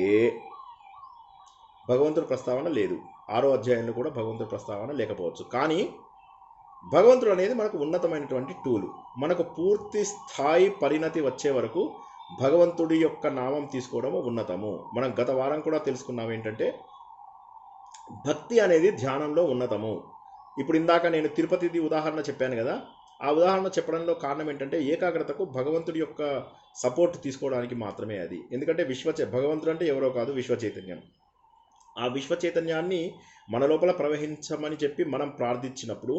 [SPEAKER 1] భగవంతుడి ప్రస్తావన లేదు. 6వ అధ్యాయంలో కూడా భగవంతుడి ప్రస్తావన లేకపోవచ్చు. కానీ భగవంతుడు అనేది మనకు ఉన్నతమైనటువంటి టూలు. మనకు పూర్తి స్థాయి పరిణతి వచ్చే వరకు భగవంతుడి యొక్క నామం తీసుకోవడం ఉన్నతము. మనం గత వారం కూడా తెలుసుకున్నాం ఏంటంటే, భక్తి అనేది ధ్యానంలో ఉన్నతము. ఇప్పుడు ఇందాక నేను తిరుపతిది ఉదాహరణ చెప్పాను కదా, ఆ ఉదాహరణ చెప్పడంలో కారణం ఏంటంటే, ఏకాగ్రతకు భగవంతుడి యొక్క సపోర్ట్ తీసుకోవడానికి మాత్రమే అది. ఎందుకంటే భగవంతుడు అంటే ఎవరో కాదు, విశ్వ చైతన్యం. ఆ విశ్వ చైతన్యాన్ని మన లోపల ప్రవహించమని చెప్పి మనం ప్రార్థించినప్పుడు,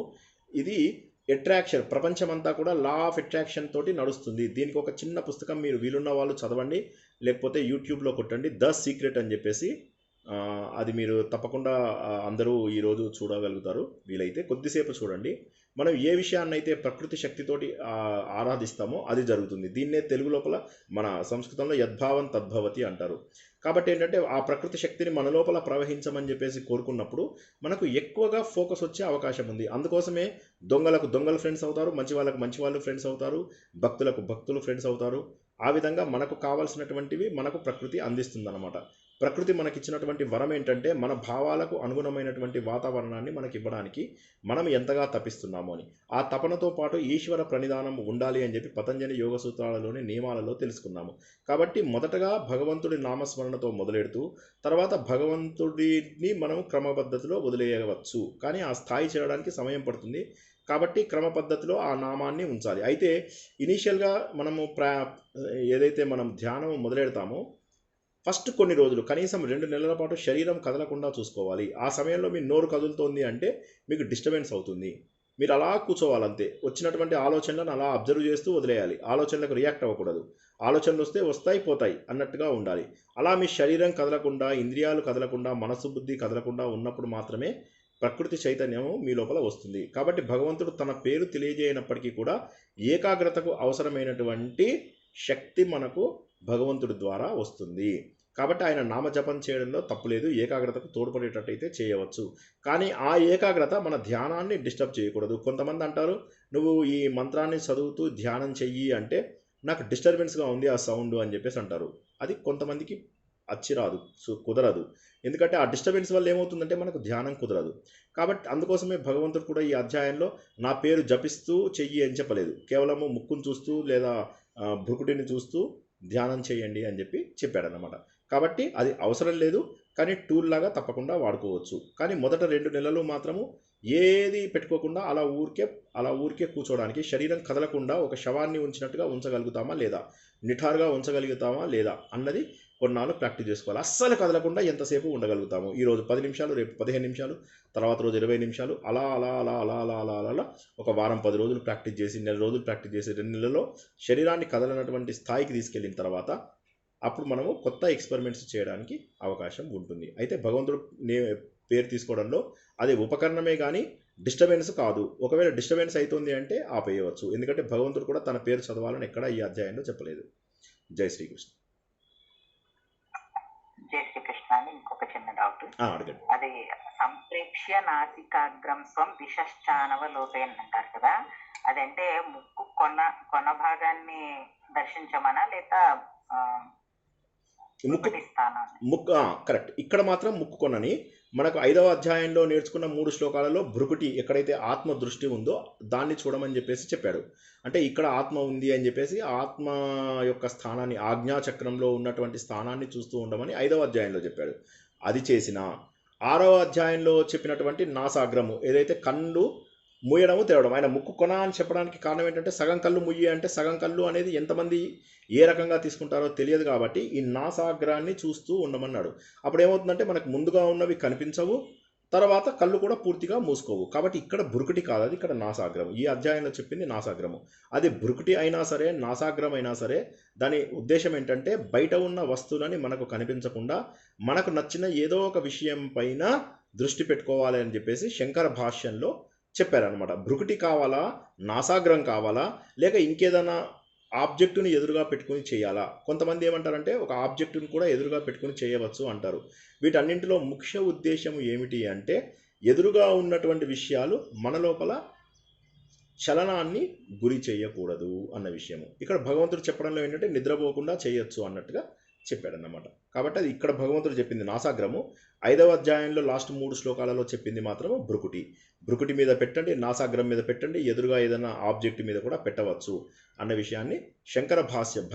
[SPEAKER 1] ఇది అట్రాక్షన్, ప్రపంచమంతా కూడా లా ఆఫ్ అట్రాక్షన్ తోటి నడుస్తుంది. దీనికి ఒక చిన్న పుస్తకం మీరు వీలున్న వాళ్ళు చదవండి, లేకపోతే యూట్యూబ్లో కొట్టండి, ద సీక్రెట్ అని చెప్పేసి. అది మీరు తప్పకుండా అందరూ ఈరోజు చూడగలుగుతారు. వీలైతే కొద్దిసేపు చూడండి. మనం ఏ విషయాన్నైతే ప్రకృతి శక్తితోటి ఆరాధిస్తామో అది జరుగుతుంది. దీన్నే తెలుగు లోపల మన సంస్కృతంలో యద్భావం తద్భవతి అంటారు. కాబట్టి ఏంటంటే, ఆ ప్రకృతి శక్తిని మన లోపల ప్రవహించమని చెప్పేసి కోరుకున్నప్పుడు మనకు ఎక్కువగా ఫోకస్ వచ్చే అవకాశం ఉంది. అందుకోసమే దొంగలకు దొంగలు ఫ్రెండ్స్ అవుతారు, మంచి వాళ్ళకు మంచి వాళ్ళు ఫ్రెండ్స్ అవుతారు, భక్తులకు భక్తులు ఫ్రెండ్స్ అవుతారు. ఆ విధంగా మనకు కావాల్సినటువంటివి మనకు ప్రకృతి అందిస్తుందన్నమాట. ప్రకృతి మనకిచ్చినటువంటి వరం ఏంటంటే, మన భావాలకు అనుగుణమైనటువంటి వాతావరణాన్ని మనకి ఇవ్వడానికి మనం ఎంతగా తపిస్తున్నాము అని. ఆ తపనతో పాటు ఈశ్వర ప్రణిధానం ఉండాలి అని చెప్పి పతంజలి యోగ సూత్రాలలోని నియమాలలో తెలుసుకున్నాము. కాబట్టి మొదటగా భగవంతుడి నామస్మరణతో మొదలెడుతూ తర్వాత భగవంతుడిని మనం క్రమపద్ధతిలో వదిలేయవచ్చు. కానీ ఆ స్థాయి చేరడానికి సమయం పడుతుంది. కాబట్టి క్రమ పద్ధతిలో ఆ నామాన్ని ఉంచాలి. అయితే ఇనీషియల్గా మనము ఏదైతే మనం ధ్యానం మొదలెడతామో ఫస్ట్ కొన్ని రోజులు కనీసం 2 నెలల పాటు శరీరం కదలకుండా చూసుకోవాలి. ఆ సమయంలో మీ నోరు కదులుతోంది అంటే మీకు డిస్టర్బెన్స్ అవుతుంది. మీరు అలా కూర్చోవాలంతే. వచ్చినటువంటి ఆలోచనలను అలా అబ్జర్వ్ చేస్తూ వదిలేయాలి. ఆలోచనలకు రియాక్ట్ అవ్వకూడదు. ఆలోచనలు వస్తే వస్తాయి, పోతాయి అన్నట్టుగా ఉండాలి. అలా మీ శరీరం కదలకుండా, ఇంద్రియాలు కదలకుండా, మనసు బుద్ధి కదలకుండా ఉన్నప్పుడు మాత్రమే ప్రకృతి చైతన్యము మీ లోపల వస్తుంది. కాబట్టి భగవంతుడు తన పేరు తెలియజేయనప్పటికీ కూడా ఏకాగ్రతకు అవసరమైనటువంటి శక్తి మనకు భగవంతుడి ద్వారా వస్తుంది. కాబట్టి ఆయన నామజపం చేయడంలో తప్పులేదు. ఏకాగ్రతకు తోడ్పడేటట్టయితే చేయవచ్చు. కానీ ఆ ఏకాగ్రత మన ధ్యానాన్ని డిస్టర్బ్ చేయకూడదు. కొంతమంది అంటారు, నువ్వు ఈ మంత్రాన్ని చదువుతూ ధ్యానం చెయ్యి అంటే నాకు డిస్టర్బెన్స్గా ఉంది ఆ సౌండ్ అని చెప్పేసి అంటారు. అది కొంతమందికి అచ్చిరాదు, కుదరదు. ఎందుకంటే ఆ డిస్టర్బెన్స్ వల్ల ఏమవుతుందంటే మనకు ధ్యానం కుదరదు. కాబట్టి అందుకోసమే భగవంతుడు కూడా ఈ అధ్యాయంలో నా పేరు జపిస్తూ చెయ్యి అని చెప్పలేదు. కేవలము ముక్కును చూస్తూ లేదా భృకుటిని చూస్తూ ధ్యానం చేయండి అని చెప్పి చెప్పాడనమాట. కాబట్టి అది అవసరం లేదు, కానీ టూల్ లాగా తప్పకుండా వాడుకోవచ్చు. కానీ మొదట 2 నెలలు మాత్రము ఏది పెట్టుకోకుండా అలా ఊరికే కూర్చోవడానికి, శరీరం కదలకుండా ఒక శవాన్ని ఉంచినట్టుగా ఉంచగలుగుతామా లేదా, నిఠారుగా ఉంచగలుగుతామా లేదా అన్నది కొన్నాళ్ళు ప్రాక్టీస్ చేసుకోవాలి. అస్సలు కదలకుండా ఎంతసేపు ఉండగలుగుతాము. ఈరోజు 10 నిమిషాలు, రేపు 15 నిమిషాలు, తర్వాత రోజు 20 నిమిషాలు, అలా అలా అలా అలా అలా అలా అలా ఒక వారం 10 రోజులు ప్రాక్టీస్ చేసి, నెల రోజులు ప్రాక్టీస్ చేసి 2 నెలల్లో శరీరాన్ని కదలనటువంటి స్థాయికి తీసుకెళ్ళిన తర్వాత అప్పుడు మనము కొత్త ఎక్స్పెరిమెంట్స్ చేయడానికి అవకాశం ఉంటుంది. అయితే భగవంతుడు పేరు తీసుకోవడంలో అది ఉపకరణమే కానీ డిస్టర్బెన్స్ కాదు. ఒకవేళ డిస్టర్బెన్స్ అవుతుంది అంటే ఆపేయవచ్చు. ఎందుకంటే భగవంతుడు కూడా తన పేరు చదవాలని ఎక్కడ ఈ అధ్యాయంలో చెప్పలేదు. జై శ్రీకృష్ణ.
[SPEAKER 3] జై శ్రీకృష్ణ అని ఇంకొక చిన్న డౌట్.
[SPEAKER 1] అడగండి.
[SPEAKER 3] అది సంప్రేక్ష్య నాసికాగ్రం స్వం దిశశ్చానవ లోపేన్ అంటారు కదా, అదంటే ముక్కు కొన భాగాన్ని దర్శించమనా లేదా
[SPEAKER 1] ముక్కు కరెక్ట్. ఇక్కడ మాత్రం ముక్కు కొనని మనకు 5వ అధ్యాయంలో నేర్చుకున్న 3 శ్లోకాలలో భృకుటి ఎక్కడైతే ఆత్మ దృష్టి ఉందో దాన్ని చూడమని చెప్పేసి చెప్పాడు. అంటే ఇక్కడ ఆత్మ ఉంది అని చెప్పేసి ఆత్మ యొక్క స్థానాన్ని, ఆజ్ఞాచక్రంలో ఉన్నటువంటి స్థానాన్ని చూస్తూ ఉండమని 5వ అధ్యాయంలో చెప్పాడు. అది చేసిన 6వ అధ్యాయంలో చెప్పినటువంటి నాసాగ్రము ఏదైతే కళ్ళు మూయడము తెరవడం, ఆయన ముక్కు కొన అని చెప్పడానికి కారణం ఏంటంటే సగం కళ్ళు ముయ్యి అంటే సగం కళ్ళు అనేది ఎంతమంది ఏ రకంగా తీసుకుంటారో తెలియదు. కాబట్టి ఈ నాసాగ్రాన్ని చూస్తూ ఉండమన్నాడు. అప్పుడు ఏమవుతుందంటే మనకు ముందుగా ఉన్నవి కనిపించవు, తర్వాత కళ్ళు కూడా పూర్తిగా మూసుకోవు. కాబట్టి ఇక్కడ భృకుటి కాదు, అది ఇక్కడ నాసాగ్రం. ఈ అధ్యాయంలో చెప్పింది నాసాగ్రము. అది భృకుటి అయినా సరే, నాసాగ్రం అయినా సరే, దాని ఉద్దేశం ఏంటంటే బయట ఉన్న వస్తువులని మనకు కనిపించకుండా మనకు నచ్చిన ఏదో ఒక విషయం పైన దృష్టి పెట్టుకోవాలి అని చెప్పేసి శంకర భాష్యంలో చెప్పారనమాట. భృకుటి కావాలా, నాసాగ్రం కావాలా, లేక ఇంకేదైనా ఆబ్జెక్టుని ఎదురుగా పెట్టుకుని చేయాలా? కొంతమంది ఏమంటారంటే ఒక ఆబ్జెక్టుని కూడా ఎదురుగా పెట్టుకుని చేయవచ్చు అంటారు. వీటన్నింటిలో ముఖ్య ఉద్దేశం ఏమిటి అంటే ఎదురుగా ఉన్నటువంటి విషయాలు మన లోపల చలనాన్ని గురి చేయకూడదు అన్న విషయము. ఇక్కడ భగవంతుడు చెప్పడంలో ఏంటంటే నిద్రపోకుండా చేయొచ్చు అన్నట్టుగా చెప్పాడన్నమాట. కాబట్టి అది ఇక్కడ భగవంతుడు చెప్పింది నాసాగ్రము. 5వ అధ్యాయంలో లాస్ట్ 3 శ్లోకాలలో చెప్పింది మాత్రము భృకుటి. భృకుటి మీద పెట్టండి, నాసాగ్రం మీద పెట్టండి, ఎదురుగా ఏదైనా ఆబ్జెక్ట్ మీద కూడా పెట్టవచ్చు అన్న విషయాన్ని శంకర భాష్యం,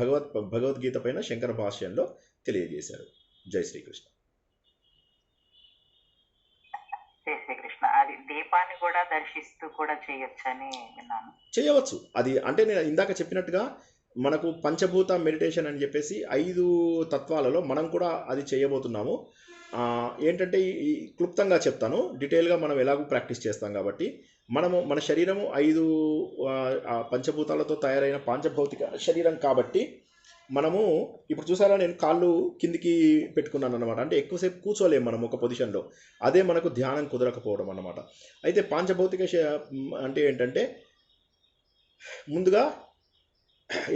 [SPEAKER 1] భగవద్గీత పైన శంకర భాష్యంలో తెలియజేశారు. జై శ్రీకృష్ణ.
[SPEAKER 3] జై శ్రీకృష్ణ. అది దీపాన్ని కూడా దర్శిస్తూ కూడా చేయొచ్చని విన్నాను.
[SPEAKER 1] చేయవచ్చు. అది అంటే నేను ఇందాక చెప్పినట్టుగా మనకు పంచభూత మెడిటేషన్ అని చెప్పేసి 5 తత్వాలలో మనం కూడా అది చేయబోతున్నాము. ఏంటంటే ఈ క్లుప్తంగా చెప్తాను, డీటెయిల్గా మనం ఎలాగూ ప్రాక్టీస్ చేస్తాం. కాబట్టి మన శరీరము 5 పంచభూతాలతో తయారైన పాంచభౌతిక శరీరం. కాబట్టి మనము ఇప్పుడు చూసారా, నేను కాళ్ళు కిందికి పెట్టుకున్నాను అనమాట. అంటే ఎక్కువసేపు కూర్చోలేము మనం ఒక పొజిషన్లో. అదే మనకు ధ్యానం కుదరకపోవడం అన్నమాట. అయితే పాంచభౌతిక అంటే ఏంటంటే ముందుగా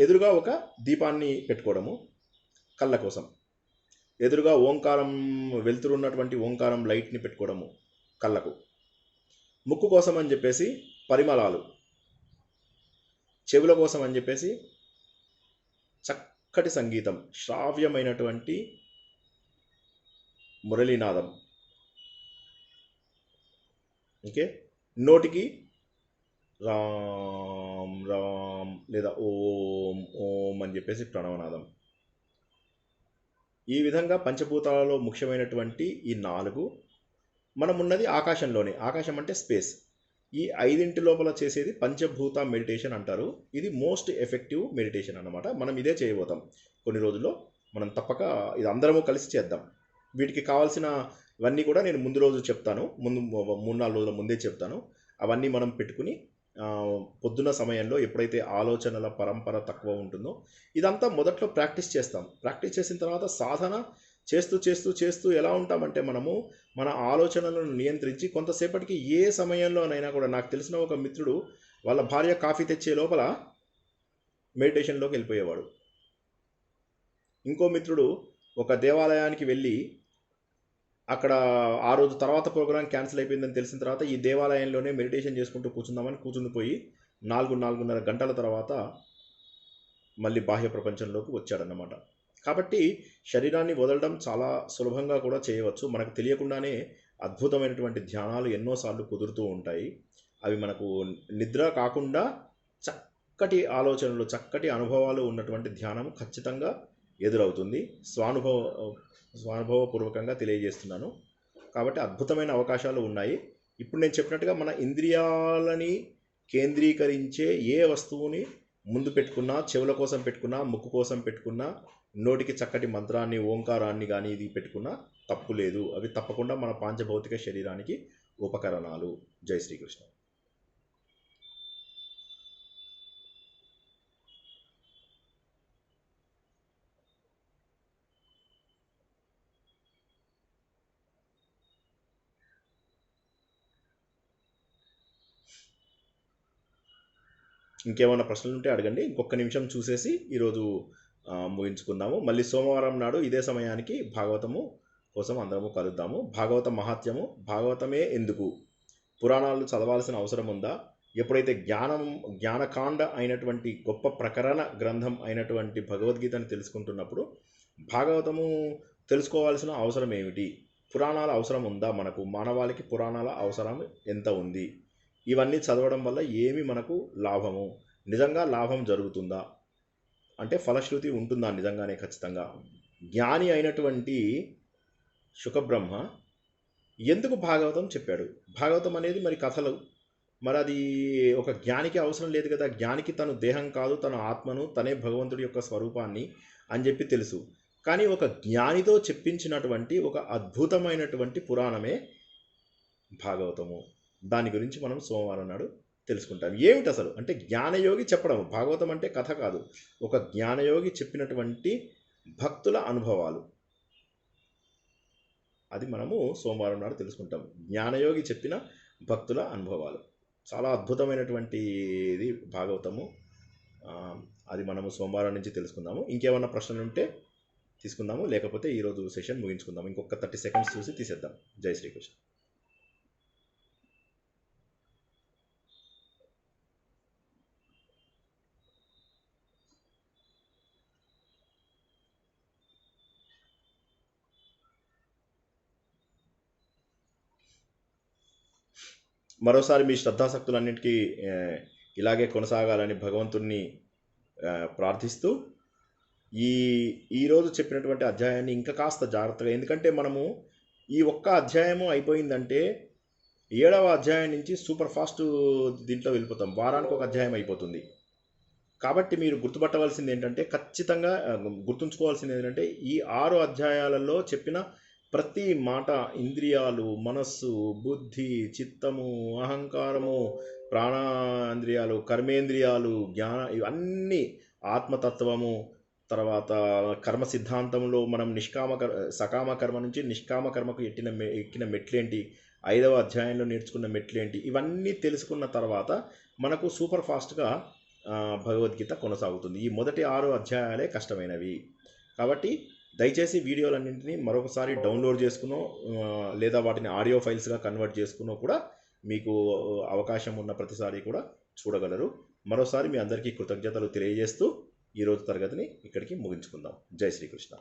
[SPEAKER 1] ఎదురుగా ఒక దీపాన్ని పెట్టుకోవడము కళ్ళ కోసం, ఎదురుగా ఓంకారం వెలుతురున్నటువంటి ఓంకారం లైట్ని పెట్టుకోవడము కళ్ళకు, ముక్కు కోసం అని చెప్పేసి పరిమళాలు, చెవుల కోసం అని చెప్పేసి చక్కటి సంగీతం, శ్రావ్యమైనటువంటి మురళీనాదం, ఓకే, నోటికి రామ్ రామ్ లేదా ఓం ఓం అని చెప్పేసి ప్రణవనాదం. ఈ విధంగా పంచభూతాలలో ముఖ్యమైనటువంటి ఈ 4 మనం ఉన్నది ఆకాశంలోనే. ఆకాశం అంటే స్పేస్. ఈ 5 లోపల చేసేది పంచభూత మెడిటేషన్ అంటారు. ఇది మోస్ట్ ఎఫెక్టివ్ మెడిటేషన్ అన్నమాట. మనం ఇదే చేయబోతాం కొన్ని రోజుల్లో. మనం తప్పక ఇది అందరము కలిసి చేద్దాం. వీటికి కావాల్సినవన్నీ కూడా నేను ముందు రోజు చెప్తాను. ముందు 3-4 రోజుల ముందే చెప్తాను. అవన్నీ మనం పెట్టుకుని పొద్దున్న సమయంలో ఎప్పుడైతే ఆలోచనల పరంపర తక్కువ ఉంటుందో, ఇదంతా మొదట్లో ప్రాక్టీస్ చేస్తాం. ప్రాక్టీస్ చేసిన తర్వాత సాధన చేస్తూ చేస్తూ చేస్తూ ఎలా ఉంటామంటే మనము మన ఆలోచనలను నియంత్రించి కొంతసేపటికి ఏ సమయంలోనైనా కూడా, నాకు తెలిసిన ఒక మిత్రుడు వాళ్ళ భార్య కాఫీ తెచ్చే లోపల మెడిటేషన్లోకి వెళ్ళిపోయేవాడు. ఇంకో మిత్రుడు ఒక దేవాలయానికి వెళ్ళి అక్కడ ఆ రోజు తర్వాత ప్రోగ్రాం క్యాన్సిల్ అయిపోయిందని తెలిసిన తర్వాత ఈ దేవాలయంలోనే మెడిటేషన్ చేసుకుంటూ కూర్చుందామని కూర్చుండిపోయి 4-4.5 గంటల తర్వాత మళ్ళీ బాహ్య ప్రపంచంలోకి వచ్చాడన్నమాట. కాబట్టి శరీరాన్ని వదలడం చాలా సులభంగా కూడా చేయవచ్చు. మనకు తెలియకుండానే అద్భుతమైనటువంటి ధ్యానాలు ఎన్నోసార్లు కుదురుతూ ఉంటాయి. అవి మనకు నిద్ర కాకుండా చక్కటి ఆలోచనలు, చక్కటి అనుభవాలు ఉన్నటువంటి ధ్యానం ఖచ్చితంగా ఎదురవుతుంది. స్వానుభవపూర్వకంగా తెలియజేస్తున్నాను. కాబట్టి అద్భుతమైన అవకాశాలు ఉన్నాయి. ఇప్పుడు నేను చెప్పినట్టుగా మన ఇంద్రియాలని కేంద్రీకరించే ఏ వస్తువుని ముందు పెట్టుకున్నా, చెవుల కోసం పెట్టుకున్నా, ముక్కు కోసం పెట్టుకున్నా, నోటికి చక్కటి మంత్రాన్ని, ఓంకారాన్ని కానీ ఇది పెట్టుకున్నా తప్పు లేదు. అవి తప్పకుండా మన పాంచభౌతిక శరీరానికి ఉపకరణాలు. జై శ్రీకృష్ణ. ఇంకేమైనా ప్రశ్నలు ఉంటే అడగండి. ఇంకొక నిమిషం చూసేసి ఈరోజు ముగించుకుందాము. మళ్ళీ సోమవారం నాడు ఇదే సమయానికి భాగవతము కోసం అందరము కలుద్దాము. భాగవత మహాత్మ్యము, భాగవతమే ఎందుకు, పురాణాలు చదవాల్సిన అవసరం ఉందా, ఎప్పుడైతే జ్ఞానకాండ అయినటువంటి గొప్ప ప్రకరణ గ్రంథం అయినటువంటి భగవద్గీతను తెలుసుకుంటున్నప్పుడు భాగవతము తెలుసుకోవాల్సిన అవసరం ఏమిటి, పురాణాల అవసరం ఉందా, మనకు మానవాళికి పురాణాల అవసరం ఎంత ఉంది, ఇవన్నీ చదవడం వల్ల ఏమి మనకు లాభము, నిజంగా లాభం జరుగుతుందా, అంటే ఫలశ్రుతి ఉంటుందా నిజంగానే ఖచ్చితంగా. జ్ఞాని అయినటువంటి శుకబ్రహ్మ ఎందుకు భాగవతం చెప్పాడు? భాగవతం అనేది మరి కథలు, మరి అది ఒక జ్ఞానికి అవసరం లేదు కదా. జ్ఞానికి తను దేహం కాదు, తన ఆత్మను, తనే భగవంతుడి యొక్క స్వరూపాన్ని అని చెప్పి తెలుసు. కానీ ఒక జ్ఞానితో చెప్పించినటువంటి ఒక అద్భుతమైనటువంటి పురాణమే భాగవతము. దాని గురించి మనం సోమవారం నాడు తెలుసుకుంటాం. ఏమిటి అసలు అంటే జ్ఞానయోగి చెప్పడం. భాగవతం అంటే కథ కాదు, ఒక జ్ఞానయోగి చెప్పినటువంటి భక్తుల అనుభవాలు. అది మనము సోమవారం నాడు తెలుసుకుంటాం. జ్ఞానయోగి చెప్పిన భక్తుల అనుభవాలు చాలా అద్భుతమైనటువంటిది భాగవతము. అది మనము సోమవారం నుంచి తెలుసుకుందాము. ఇంకేమన్నా ప్రశ్నలు ఉంటే తీసుకుందాము, లేకపోతే ఈరోజు సెషన్ ముగించుకుందాము. ఇంకొక 30 సెకండ్స్ చూసి తీసేద్దాం. జై శ్రీకృష్ణ. మరోసారి మీ శ్రద్ధాశక్తులన్నింటికీ ఇలాగే కొనసాగాలని భగవంతుణ్ణి ప్రార్థిస్తూ ఈరోజు చెప్పినటువంటి అధ్యాయాన్ని ఇంకా కాస్త జాగ్రత్తగా, ఎందుకంటే మనము ఈ ఒక్క అధ్యాయము అయిపోయిందంటే 7వ అధ్యాయం నుంచి సూపర్ ఫాస్ట్ దీంట్లో వెళ్ళిపోతాం. వారానికి ఒక అధ్యాయం అయిపోతుంది. కాబట్టి మీరు గుర్తుపట్టవలసింది ఏంటంటే, ఖచ్చితంగా గుర్తుంచుకోవాల్సింది ఏంటంటే, ఈ 6 అధ్యాయాలలో చెప్పిన ప్రతి మాట, ఇంద్రియాలు, మనస్సు, బుద్ధి, చిత్తము, అహంకారము, ప్రాణేంద్రియాలు, కర్మేంద్రియాలు, జ్ఞాన, ఇవన్నీ ఆత్మతత్వము, తర్వాత కర్మ సిద్ధాంతంలో మనం సకామ కర్మ నుంచి నిష్కామ కర్మకు ఎక్కిన మెట్లేంటి, 5వ అధ్యాయంలో నేర్చుకున్న మెట్లేంటి, ఇవన్నీ తెలుసుకున్న తర్వాత మనకు సూపర్ ఫాస్ట్గా భగవద్గీత కొనసాగుతుంది. ఈ మొదటి 6 అధ్యాయాలే కష్టమైనవి. కాబట్టి దయచేసి వీడియోలన్నింటినీ మరొకసారి డౌన్లోడ్ చేసుకునో లేదా వాటిని ఆడియో ఫైల్స్గా కన్వర్ట్ చేసుకునో కూడా మీకు అవకాశం ఉన్న ప్రతిసారి కూడా చూడగలరు. మరోసారి మీ అందరికీ కృతజ్ఞతలు తెలియజేస్తూ ఈరోజు తరగతిని ఇక్కడికి ముగించుకుందాం. జై శ్రీకృష్ణ.